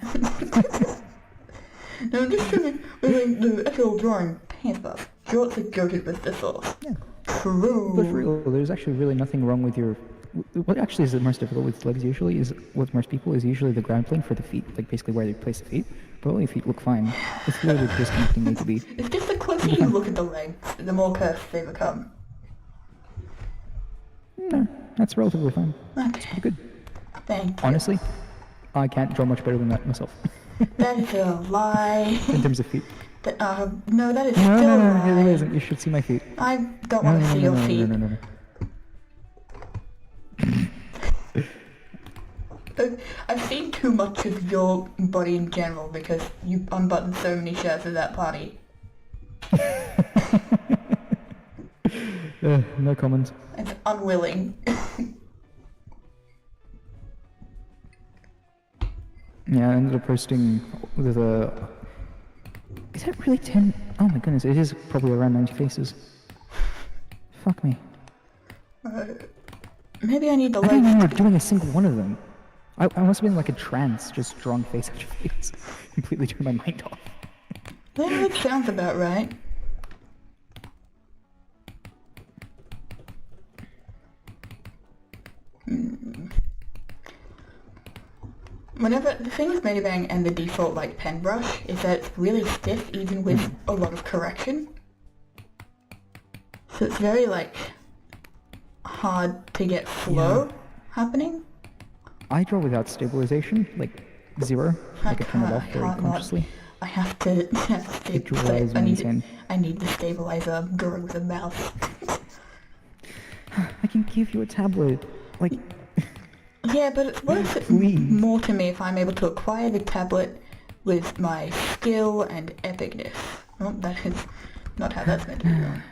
No, I'm just showing the actual drawing pants buff. Shorts are goated with the sauce. Yeah. True. But for real, there's actually really nothing wrong with your what actually is the most difficult with legs usually is, with most people, is usually the ground plane for the feet, like basically where they place the feet. But all your feet look fine. It's literally just connecting A to B. It's just the closer you look at the legs, the more cursed they become. No, that's relatively fine. It's Okay, pretty good. thank you. Honestly, I can't draw much better than that myself. That is a lie. In terms of feet. No, that is No, still no, a no, lie. it isn't. You should see my feet. I don't No, want no, to no, see no, your no, feet. no, no, no, no. I've seen too much of your body in general because you unbuttoned so many shirts at that party. No comment. It's unwilling. Yeah, I ended up posting with a... Is that really 10? Oh my goodness, it is probably around 90 faces. Fuck me. Maybe I need the I didn't legs. remember doing a single one of them. I must have been like a trance, just drawing face after face. Completely turned my mind off. Yeah, that sounds about right. Whenever the thing with Medibang and the default like pen brush is that it's really stiff even with a lot of correction. So it's very like hard to get flow happening. I draw without stabilization, like 0. Like I turn it off very consciously. I have to It drives me insane. I need the stabilizer. I'm drawing with a mouse. I can give you a tablet. Like, Yeah, but it's worth it Please. more to me if I'm able to acquire the tablet with my skill and epicness. Well, that is not how that's meant to be done.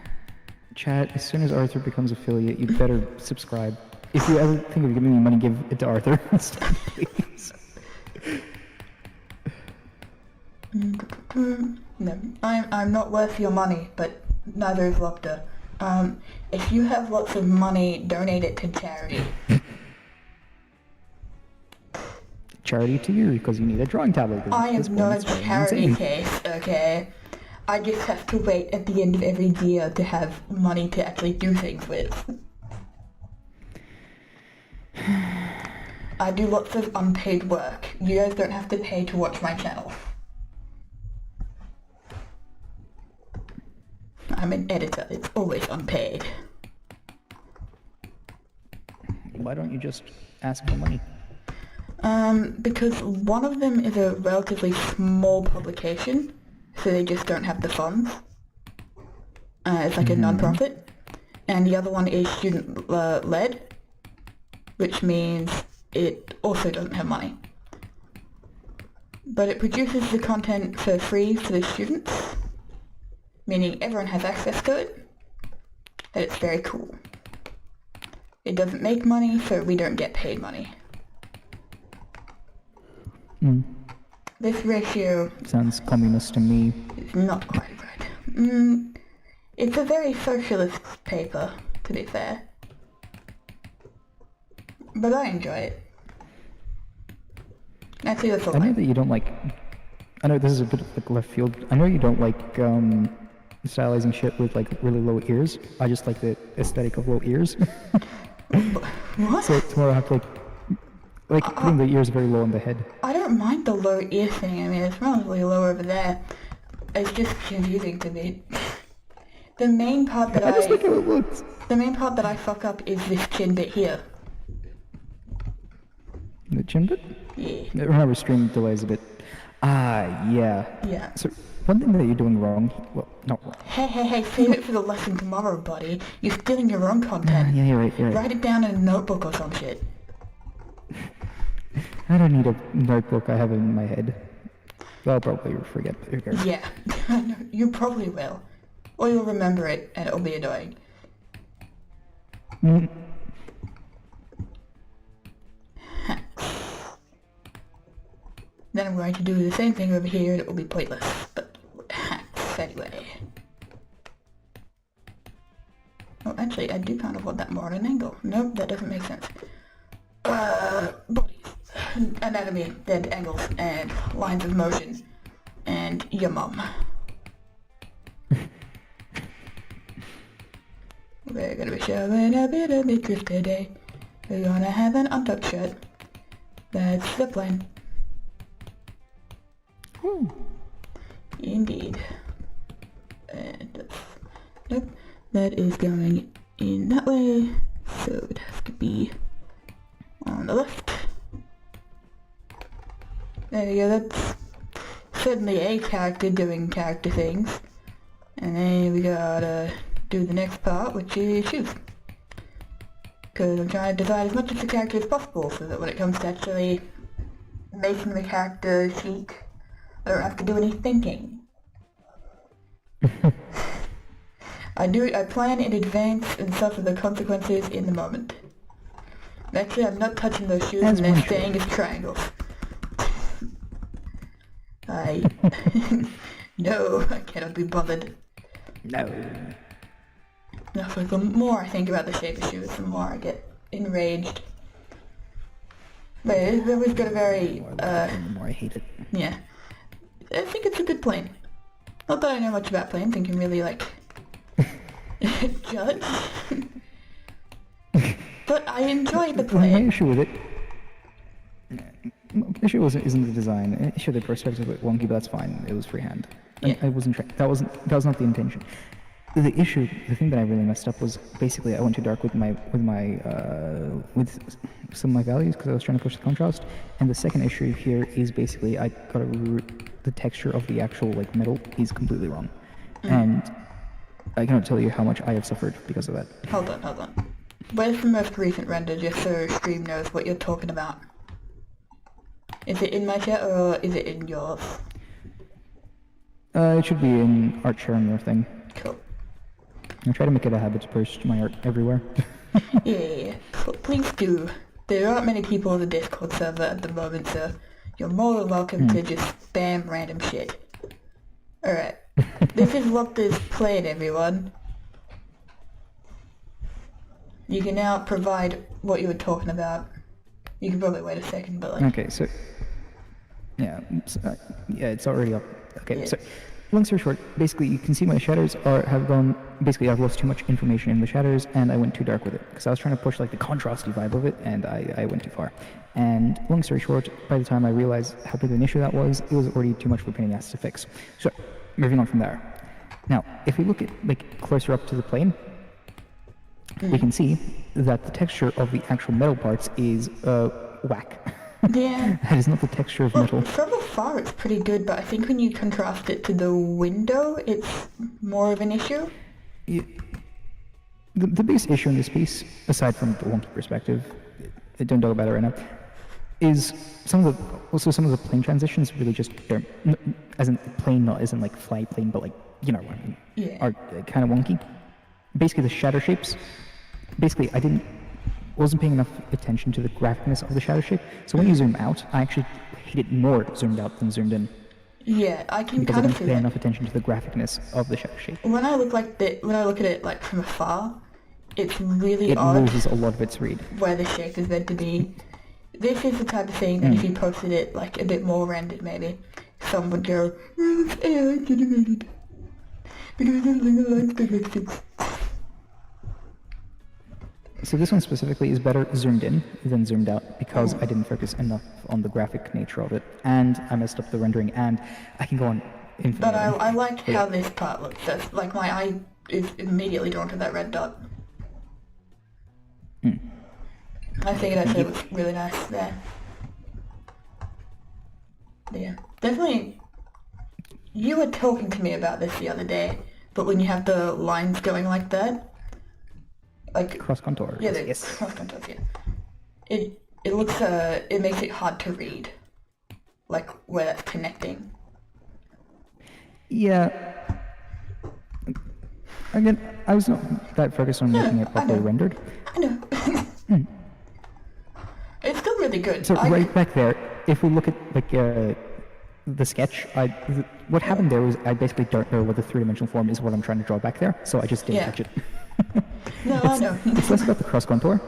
chat, as soon as Arthur becomes affiliate, you better subscribe. If you ever think of giving me money, give it to Arthur instead, please. No, I'm not worth your money, but neither is Lopta. If you have lots of money, donate it to charity. Charity to you, because you need a drawing tablet. I am not a charity case, okay? I just have to wait at the end of every year to have money to actually do things with. I do lots of unpaid work. You guys don't have to pay to watch my channel. I'm an editor, it's always unpaid. Why don't you just ask for money? Because one of them is a relatively small publication, so they just don't have the funds. It's like a non-profit. And the other one is student-led, which means it also doesn't have money. But it produces the content for free for the students, meaning everyone has access to it, and it's very cool. It doesn't make money, so we don't get paid money. This ratio Sounds communist to me. is not quite right. It's a very socialist paper, to be fair. But I enjoy it. Actually, that's all I know right. that you don't like... I know this is a bit of like left field. I know you don't like stylizing shit with like really low ears. I just like the aesthetic of low ears. What? So tomorrow I have to like putting the ears very low on the head. I don't mind the low ear thing. I mean, it's relatively low over there. It's just confusing to me. The main part that I just like how it looks. the main part that I fuck up is this chin bit here. The chin bit? Yeah. Remember, stream delays a bit. Ah, yeah. Yeah. So one thing that you're doing wrong, well, not wrong. Hey, save it for the lesson tomorrow, buddy. You're stealing your own content. Yeah, you're right, you're right. Write it down in a notebook or some shit. I don't need a notebook, I have it in my head. I'll probably forget, but who cares? Yeah, you probably will. Or you'll remember it, and it'll be annoying. Then I'm going to do the same thing over here, and it will be pointless. But hacks anyway. Oh, actually, I do kind of want that more at an angle. Nope, that doesn't make sense. Bodies. Anatomy, dead angles, and lines of motion. And your mum. We're gonna be showing a bit of the truth today. We're gonna have an untucked shirt. That's the plan. Woo. Indeed. And nope, that is going in that way, so it has to be on the left. There we go, that's certainly a character doing character things. And then we gotta do the next part, which is shoes. Because I'm trying to design as much of the character as possible so that when it comes to actually making the character chic, I don't have to do any thinking. I plan in advance and suffer the consequences in the moment. Actually, I'm not touching those shoes and they're staying as triangles. No, I cannot be bothered. No. No, so the more I think about the shape of shoes, the more I get enraged. But it's always got a very, The more I hate it. yeah. I think it's a good plane. Not that I know much about planes and can really, like, judge. But I enjoy the My plane. issue with it... The issue isn't the design. Sure, the perspective was a bit wonky, but that's fine. It was freehand. Yeah. I wasn't that was not the intention. The thing that I really messed up was basically I went too dark with with some of my values because I was trying to push the contrast. And the second issue here is basically I got the texture of the actual like metal is completely wrong, and I cannot tell you how much I have suffered because of that. Hold on. Where's the most recent render, just so Stream knows what you're talking about? Is it in my chat or is it in yours? It should be in art sharing your thing. Cool. I try to make it a habit to post my art everywhere. Yeah, please do. There aren't many people on the Discord server at the moment, so you're more than welcome to just spam random shit. Alright. This is Lopter's plane, everyone. You can now provide what you were talking about. You can probably wait a second, but like... Okay, so... Yeah, it's already up. Okay, Yeah. so... Long story short, basically you can see my shadows have gone... Basically I've lost too much information in the shadows and I went too dark with it. Because I was trying to push like the contrasty vibe of it and I went too far. And long story short, by the time I realized how big of an issue that was, it was already too much for a pain in the ass to fix. So, moving on from there. Now, if we look at like closer up to the plane, we can see that the texture of the actual metal parts is whack. Yeah. That is not the texture of metal. From afar it's pretty good, but I think when you contrast it to the window, it's more of an issue. The biggest issue in this piece, aside from the wonky perspective, I don't talk about it right now, is some of the plane transitions really just don't, as in plane, not as in like fly plane, but like, you know what I mean, Yeah. are kind of wonky. Basically the shadow shapes, basically wasn't paying enough attention to the graphicness of the shadow shape, so when you zoom out, I actually hate it more zoomed out than zoomed in. Yeah, I can Because I kind of didn't see pay that. enough attention to the graphicness of the shadow shape. When I look at it like from afar, it's really It odd loses a lot of its read. where the shape is meant to be. This is the type of thing that if you posted it like a bit more rendered maybe, some would go, "Oh, it's AI generated. Because there's like a line that makes sense." So this one specifically is better zoomed in than zoomed out because I didn't focus enough on the graphic nature of it, and I messed up the rendering, and I can go on infinitely. But I like how this part looks. That's like my eye is immediately drawn to that red dot. I think it actually looks really nice there. Yeah, definitely. You were talking to me about this the other day, but when you have the lines going like that, like Cross contour. yeah, the Yes. cross contours, yeah. It looks it makes it hard to read, like where that's connecting. Yeah. Again, I was not that focused on making it properly rendered. I know. It's still really good. So right back there, if we look at like the sketch, what happened there was I basically don't know what the three-dimensional form is what I'm trying to draw back there, so I just didn't Yeah. touch it. No, I know. It's less about the cross contour.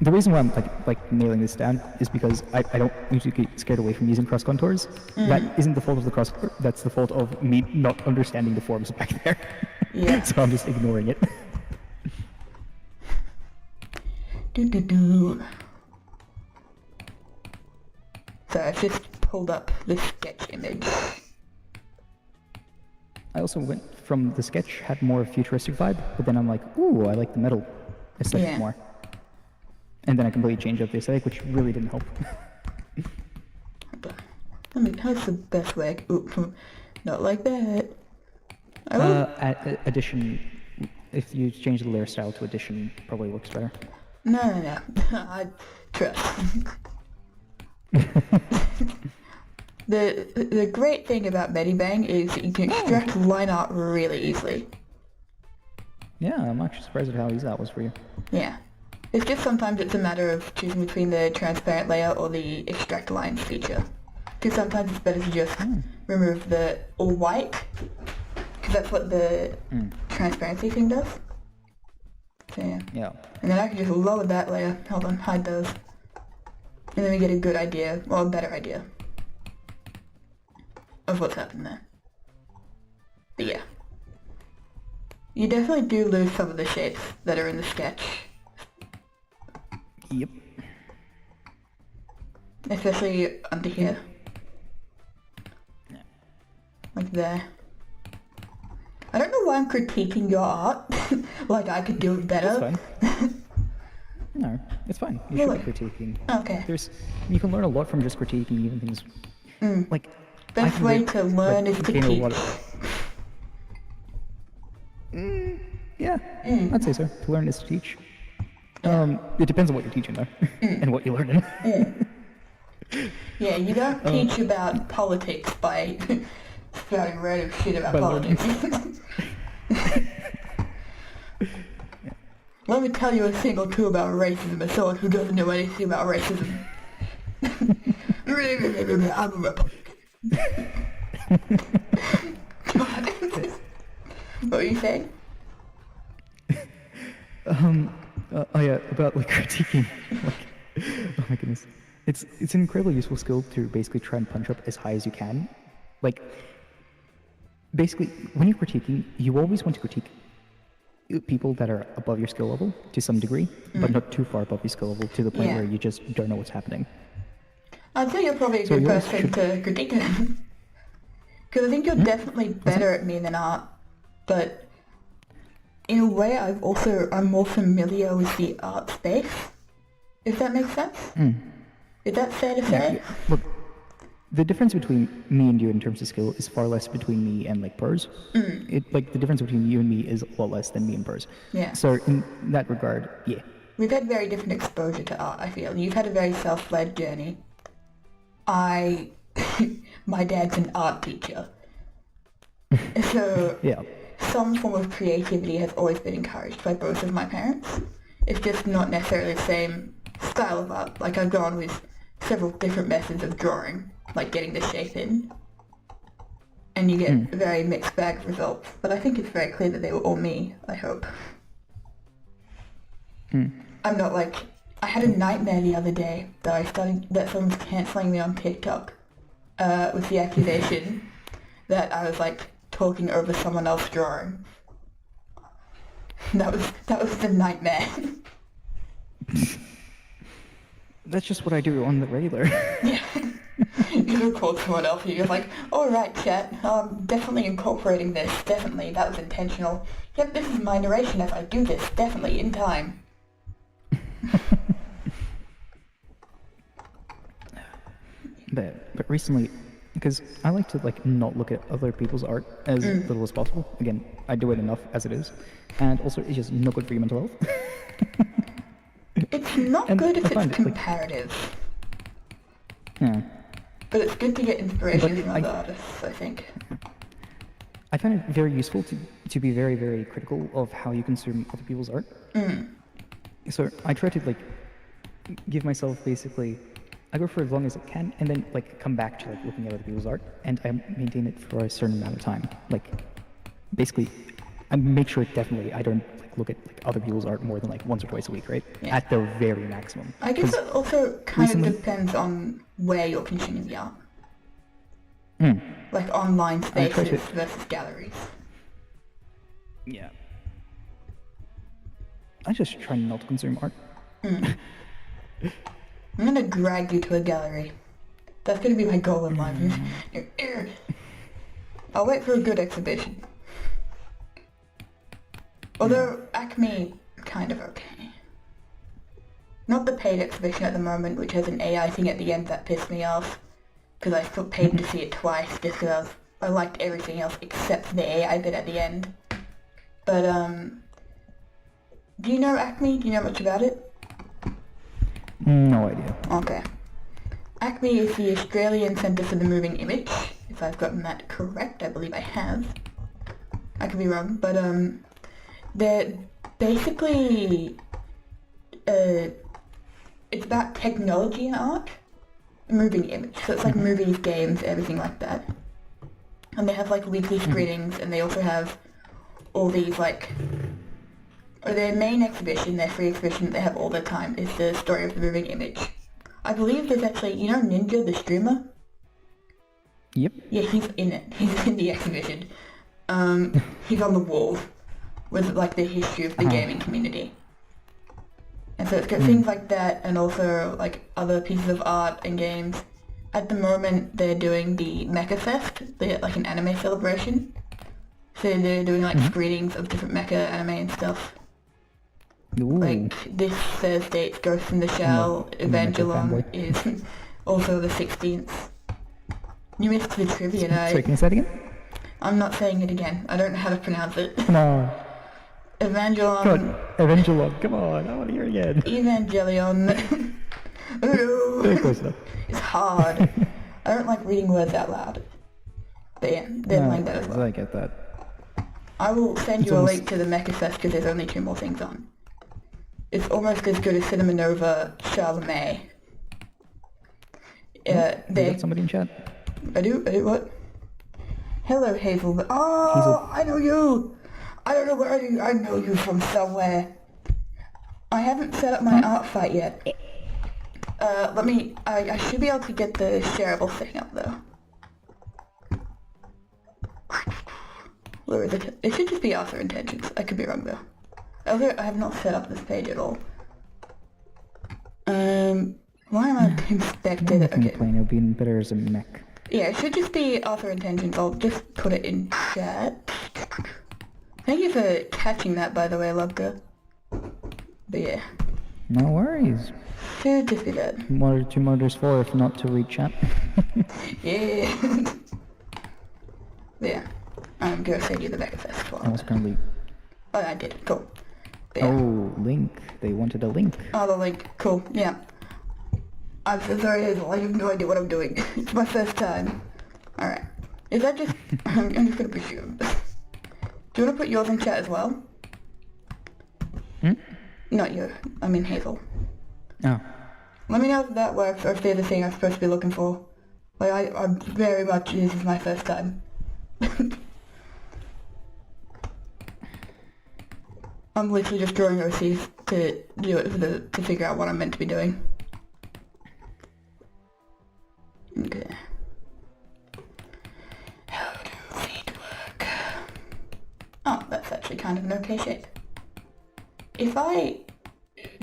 The reason why I'm like nailing this down is because I don't usually get scared away from using cross contours. That isn't the fault of the cross contour, that's the fault of me not understanding the forms back there. Yeah. So I'm just ignoring it. Do. So I've just pulled up the sketch image. I also went from the sketch, had more futuristic vibe, but then I'm like, ooh, I like the metal aesthetic more. And then I completely changed up the aesthetic, which really didn't help. I mean, how's the best way? Ooh, not like that. Addition, if you change the layer style to addition, probably works better. No. I trust. The great thing about Medibang is that you can extract line art really easily. Yeah, I'm actually surprised at how easy that was for you. Yeah. It's just sometimes it's a matter of choosing between the transparent layer or the extract lines feature. Because sometimes it's better to just remove the all white, because that's what the transparency thing does. So yeah. And then I can just lower that layer, hold on, hide those. And then we get a good idea, or a better idea, of what's happening there. But yeah. You definitely do lose some of the shapes that are in the sketch. Yep. Especially under here. Like there. I don't know why I'm critiquing your art. Like I could do it better. It's fine. No, it's fine. You should be critiquing. Okay. You can learn a lot from just critiquing even things. Like best way to learn is to teach. Yeah, I'd say so. To learn is to teach. It depends on what you're teaching though, and what you learn in. Yeah, you don't teach about politics by spouting random shit about politics. Let me tell you a thing or two about racism as someone who doesn't know anything about racism. I'm a Republican. God. What were you saying? About like critiquing. Oh my goodness. It's an incredibly useful skill to basically try and punch up as high as you can. Like, basically, when you're critiquing, you always want to critique people that are above your skill level to some degree, but not too far above your skill level to the point where you just don't know what's happening. I'd say you're probably a good person to critique it. Because I think you're definitely better at me than art, but in a way I'm more familiar with the art space, if that makes sense. Is that fair to say? Yeah. Look, the difference between me and you in terms of skill is far less between me and like Purs. The difference between you and me is a lot less than me and Purs. Yeah. So in that regard, yeah. We've had very different exposure to art, I feel. You've had a very self-led journey. My dad's an art teacher. So some form of creativity has always been encouraged by both of my parents. It's just not necessarily the same style of art. Like I've gone with several different methods of drawing, like getting the shape in. And you get a very mixed bag of results. But I think it's very clear that they were all me, I hope. I'm not like... I had a nightmare the other day that that someone's cancelling me on TikTok with the accusation that I was like talking over someone else's drawing. That was the nightmare. That's just what I do on the regular. Yeah. You record someone else and you're like, alright chat, definitely incorporating this, definitely, that was intentional. Yep, this is my narration as I do this, definitely, in time. But recently, because I like to like not look at other people's art as little as possible. Again, I do it enough as it is, and also it's just not good for your mental health. It's not good if it's comparative. Yeah. But it's good to get inspiration from other artists, I think. I find it very useful to be very, very critical of how you consume other people's art. So I try to like give myself basically, I go for as long as I can and then like come back to like looking at other people's art, and I maintain it for a certain amount of time. Like basically I make sure definitely I don't like look at like other people's art more than like once or twice a week, right? Yeah. At the very maximum. I guess it also kind of depends on where you're consuming the art. Like online spaces versus galleries. Yeah. I just try not to consume art. I'm gonna drag you to a gallery. That's gonna be my goal in life. I'll wait for a good exhibition. Although, Acme, kind of okay. Not the paid exhibition at the moment, which has an AI thing at the end that pissed me off. Because I still paid to see it twice, just because I liked everything else except the AI bit at the end. But, do you know Acme? Do you know much about it? No idea. Okay. Acme is the Australian Centre for the Moving Image, if I've gotten that correct. I believe I have. I could be wrong, but they're basically it's about technology and art, moving image. So it's like movies, games, everything like that. And they have like weekly screenings, and they also have all these like. Their main exhibition, their free exhibition that they have all the time is the story of the moving image. I believe there's actually, you know Ninja, the streamer? Yep. Yeah, he's in it. He's in the exhibition. He's on the wall with like the history of the gaming community. And so it's got things like that, and also like other pieces of art and games. At the moment, they're doing the Mecha Fest, like an anime celebration. So they're doing like screenings of different mecha anime and stuff. Ooh. Like this Thursday, it's Ghost in the Shell. Evangelon is also the 16th. You missed the trivia night. Sorry, can you say that again? I'm not saying it again. I don't know how to pronounce it. Come on. Evangelon. Come on. Evangelon. Come on. I want to hear it again. Evangelion. Very close enough. It's hard. I don't like reading words out loud. But yeah, they're like that as well. I get that. I will send you a link to the Mecha Fest because there's only 2 more things on. It's almost as good as Cinema Nova Charlemagne. You got somebody in chat? I do what? Hello, Hazel. Oh, Hazel. I know you! I don't know where I know you from somewhere. I haven't set up my art fight yet. I should be able to get the shareable thing up though. Where is it? It should just be author intentions. I could be wrong though. I have not set up this page at all. Why am I inspected? Okay. It'll be better as a mech. Yeah, it should just be author intentions. I'll just put it in chat. Thank you for catching that, by the way, Lubka. But yeah. No worries. Should just be that. What are 2 motors for if not to read chat? Yeah. Yeah. I'm gonna send you the Mecha Fest for I was currently... Oh, I did. Cool. But yeah. Oh, link. They wanted a link. Oh, the link. Cool. Yeah. I'm so sorry, Hazel. I have no idea what I'm doing. It's my first time. Alright. Is that just... I'm just gonna presume. Do you want to put yours in chat as well? Not you. I mean Hazel. Oh. Let me know if that works or if they're the thing I'm supposed to be looking for. Like, I'm very much... This is my first time. I'm literally just drawing OCs to do it to figure out what I'm meant to be doing. Okay. How do feet work? Oh, that's actually kind of an okay shape. If I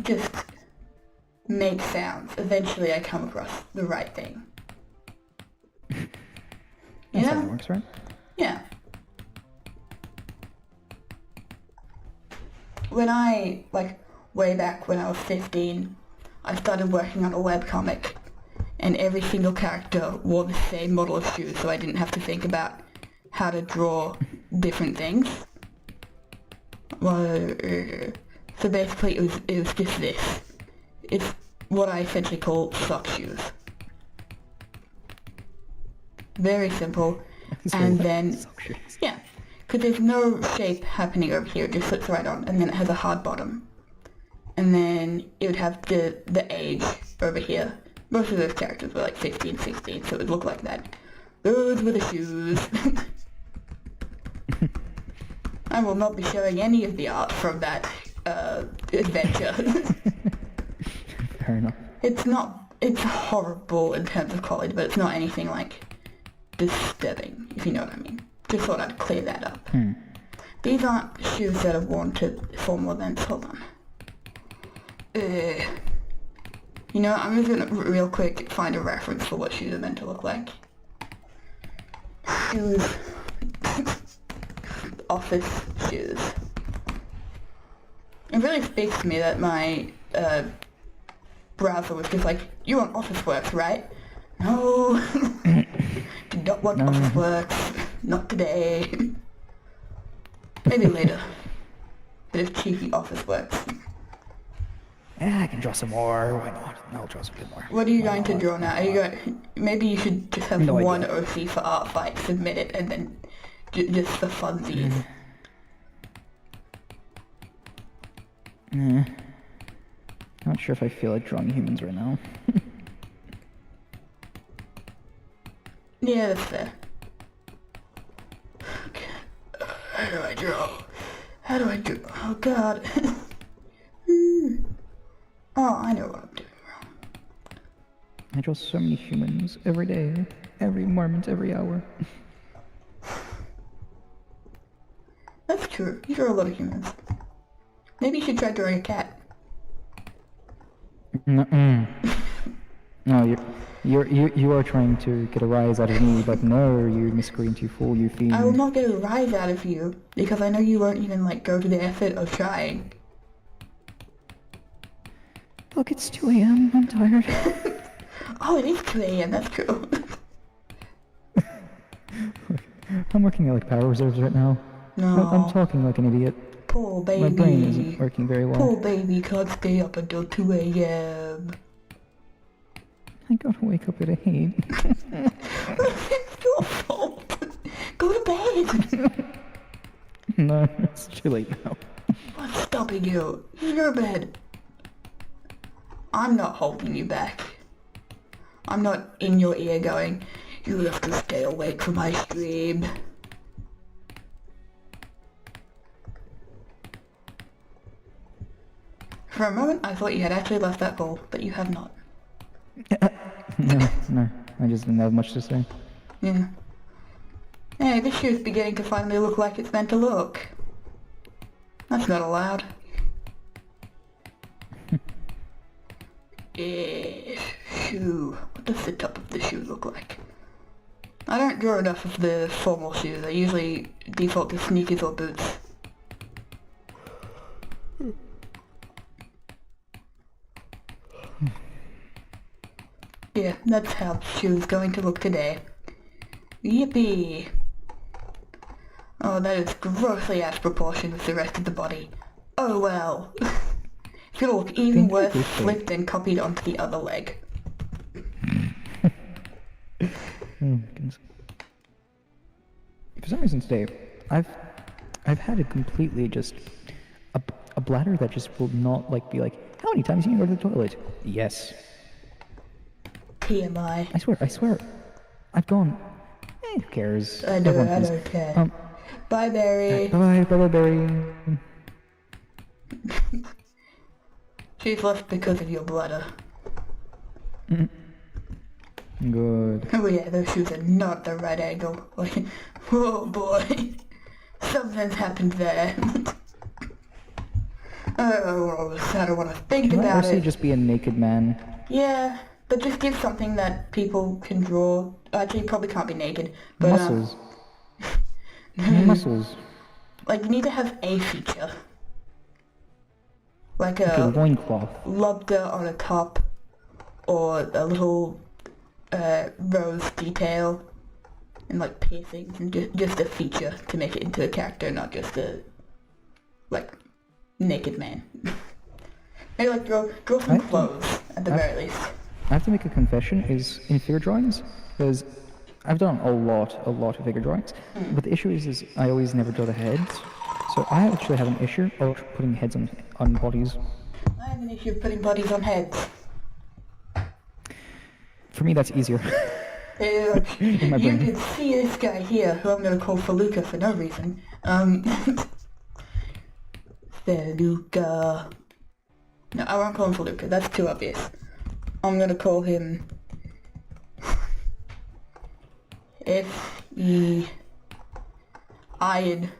just make sounds, eventually I come across the right thing. That's how it works, right? Yeah. When way back when I was 15, I started working on a webcomic, and every single character wore the same model of shoes, so I didn't have to think about how to draw different things. So basically it was just this. It's what I essentially call sock shoes. Very simple. And then, yeah, because there's no shape happening over here, it just slips right on, and then it has a hard bottom. And then it would have the age over here. Most of those characters were like 15, 16, so it would look like that. Those were the shoes. I will not be showing any of the art from that adventure. Fair enough. It's horrible in terms of quality, but it's not anything like disturbing, if you know what I mean. Just thought I'd clear that up. These aren't shoes that are worn to formal events. Hold on. You know, I'm just gonna real quick find a reference for what shoes are meant to look like. Shoes. Office shoes. It really speaks to me that my browser was just like, you want Officeworks, right? No. Do not want Officeworks. Not today. Maybe later. Bit of cheeky Officeworks. Yeah, I can draw some more. Why not? I'll draw some bit more. What are you going to draw now? Are you going? Maybe you should just have No one idea. OC for art fight, submit it, and then just for funsies. Not sure if I feel like drawing humans right now. Yeah, that's fair. Okay. How do I draw? How do I draw? Oh god. Oh, I know what I'm doing wrong. I draw so many humans every day, every moment, every hour. That's true. You draw a lot of humans. Maybe you should try drawing a cat. No, you are trying to get a rise out of me, but no, you miscreant, you fool, you fiend. I will not get a rise out of you, because I know you won't even, like, go to the effort of trying. Look, it's 2 a.m. I'm tired. Oh, it is 2 a.m. That's true. I'm working at like power reserves right now. No. I'm talking like an idiot. Poor baby. My brain isn't working very well. Poor baby can't stay up until 2 a.m. I gotta wake up at 8. It's your fault. Go to bed. No, it's too late now. What's stopping you? This is your bed. I'm not holding you back. I'm not in your ear going, you have to stay awake for my stream. For a moment, I thought you had actually left that goal, but you have not. No, I just didn't have much to say. Yeah. Hey, this shoe's beginning to finally look like it's meant to look. That's not allowed. Shoe. What does the top of the shoe look like? I don't draw enough of the formal shoes. I usually default to sneakers or boots. Yeah, that's how shoes going to look today. Yippee! Oh, that is grossly out of proportion with the rest of the body. Oh well. It's gonna look even worse flipped and copied onto the other leg. Oh my goodness. For some reason today, I've had a completely just a bladder that just will not like be like, how many times can you go to the toilet? Yes. TMI. I swear. I've gone. Who cares? I Everyone don't please. care. Bye, Barry. Bye, Barry. She's left because of your bladder. Good. Oh yeah, those shoes are not the right angle. Like, oh boy. Something's happened there. Oh, I don't want to think Can I about also it. just be a naked man? Yeah, but just give something that people can draw. Actually, you probably can't be naked. But, Muscles. Muscles. Like, you need to have a feature. Like Like a a loincloth. lobster on a top, or a little rose detail, and like piercings, and just a feature to make it into a character, not just a, like, naked man. Maybe like draw some clothes, at the very least. I have to make a confession, is in figure drawings, because I've done a lot of figure drawings, but the issue is I always never draw the heads, so I actually have an issue of putting heads on bodies. I have an issue of putting bodies on heads. For me, that's easier. You my brain. can see this guy here, who I'm going to call Feluca for no reason. Feluca. No, I won't call him Feluca, that's too obvious. I'm going to call him F-E... Iron.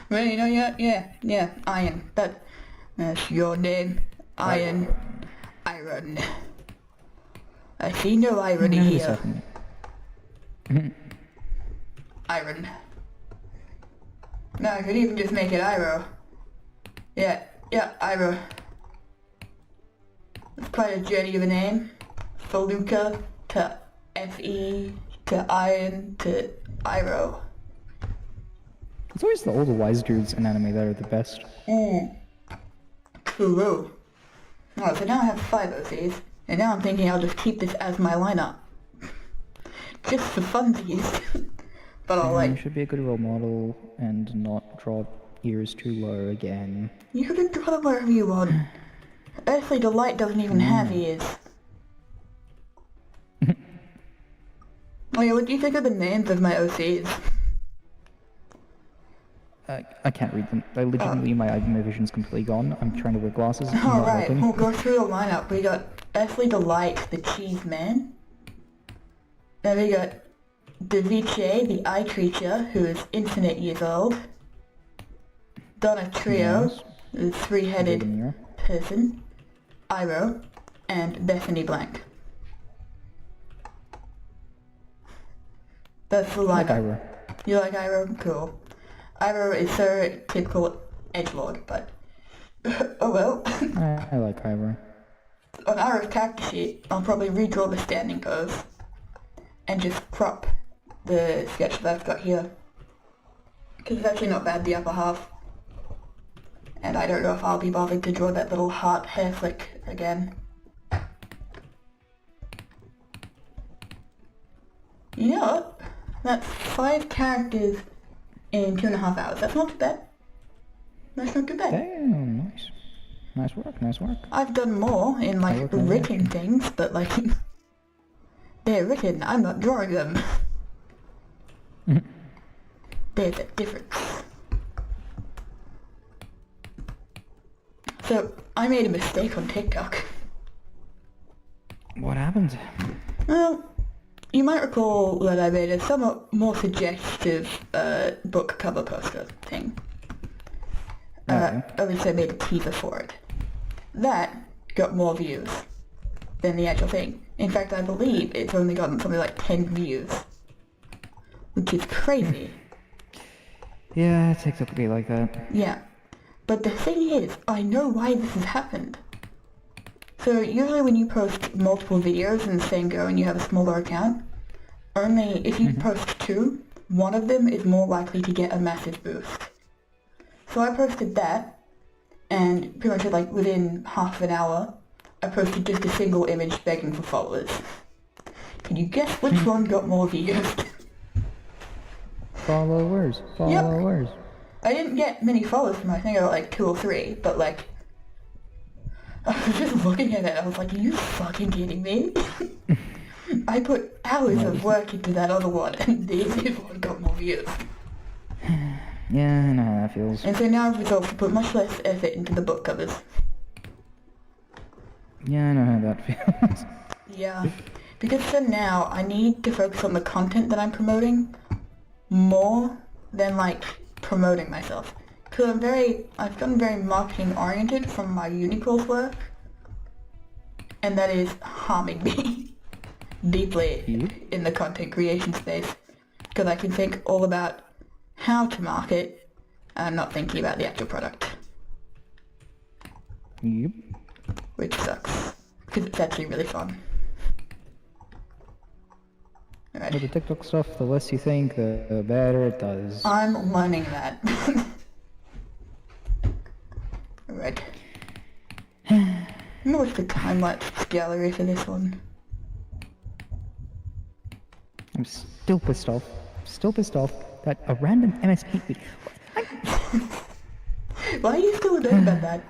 Well, you know, yeah, Iron. That's your name. Iron. I see no irony How did this here. happen? Iron. No, I could even just make it Iro. Yeah, Iro. It's quite a journey of a name. Feluca to Fe to Iron to Iro. It's always the older wise dudes in anime that are the best. True. Oh, so now I have 5 OCs, and now I'm thinking I'll just keep this as my lineup. Just for funsies. But I'll You should be a good role model and not draw ears too low again. You can draw them wherever you want. Earthly Delight doesn't even have ears. Oh yeah, what do you think of the names of my OCs? I can't read them. Legitimately, my vision's completely gone. I'm trying to wear glasses. Alright, we'll go through the lineup. We got Earthly Delight, the Cheese Man. Then we got Daviche, the Eye Creature, who is infinite years old. Donna Trio, the 3-headed person. Iro, and Bethany Blank. That's the lineup. Like Iro. You like Iro? Cool. Iro is so typical edgelord, but oh well. I like Iro. On Iro's character sheet, I'll probably redraw the standing pose and just crop the sketch that I've got here. Because it's actually not bad, the upper half. And I don't know if I'll be bothered to draw that little heart hair flick again. You know what? That's 5 characters in 2.5 hours. That's not too bad. That's not too bad. Damn, nice. Nice work, nice work. I've done more in like written things, but like they're written, I'm not drawing them. There's a difference. So, I made a mistake on TikTok. What happened? Well, you might recall that I made a somewhat more suggestive book cover poster thing. I also made a teaser for it. That got more views than the actual thing. In fact, I believe it's only gotten something like 10 views. Which is crazy. Yeah, TikTok could be like that. Yeah. But the thing is, I know why this has happened. So usually when you post multiple videos in the same go and you have a smaller account, only if you post 2, one of them is more likely to get a massive boost. So I posted that, and pretty much like within half an hour, I posted just a single image begging for followers. Can you guess which one got more views? Followers. Yep. I didn't get many followers from it. I think I got like 2 or 3, but like, I was just looking at it, I was like, are you fucking kidding me? I put hours of work into that other one, and this one got more views. Yeah, I know how that feels. And so now I've resolved to put much less effort into the book covers. Yeah, I know how that feels. Yeah, because for now, I need to focus on the content that I'm promoting more than like promoting myself. Because I've gotten very marketing oriented from my Uniqlo's work, and that is harming me deeply in the content creation space. Because I can think all about how to market, and I'm not thinking about the actual product. Yep. Which sucks, because it's actually really fun. Alright. With the TikTok stuff, the less you think, the better it does. I'm learning that. Alright. What's the time-lapse gallery for this one? I'm still pissed off. That a random MSP... Why are you still annoyed about that?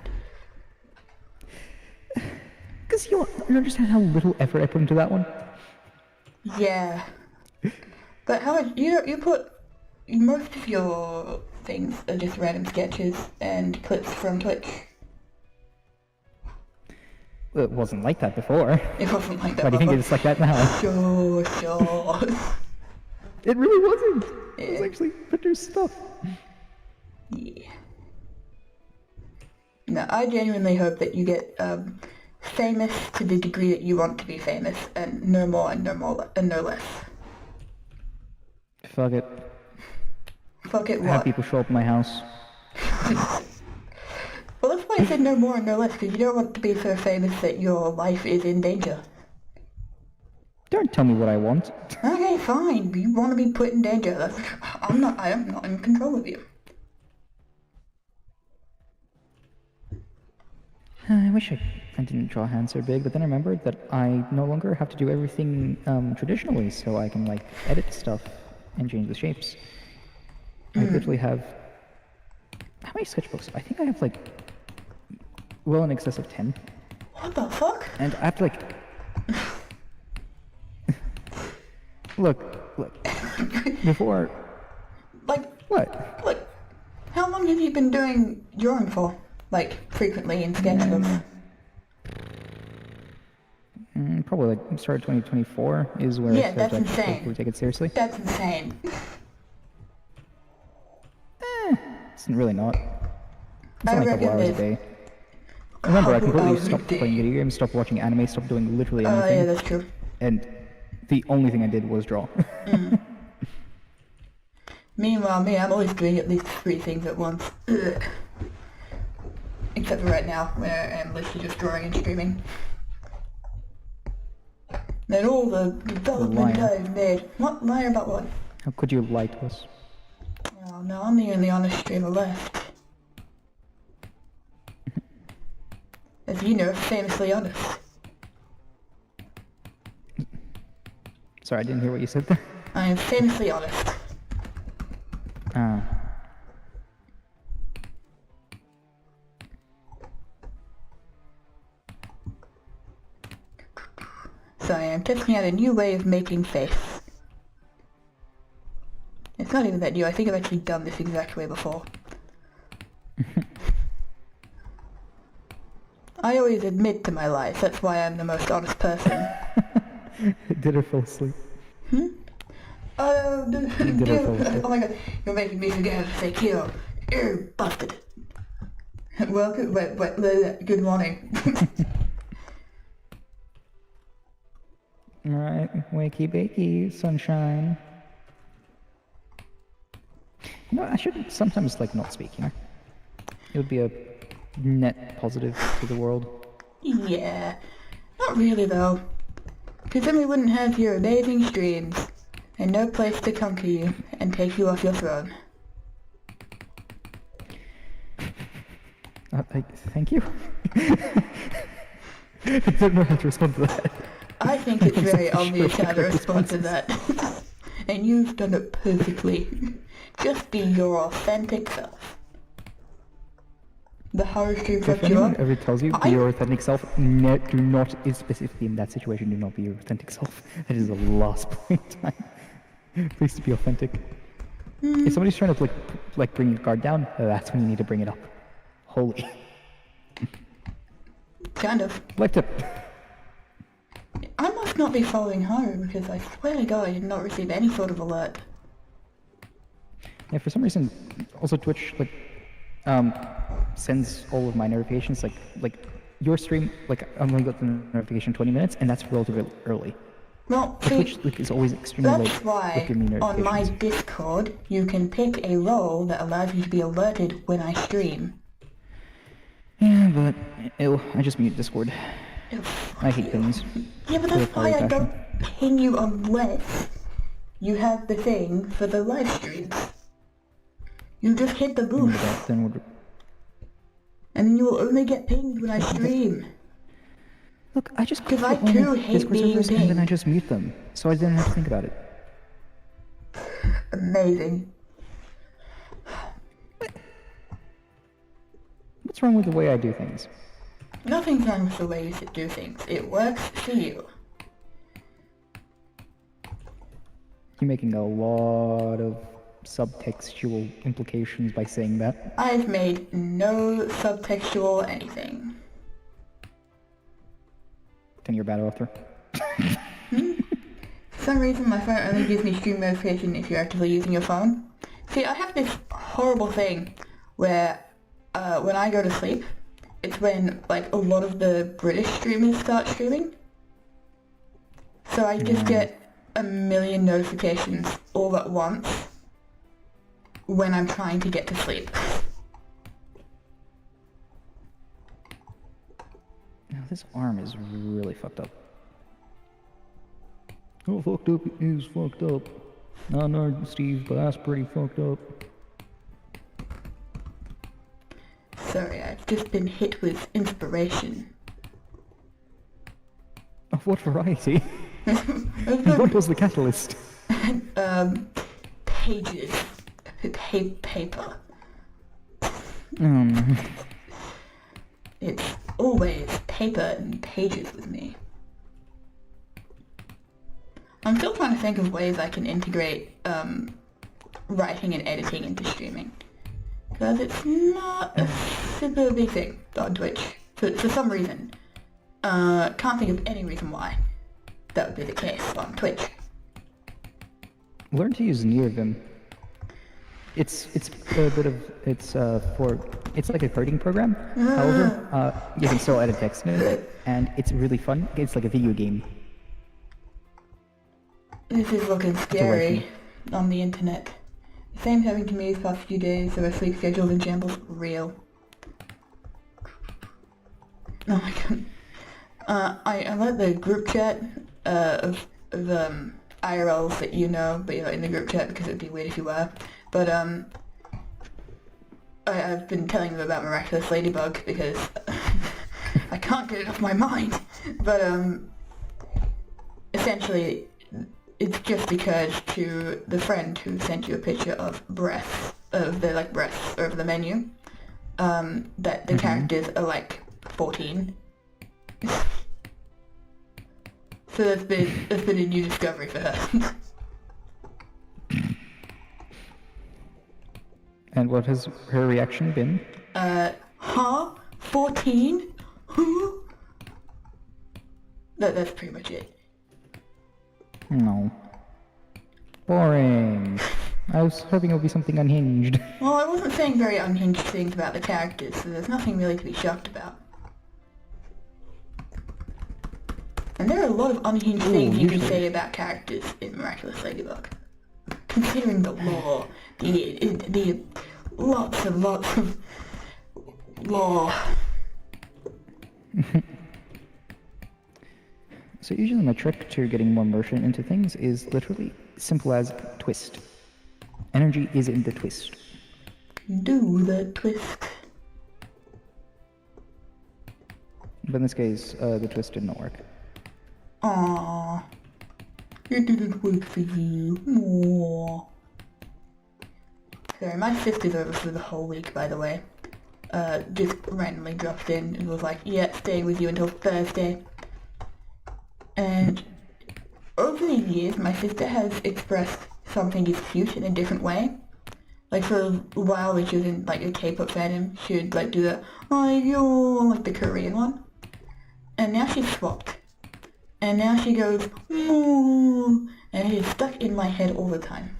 Because you understand how little effort I put into that one? Yeah. But how much... You put... Most of your things are just random sketches and clips from Twitch. Well, it wasn't like that before. It wasn't like that Why do you think it's like that now? Sure. It really wasn't. Yeah. It was actually produced stuff. Yeah. No, I genuinely hope that you get famous to the degree that you want to be famous, and no more and no less. Fuck it. Fuck it, Have what? people show up at my house. Well, that's why I said no more and no less, because you don't want to be so famous that your life is in danger. Don't tell me what I want. Okay, fine. You want to be put in danger. I am not in control of you. I wish I didn't draw hands so big, but then I remembered that I no longer have to do everything traditionally, so I can like edit stuff and change the shapes. I literally have... How many sketchbooks? I think I have like well in excess of 10. What the fuck? And I have to like... Look. Before... Like, What? like, how long have you been doing drawing for? Like, frequently in sketchbooks? Probably like start of 2024 is where Yeah, I that's started to insane. actually take it seriously. That's insane. It's really not. It's I only a couple reckon hours a it's day. Remember, I couple completely hours a stopped day. playing video games, stopped watching anime, stopped doing literally Oh, anything. yeah, that's true. And the only thing I did was draw. Meanwhile, I'm always doing at least 3 things at once. Ugh. Except for right now, where I am literally just drawing and streaming. Then all the development Liar. I've made. What? Liar about what? How could you lie to us? Oh no, I'm the only honest streamer left. As you know, famously honest. Sorry, I didn't hear what you said there. I am famously honest. Ah. So I am testing out a new way of making face. It's not even that new, I think I've actually done this exact way before. I always admit to my lies, that's why I'm the most honest person. Did her fall asleep? Did Did I fall asleep? Oh my god, you're making me forget how to say kill. Ew, busted. Welcome, good morning. Alright, wakey bakey, sunshine. You know, I should sometimes like not speak, you know? It would be a net positive to the world. Yeah, not really though. Because then we wouldn't have your amazing streams, and no place to conquer you and take you off your throne. Thank you. I don't know how to respond to that. I think it's very I'm obvious sure how to what respond to responses. that. And you've done it perfectly. Just be your authentic self. The horror stream If kept you anyone up. ever tells you be your authentic self, no, do not, specifically in that situation, do not be your authentic self. That is the last point in time. Please be authentic. If somebody's trying to like bring your guard down, that's when you need to bring it up. Holy. Kind of. Life tip. I must not be following Haru because I swear to God I did not receive any sort of alert. Yeah, for some reason, also Twitch sends all of my notifications like your stream, like I'm gonna get the notification 20 minutes, and that's relatively early. Well, But see, Twitch is always extremely late. that's why with giving me on my notifications. Discord you can pick a role that allows you to be alerted when I stream. Yeah, but I just mute Discord. I hate things. Yeah, but that's why I don't ping you unless you have the thing for the live streams. You just hit the boost, Then and you will only get pinged when I stream. look, I just Because I create too only hate Discord being servers and then I pinged. just mute them, so I didn't have to think about it. Amazing. What's wrong with the way I do things? Nothing's wrong with the way you should do things. It works for you. You're making a lot of subtextual implications by saying that. I've made no subtextual anything. Then you're a bad author. For some reason my phone only gives me stream notification if you're actively using your phone. See, I have this horrible thing where when I go to sleep, it's when like a lot of the British streamers start streaming. So I just get a million notifications all at once when I'm trying to get to sleep. Now this arm is really fucked up. Oh, fucked up is fucked up. No, Steve, but that's pretty fucked up. Sorry, I've just been hit with inspiration. Of what variety? What was the catalyst? Pages. Paper. It's always paper and pages with me. I'm still trying to think of ways I can integrate writing and editing into streaming. Because it's not a super big thing on Twitch. For some reason. Can't think of any reason why that would be the case on Twitch. Learn to use NearVim. It's a bit of it's like a coding program. However, you can still edit text in it, and it's really fun. It's like a video game. This is looking scary on the internet. The same happened to me these past few days, so my sleep schedule's in shambles. Real. Oh my god. I let the group chat of IRLs that you know, but you're not in the group chat because it would be weird if you were. But I've been telling them about Miraculous Ladybug because I can't get it off my mind. But essentially, it's just because to the friend who sent you a picture of breasts, of the like breasts over the menu, that the characters are like 14. So that's been a new discovery for her. And what has her reaction been? Huh? 14? Who? That's pretty much it. No. Boring. I was hoping it would be something unhinged. Well, I wasn't saying very unhinged things about the characters, so there's nothing really to be shocked about. And there are a lot of unhinged things you can say about characters in Miraculous Ladybug. Considering the lore, the lots of lore. So usually my trick to getting more motion into things is literally simple as twist. Energy is in the twist. Do the twist. But in this case, the twist did not work. Aww. It didn't work for you. Aww. Sorry, my sister's over for the whole week, by the way. Just randomly dropped in and was like, yeah, staying with you until Thursday. And over the years, my sister has expressed something is cute in a different way. Like for a while when she was in like a K-pop fandom, she would like do the, oh, yo, like the Korean one. And now she's swapped. And now she goes, ooh, and it is stuck in my head all the time.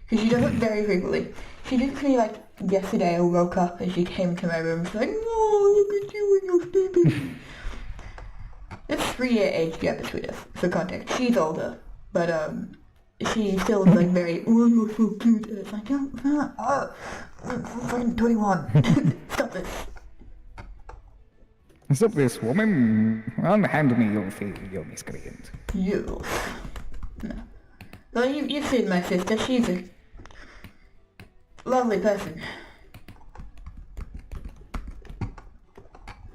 Because she does it very frequently. She did it to me like yesterday. I woke up and she came into my room and she's like, oh, look at you and your stupid. There's a 3-year age gap between us, for context. She's older, but she still is like very, oh, you're so cute. And it's like, I'm fucking 21. Stop this. Stop this, woman. Hand me your miscreant. You. No. Well, you've seen my sister. She's a lovely person.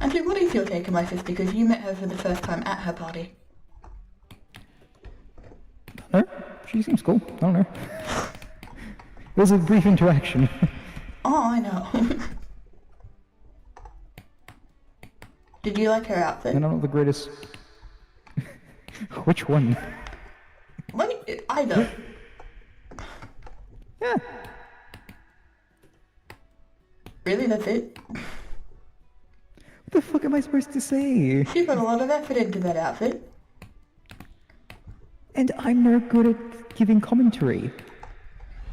Actually, what is your take on my sister? Because you met her for the first time at her party. Her? She seems cool. I don't know. It was a brief interaction. Oh, I know. Did you like her outfit? And I'm not the greatest... Which one? Either. Yeah. Really, that's it? What the fuck am I supposed to say? She put a lot of effort into that outfit. And I'm not good at giving commentary.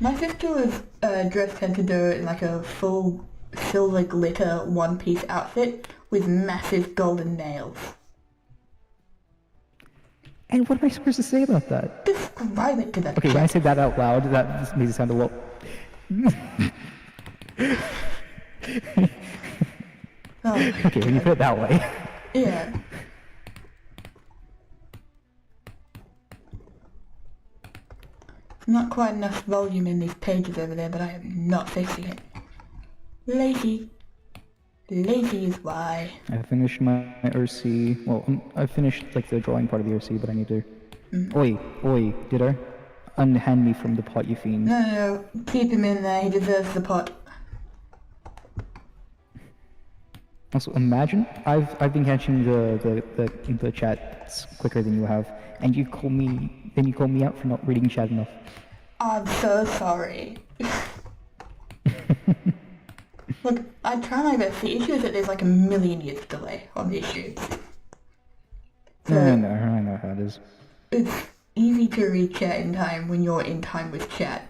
My sister was dressed head to toe in like a full silver glitter one-piece outfit with massive golden nails. And what am I supposed to say about that? Describe it to the Okay, when I say that out loud, that just makes it sound a little... Okay, when you put it that way. Yeah. Not quite enough volume in these pages over there, but I am not fixing it. Lazy. Lazy is why. I finished my RC. Well, I finished like the drawing part of the RC, but I need to... Oi, did I? Unhand me from the pot, you fiend. No, keep him in there, he deserves the pot. Also, imagine, I've been catching the chats quicker than you have, and you call me out for not reading chat enough. I'm so sorry. Look, I try my best. The issue is that there's like a million years delay on the issue. So I know how it is. it's easy to read chat in time when you're in time with chat.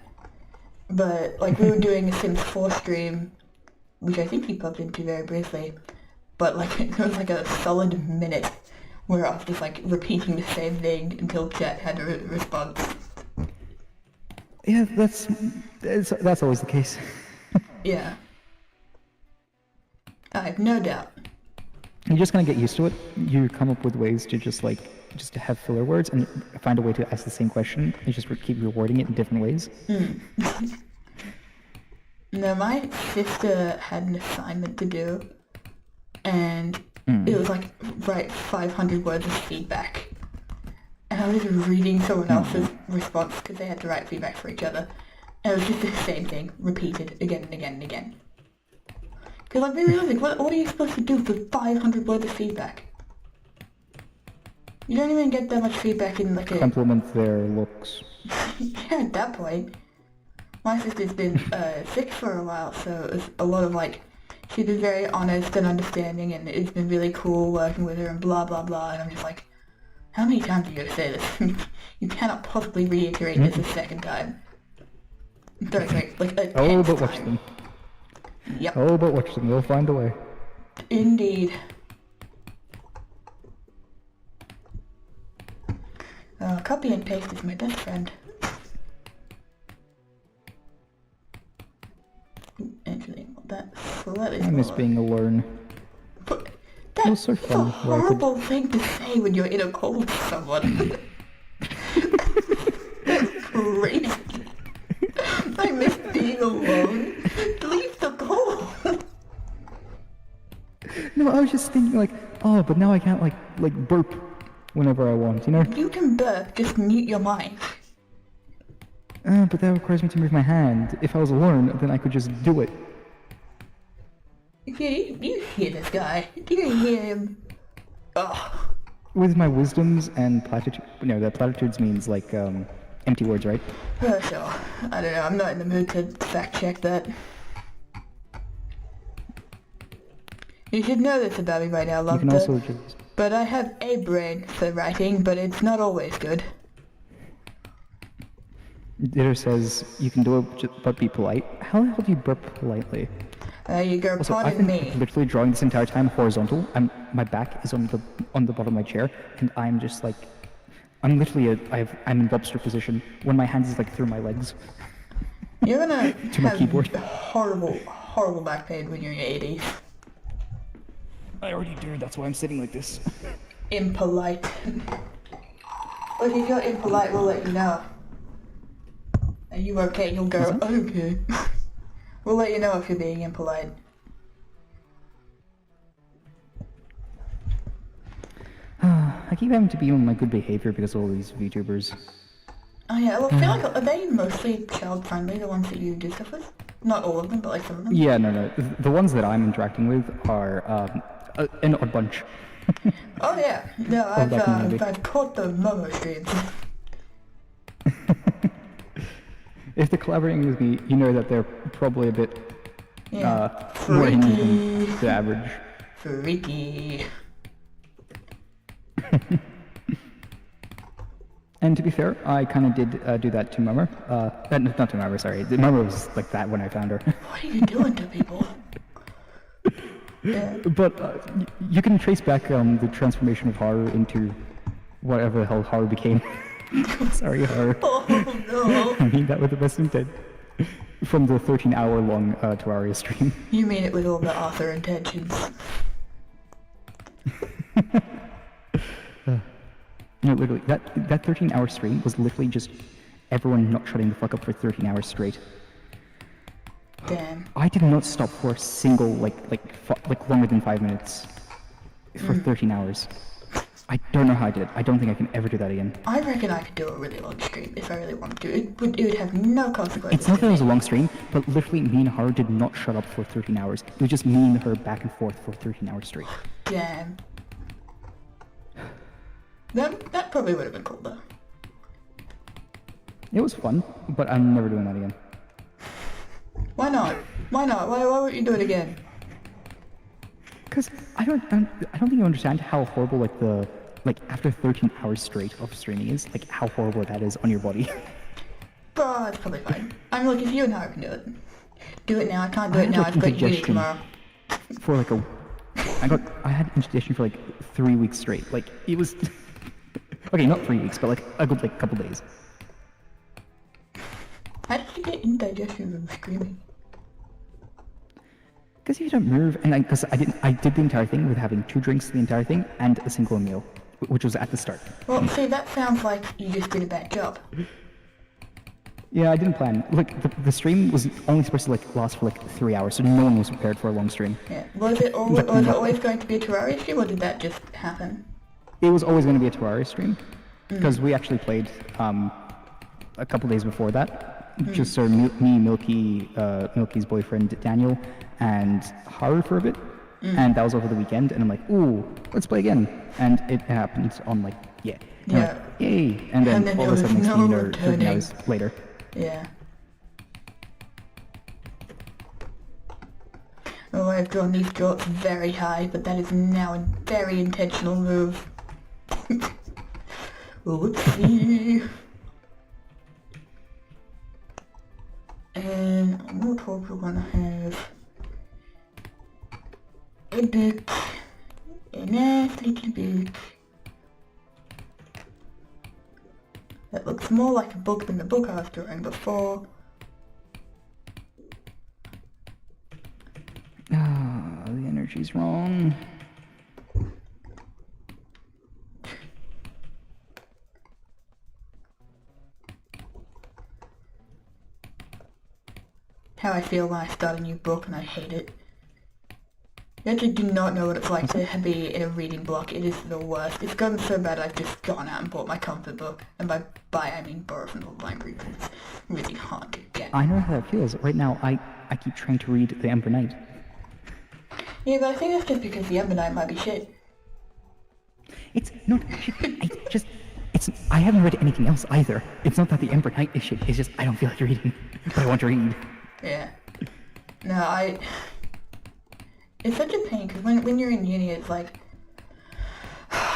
But like we were doing a Sims 4 stream, which I think he popped into very briefly, but like it was like a solid minute where I was just like repeating the same thing until chat had a response. Yeah, that's always the case. Yeah. I have no doubt. You're just gonna get used to it. You come up with ways to just to have filler words and find a way to ask the same question and just keep rewording it in different ways. No, my sister had an assignment to do, and it was like, write 500 words of feedback. And I was just reading someone else's response because they had to write feedback for each other. And it was just the same thing, repeated again and again and again. Because like, be realistic, what are you supposed to do for 500 words of feedback? You don't even get that much feedback in like a... Compliment their looks. Yeah, at that point. My sister's been sick for a while, so it's a lot of like, she's been very honest and understanding, and it's been really cool working with her and blah blah blah, and I'm just like, how many times are you going to say this? You cannot possibly reiterate this a second time. Sorry, like a tenth but watch time. them. Yep. Oh, but watch them. You'll find a way. Indeed. Copy and paste is my best friend. Actually, that slightly I miss smaller. being alone. But It was that's so a fun. Where I could... horrible thing to say when you're in a call with someone. That's crazy. I miss being alone. Leave the call. No, I was just thinking like, oh, but now I can't like burp whenever I want, you know? You can burp, just mute your mic. But that requires me to move my hand. If I was alone, then I could just do it. You hear this guy? Do you hear him? Ugh. With my wisdoms and platitudes, no, that platitudes means like, empty words, right? Sure. I don't know, I'm not in the mood to fact check that. You should know this about me by now, You can Lumper. also just... But I have a brain for writing, but it's not always good. Ditter says, you can do it, but be polite. How the hell do you burp politely? You go, Also, I've pardon been me. literally drawing this entire time horizontal. My back is on the bottom of my chair, and I'm just like, I'm literally I'm in lobster position when my hands is like through my legs. You're gonna To my have keyboard. horrible back pain when you're in your 80s. I already do. That's why I'm sitting like this. Impolite. Look, if you're impolite, we'll let you know. Are you okay? You'll go, okay. We'll let you know if you're being impolite. I keep having to be on my good behavior because of all these VTubers. Oh yeah, well, I feel like, are they mostly child-friendly, the ones that you do stuff with? Not all of them, but like some of them? Yeah, no. The ones that I'm interacting with are an odd bunch. Oh yeah, no, that community. I've caught the Momo streams. If they're collaborating with me, you know that they're probably a bit Yeah. more in Freaky. than the average. Freaky. And to be fair, I kind of did do that to Mummer. Not to Mummer, sorry. Mummer was like that when I found her. What are you doing to people? Yeah. But you can trace back the transformation of Haru into whatever the hell Haru became. Sorry, Haru. Oh no. I mean that with the best intent. From the 13-hour-long Terraria stream. You mean it with all the author intentions. No, literally, that 13-hour stream was literally just everyone not shutting the fuck up for 13 hours straight. Damn. I did not stop for a single, like longer than 5 minutes for 13 hours. I don't know how I did it. I don't think I can ever do that again. I reckon I could do a really long stream if I really wanted to. It would have no consequences. It's not that it was a long stream, but literally me and Haru did not shut up for 13 hours. It was just me and her back and forth for 13 hours straight. Damn. That probably would have been cool though. It was fun, but I'm never doing that again. Why not? Why not? Why won't you do it again? Because I don't think you understand how horrible after 13 hours straight of streaming is, like how horrible that is on your body. Bro, it's probably fine. I mean, look, if you and I can do it. Do it now. I can't do it now. I've got uni tomorrow. For I had indigestion for like 3 weeks straight. Like it was, okay, not 3 weeks, but like a good couple days. How did you get indigestion from screaming? Because you don't move, and because I did the entire thing with having 2 drinks the entire thing and a single meal, which was at the start. Well, see, that sounds like you just did a bad job. Yeah, I didn't plan. Look, the stream was only supposed to last for 3 hours, so no one was prepared for a long stream. Yeah. Was it always going to be a Terraria stream, or did that just happen? It was always going to be a Terraria stream, because we actually played a couple days before that. Just so me, Milky's boyfriend Daniel, and Haru for a bit, and that was over the weekend. And I'm like, ooh, let's play again. And it happened on yeah. Yeah. Yay! And then all of a sudden, next thing you know, 13 hours later. Yeah. Oh, I've drawn these drops very high, but that is now a very intentional move. Whoopsie. And we'll probably want to have a book, a nice little book. That looks more like a book than the book I was drawing before. Ah, the energy's wrong. How I feel when I start a new book and I hate it. You actually do not know what it's like to be in a reading block. It is the worst. It's gotten so bad I've just gone out and bought my comfort book. And by buy I mean borrow from the library, because it's really hard to get. I know how that feels. Right now, I keep trying to read The Ember Knight. Yeah, but I think that's just because The Ember Knight might be shit. It's not shit. I haven't read anything else either. It's not that The Ember Knight is shit. It's just I don't feel like reading, but I want to read. Yeah. No, it's such a pain, because when you're in uni, it's like,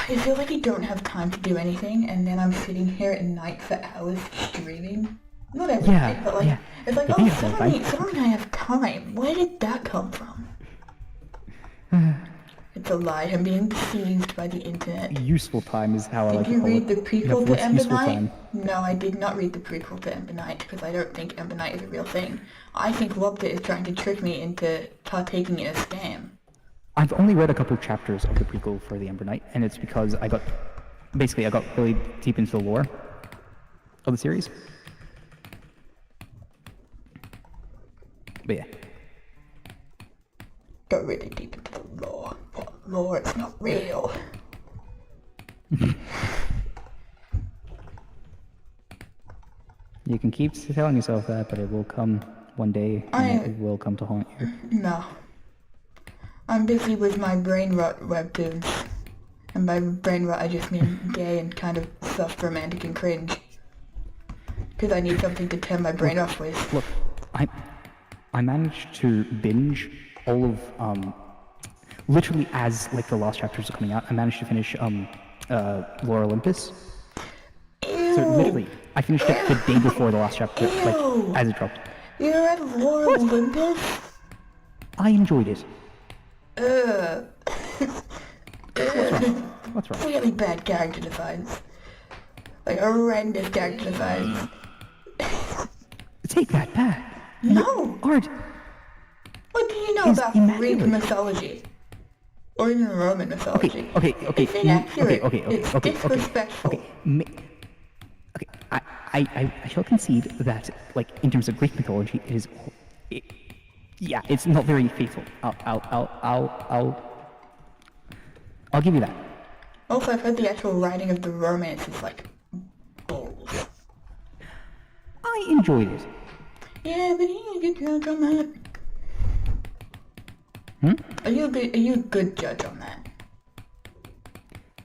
it feels like you don't have time to do anything, and then I'm sitting here at night for hours streaming. Not every day, but it's like, oh, suddenly I have time. Where did that come from? It's a lie. I'm being deceived by the internet. Useful time is how I like to call Did it. you read the prequel to Ember Knight? Time. No, I did not read the prequel to Ember Knight, because I don't think Ember Knight is a real thing. I think Lobster is trying to trick me into partaking in a scam. I've only read a couple of chapters of the prequel for the Ember Knight, and it's because I got really deep into the lore of the series. But yeah. Got really deep into the lore. What lore? It's not real. You can keep telling yourself that, but it will come one day, and it will come to haunt you. No. I'm busy with my brain rot webtoons. And by brain rot I just mean gay and kind of soft romantic and cringe. Because I need something to turn my brain off with. Look, I managed to binge all of, literally as the last chapters are coming out, I managed to finish Lore Olympus. Ew. So literally, I finished it the day before the last chapter, as it dropped. You read Lore Olympus? I enjoyed it. Uh, What's wrong? really bad character designs. Like horrendous character designs. Take that back. No! Art What do you know is about Greek immaculate. mythology? Or even Roman mythology? Okay. It's inaccurate. Okay. It's disrespectful. Okay. I shall concede that, like, in terms of Greek mythology, it's not very faithful. I'll give you that. Also, I've heard the actual writing of the romance is like balls. I enjoyed it. Yeah, but you a good judge on that. Are you a good judge on that?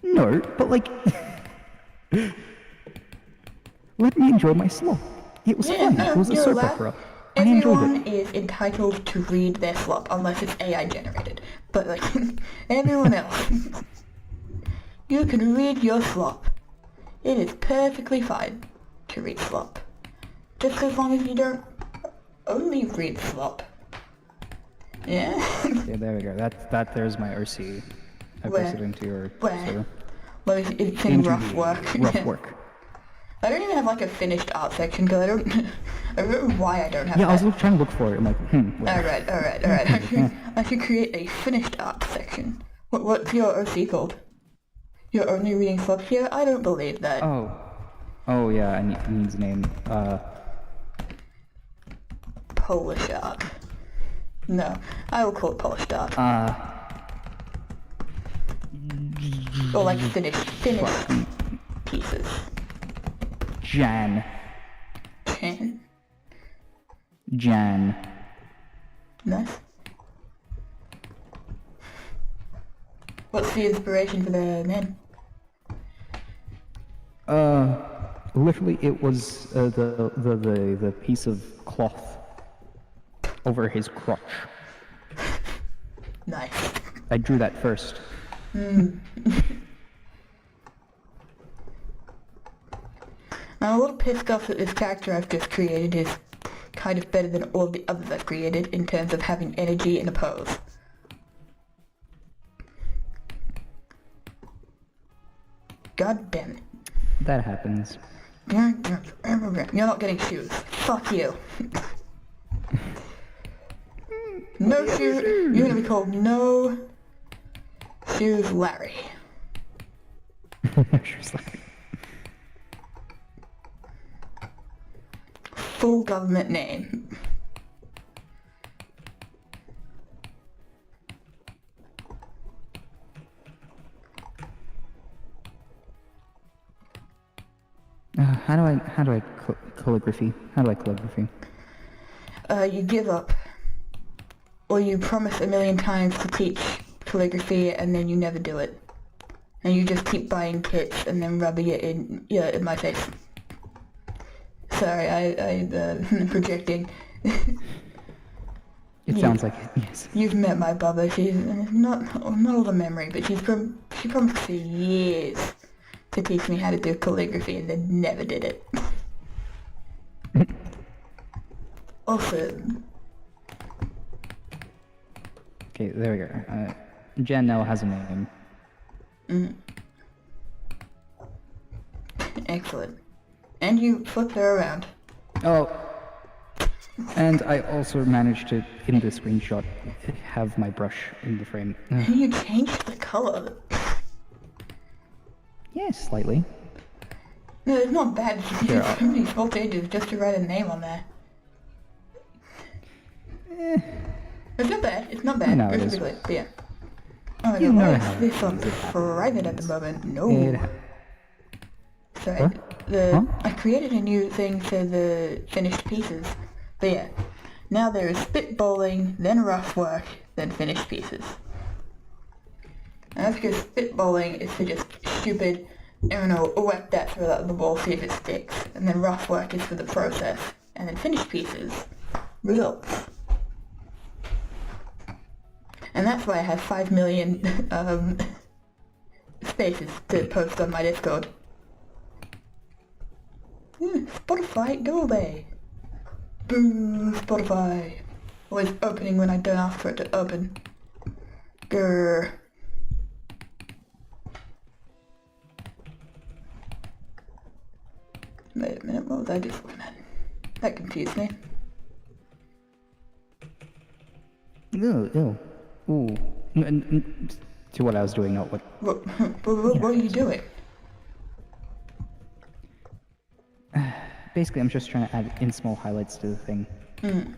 No, but like, let me enjoy my slop. It was fun. It was a you're soap allowed. opera. I enjoyed Everyone it. is entitled to read their slop unless it's AI generated. But like everyone else, you can read your slop. It is perfectly fine to read slop. Just as long as you don't only read slop. Yeah. Yeah, there we go. There's my RC. I Where? posted into your Where? server. Well, it's in Into rough the work. Rough work. I don't even have like a finished art section because I don't know why I don't have Yeah, that. I was trying to look for it. I'm like, where? Alright. I should create a finished art section. What's your OC called? You're only reading slop here? I don't believe that. Oh yeah, it needs a name. Polish art. No, I will call it polished art. Or like finished pieces. Jan. Nice. What's the inspiration for the name? Literally, it was the piece of cloth over his crotch. Nice. I drew that first. I'm a little pissed off that this character I've just created is kind of better than all the others I've created in terms of having energy and a pose. God damn it. That happens. You're not getting shoes. Fuck you. No shoes. You're gonna be called No Shoes Larry. Full government name. How do I calligraphy? How do I calligraphy? You give up. Or you promise a million times to teach calligraphy and then you never do it. And you just keep buying kits and then rubbing it in my face. Sorry, I'm projecting. It sounds like it, yes. You've met my bubba. She's not all the memory, but she promised for years to teach me how to do calligraphy and then never did it. Also, Okay, there we go. Jen now has a name. excellent. And you flip her around. Oh, and I also managed to, in the screenshot, have my brush in the frame. You changed the color. Yes, slightly. No, it's not bad. You Here, did so many small changes just to write a name on there. It's not bad. It's not bad. No, it is. But yeah. Oh my You god, know why how is this it on is. It happens. private at the moment? No. It Sorry. Huh? I created a new thing for the finished pieces. But yeah. Now there is spitballing, then rough work, then finished pieces. And that's because spitballing is for just stupid, I don't know, whack that, throw that at the ball, see if it sticks. And then rough work is for the process. And then finished pieces, results. And that's why I have 5 million spaces to post on my Discord. Spotify, go away. Boo, Spotify. Always opening when I don't ask for it to open. Grr. Wait a minute, what was I just looking at? That confused me. Ew. Ooh. To what I was doing, not what... What are you doing? Basically, I'm just trying to add in small highlights to the thing. And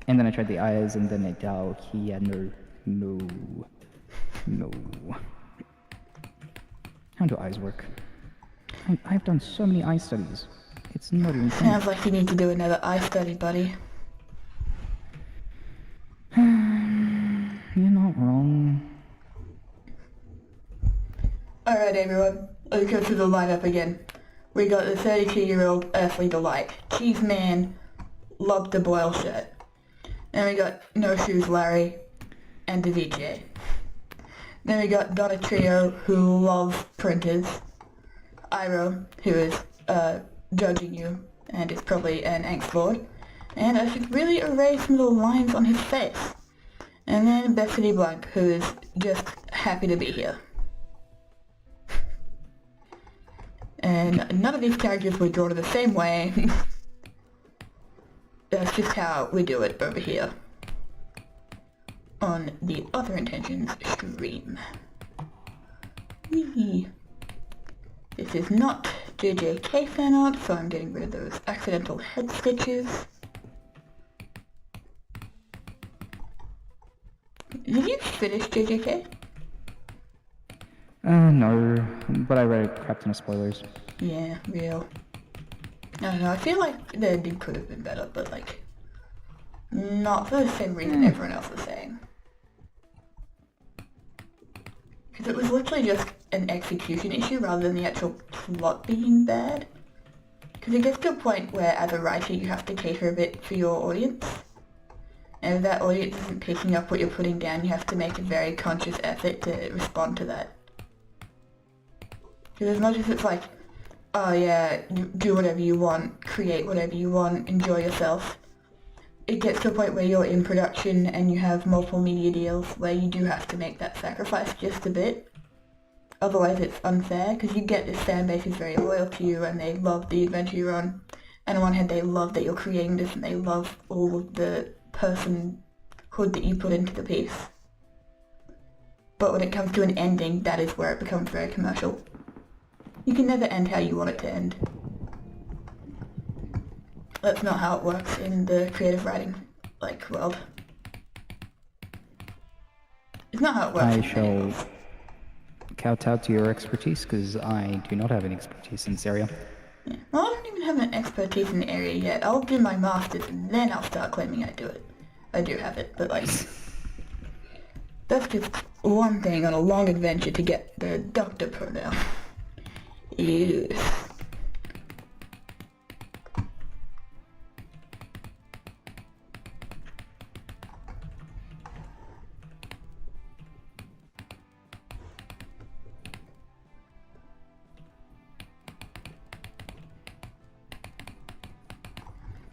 then I tried the eyes, and then it... Oh, yeah, no. How do eyes work? I've done so many eye studies. It's not even funny. Sounds like you need to do another eye study, buddy. You're not wrong. Alright everyone, let's go through the lineup again. We got the 32-year-old Earthly Delight, Cheese Man, Love to Boil shirt. Then we got No Shoes Larry, and the VJ. Then we got Donna Trio, who loves printers. Iro, who is judging you, and is probably an angst lord. And I should really erase some of the lines on his face. And then Bethany Blank, who is just happy to be here. And none of these characters were drawn in the same way. That's just how we do it over here. On the Other Intentions stream. Whee! This is not JJK fan art, so I'm getting rid of those accidental head stitches. Did you finish JJK? No, but I read a crap ton of spoilers. Yeah, real. I don't know, I feel like the ending could have been better, but like, not for the same reason everyone else was saying. Because it was literally just an execution issue rather than the actual plot being bad. Because it gets to a point where as a writer you have to cater a bit for your audience. And if that audience isn't picking up what you're putting down, you have to make a very conscious effort to respond to that. Because as much as it's like, oh yeah, do whatever you want, create whatever you want, enjoy yourself, it gets to a point where you're in production and you have multiple media deals where you do have to make that sacrifice just a bit. Otherwise it's unfair, because you get this fan base who's very loyal to you and they love the adventure you're on. And on one hand they love that you're creating this and they love all of the personhood that you put into the piece. But when it comes to an ending, that is where it becomes very commercial. You can never end how you want it to end. That's not how it works in the creative writing, world. It's not how it works. I shall kowtow to your expertise, because I do not have any expertise in this area. Yeah. Well, I don't even have an expertise in the area yet. I'll do my masters and then I'll start claiming I do it. I do have it, but that's just one thing on a long adventure to get the doctor pronoun. Ew.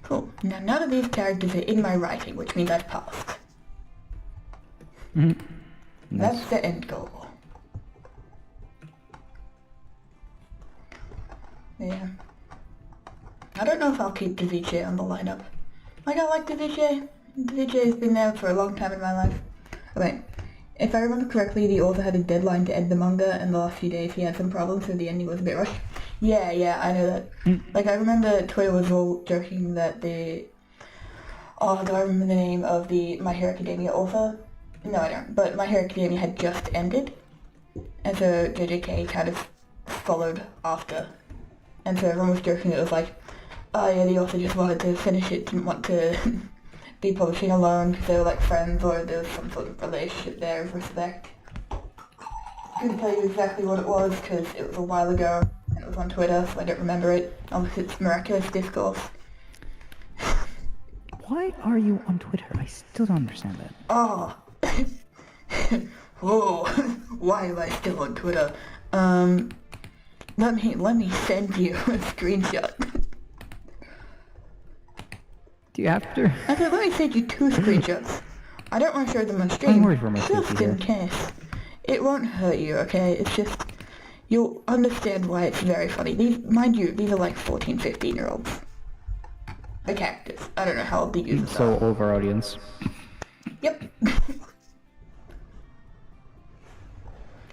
Cool. Now none of these characters are in my writing, which means I've passed. Nice. That's the end goal. Yeah. I don't know if I'll keep Davichi on the lineup. I like Davichi. Davichi has been there for a long time in my life. Wait, if I remember correctly, the author had a deadline to end the manga, and the last few days he had some problems, so the ending was a bit rushed. Yeah, I know that. I remember Twitter was all joking that oh, do I remember the name of the My Hero Academia author? No, I don't. But My Hero Academia had just ended, and so JJK kind of followed after. And so everyone was joking that it was like, oh yeah, the author just wanted to finish it, didn't want to be publishing alone because they were friends or there was some sort of relationship there of respect. Couldn't tell you exactly what it was because it was a while ago and it was on Twitter, so I don't remember it, unless it's Miraculous Discourse. Why are you on Twitter? I still don't understand that. Oh. Whoa. Why am I still on Twitter? Let me send you a screenshot. Do you have to? I said, let me send you two screenshots. I don't want to show them on I'm stream, worried for my just safety in here. case. It won't hurt you, okay? It's just, you'll understand why it's very funny. Mind you, these are like 14, 15-year-olds. The characters. I don't know how old the users So, are. all of our audience. Yep.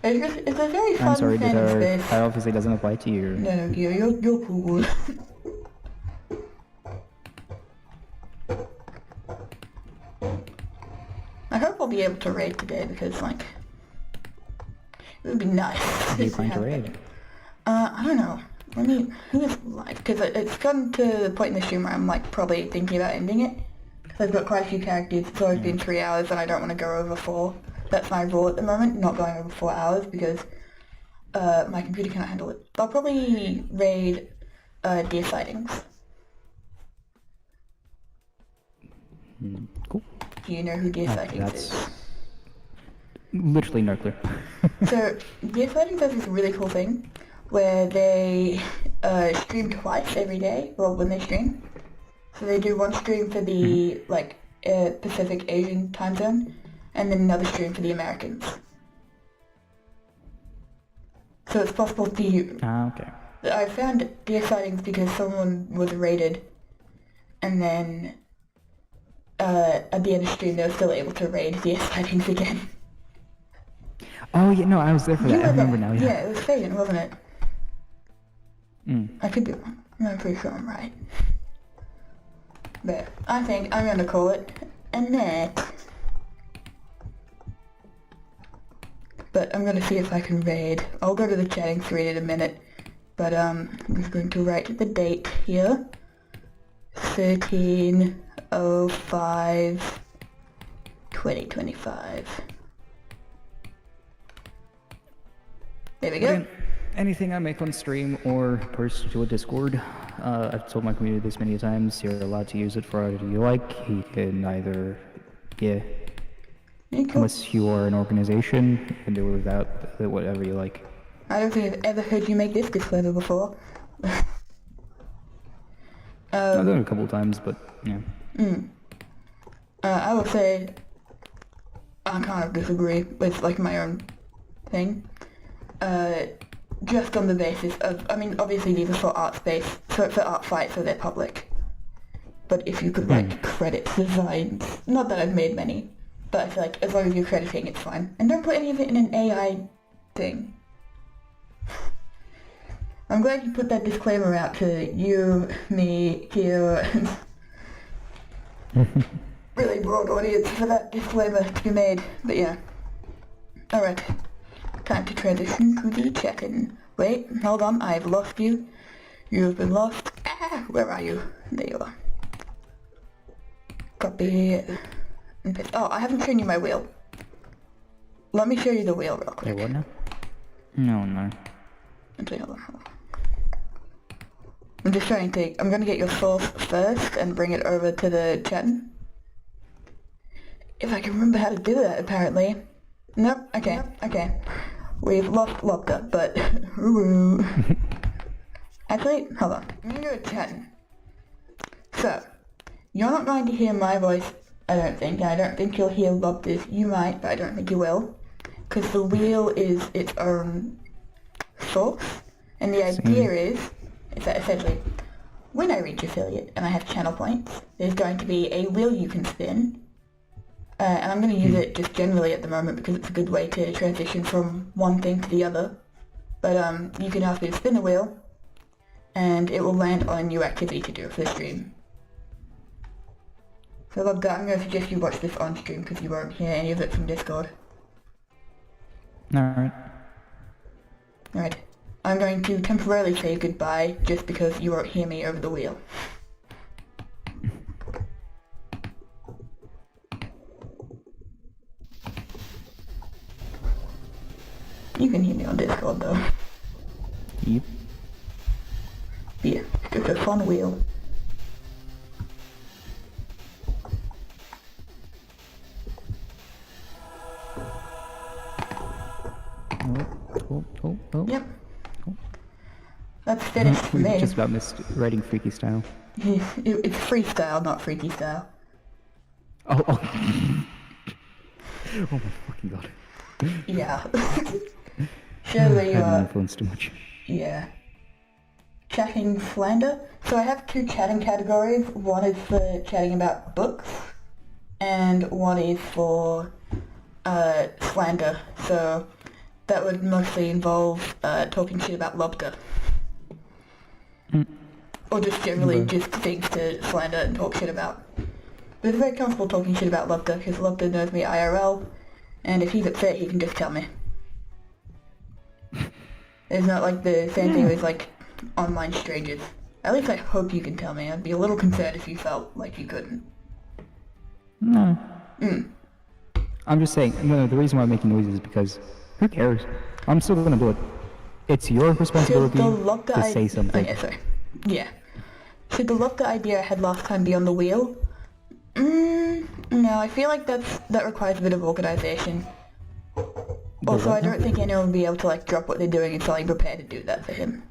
It's a very fun I'm sorry, but fan space. that obviously doesn't apply to you. No, you're cool. I hope I'll be able to raid today because, like, it would be nice. Who do you plan to raid? I don't know. Who is live? Because it's gotten to the point in the stream where I'm, like, probably thinking about ending it. Because I've got quite a few characters. It's always been 3 hours and I don't want to go over 4. That's my rule at the moment, not going over 4 hours because my computer cannot handle it. I'll probably raid deer sightings. Cool. Do you know who deer sightings is? That's literally no clue. So, deer sightings does this really cool thing where they stream twice every day, well, when they stream. So they do one stream for the, like, Pacific Asian time zone, and then another stream for the Americans. So it's possible for you. Okay. I found deer sightings because someone was raided, and then at the end of the stream they were still able to raid deer sightings again. Oh, yeah, no, I was there for that. I remember now, yeah. Yeah, it was Fagan, wasn't it? I could be wrong. I'm pretty sure I'm right. But I think I'm gonna call it a net. But I'm gonna see if I can raid. I'll go to the chatting thread in a minute. But I'm just going to write the date here. 13/05/2025. There we go. Anything I make on stream or post to a Discord, I've told my community this many times, you're allowed to use it for whatever you like. You can either, Yeah, cool. unless you are an organization, you can do it without whatever you like. I don't think I've ever heard you make this disclaimer before. I've done it a couple of times, but yeah. I will say I kind of disagree with like my own thing. Just on the basis of, I mean, obviously these are for art space, for art fight, so they're public. But if you could like credit designs, not that I've made many, but I feel like as long as you're crediting, it's fine. And don't put any of it in an AI thing. I'm glad you put that disclaimer out to you, me, Kyo, and really broad audience for that disclaimer to be made. But yeah. Alright. Time to transition to the check-in. Wait, hold on, I've lost you. You've been lost. Ah, where are you? There you are. Copy and paste. Oh, I haven't shown you my wheel. Let me show you the wheel real quick. Wait, what now? No. Actually, hold on. I'm just trying to I'm gonna get your source first and bring it over to the chat. If I can remember how to do that, apparently. Nope, okay. We've lost Lopta, but actually, hold on. I'm gonna go to 10. So, you're not going to hear my voice, I don't think. I don't think you'll hear Lopta's. You might, but I don't think you will. Because the wheel is its own source. And the idea is that essentially, when I reach affiliate and I have channel points, there's going to be a wheel you can spin. And I'm going to use it just generally at the moment because it's a good way to transition from one thing to the other. But you can ask me to spin the wheel, and it will land on a new activity to do for the stream. So I'm going to suggest you watch this on stream because you won't hear any of it from Discord. Alright. Alright. I'm going to temporarily say goodbye just because you won't hear me over the wheel. You can hear me on Discord though. Yep. Yeah, it's just a fun wheel. Oh. Yep. That's finished for We me. just about missed writing freaky style. It's freestyle, not freaky style. Oh. Oh my fucking god. Yeah. So where you I've been are, influenced too much. yeah. Chatting slander. So I have two chatting categories. One is for chatting about books, and one is for slander. So that would mostly involve talking shit about Lobster. Or just generally Okay. just things to slander and talk shit about. But it's very comfortable talking shit about Lobster because Lobster knows me IRL, and if he's upset he can just tell me. It's not like the same thing with like online strangers. At least I hope you can tell me. I'd be a little concerned if you felt like you couldn't. No. I'm just saying, no, the reason why I'm making noises is because who cares? I'm still gonna do it. It's your responsibility to say something. Oh yeah, sorry. Yeah. Should the Lobster idea I had last time be on the wheel? No, I feel like that requires a bit of organization. Also, I don't think anyone would be able to like drop what they're doing until I'm prepared to do that for him.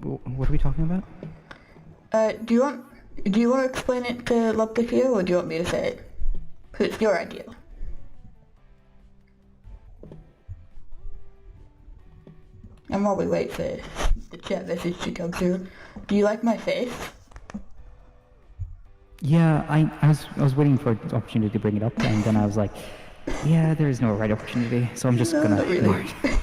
What are we talking about? Do you want to explain it to Lobster here, or do you want me to say it? Because it's your idea. And while we wait for the chat message to come through, do you like my face? Yeah, I was waiting for an opportunity to bring it up, and then I was like, yeah, there is no right opportunity, so I'm just gonna not ignore really. it.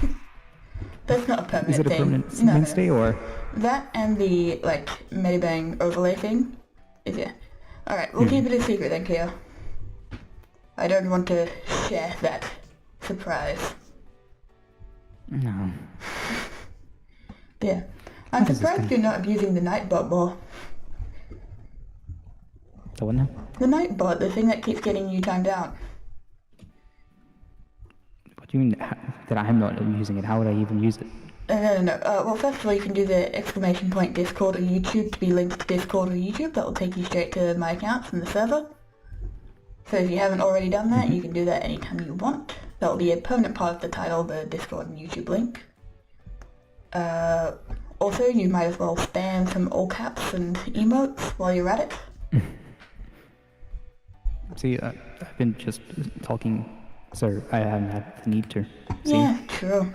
That's not a permanent Is it a thing. permanent No. mainstay, or? That and the, like, Medibang overlay thing is yeah. Alright, we'll keep it a secret then, Keo. I don't want to share that surprise. No. Yeah. I'm What is this surprised thing? you're not abusing the Nightbot more. The what now? The Nightbot, the thing that keeps getting you timed out. What do you mean that I'm not using it? How would I even use it? No. Well, first of all, you can do the exclamation point Discord or YouTube to be linked to Discord or YouTube. That will take you straight to my account from the server. So if you haven't already done that, you can do that anytime you want. That will be a permanent part of the title, the Discord and YouTube link. Also, you might as well spam some all caps and emotes while you're at it. See, I've been just talking, so I haven't had the need to. See? Yeah, true.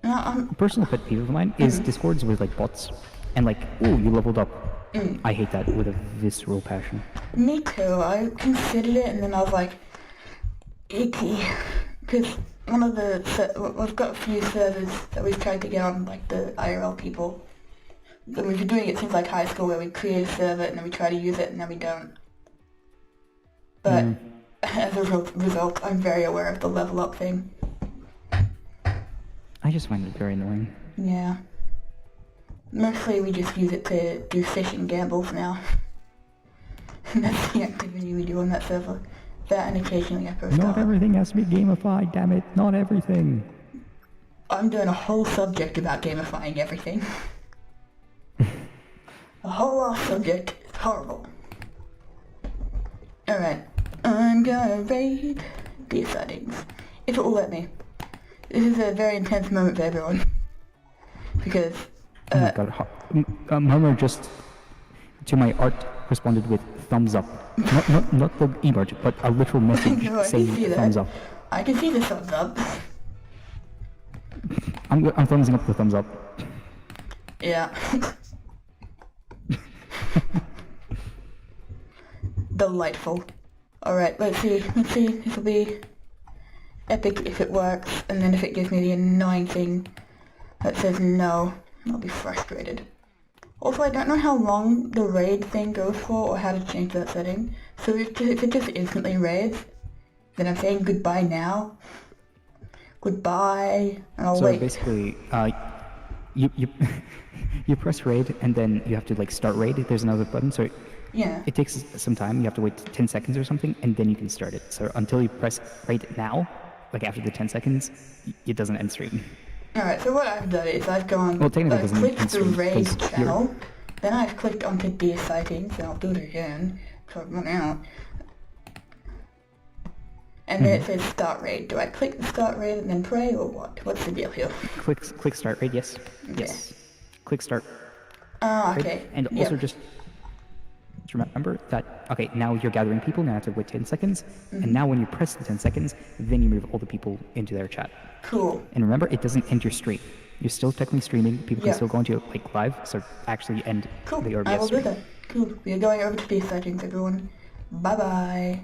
No, Personal pet peeve of mine is Discords with like bots, and like, ooh, you leveled up. I hate that with a visceral passion. me too. I considered it and then I was like, icky. Because one of we've got a few servers that we've tried to get on, like the IRL people. That we've been doing it since like high school where we create a server and then we try to use it and then we don't. But as a result, I'm very aware of the level up thing. I just find it very annoying. Yeah. Mostly we just use it to do fishing gambles now. That's the activity we do on that server. That and occasionally I post Not everything has to be gamified, damn it. Not everything. I'm doing a whole subject about gamifying everything. A whole subject. It's horrible. Alright. I'm gonna raid the settings. If it will let me. This is a very intense moment for everyone. Because, Oh my god. Murmur just, to my art, responded with thumbs up. Not the emoji, but a literal message No, I can saying see that. thumbs up. I can see the thumbs up. I'm thumbsing up the thumbs up. Yeah. Delightful. Alright, let's see. This'll be epic if it works, and then if it gives me the annoying thing that says no, I'll be frustrated. Also, I don't know how long the raid thing goes for or how to change that setting. So if it just instantly raids, then I'm saying goodbye now. Goodbye, and I'll So wait. basically, you you press raid and then you have to like start raid. There's another button, so Yeah. it takes some time. You have to wait 10 seconds or something, and then you can start it. So until you press raid now, like after the 10 seconds, it doesn't end stream. Alright, so what I've done is I've gone, Well, technically it doesn't clicked end the stream, raid 'cause you're- channel, then I've clicked onto deer sightings, and I'll do it again, so I've run out. And then it says start raid. Do I click the start raid and then pray, or what? What's the deal here? Click start raid. Yes. Yes. Click start. Ah, Raid. okay. And Yep. also just remember that, okay, now you're gathering people, now you have to wait 10 seconds, and now when you press the 10 seconds, then you move all the people into their chat. Cool. And remember, it doesn't end your stream. You're still technically streaming, people Yeah. can still go into like live, so actually end Cool. the OBS I will stream. do that. Cool. We are going over to these settings, everyone. Bye-bye.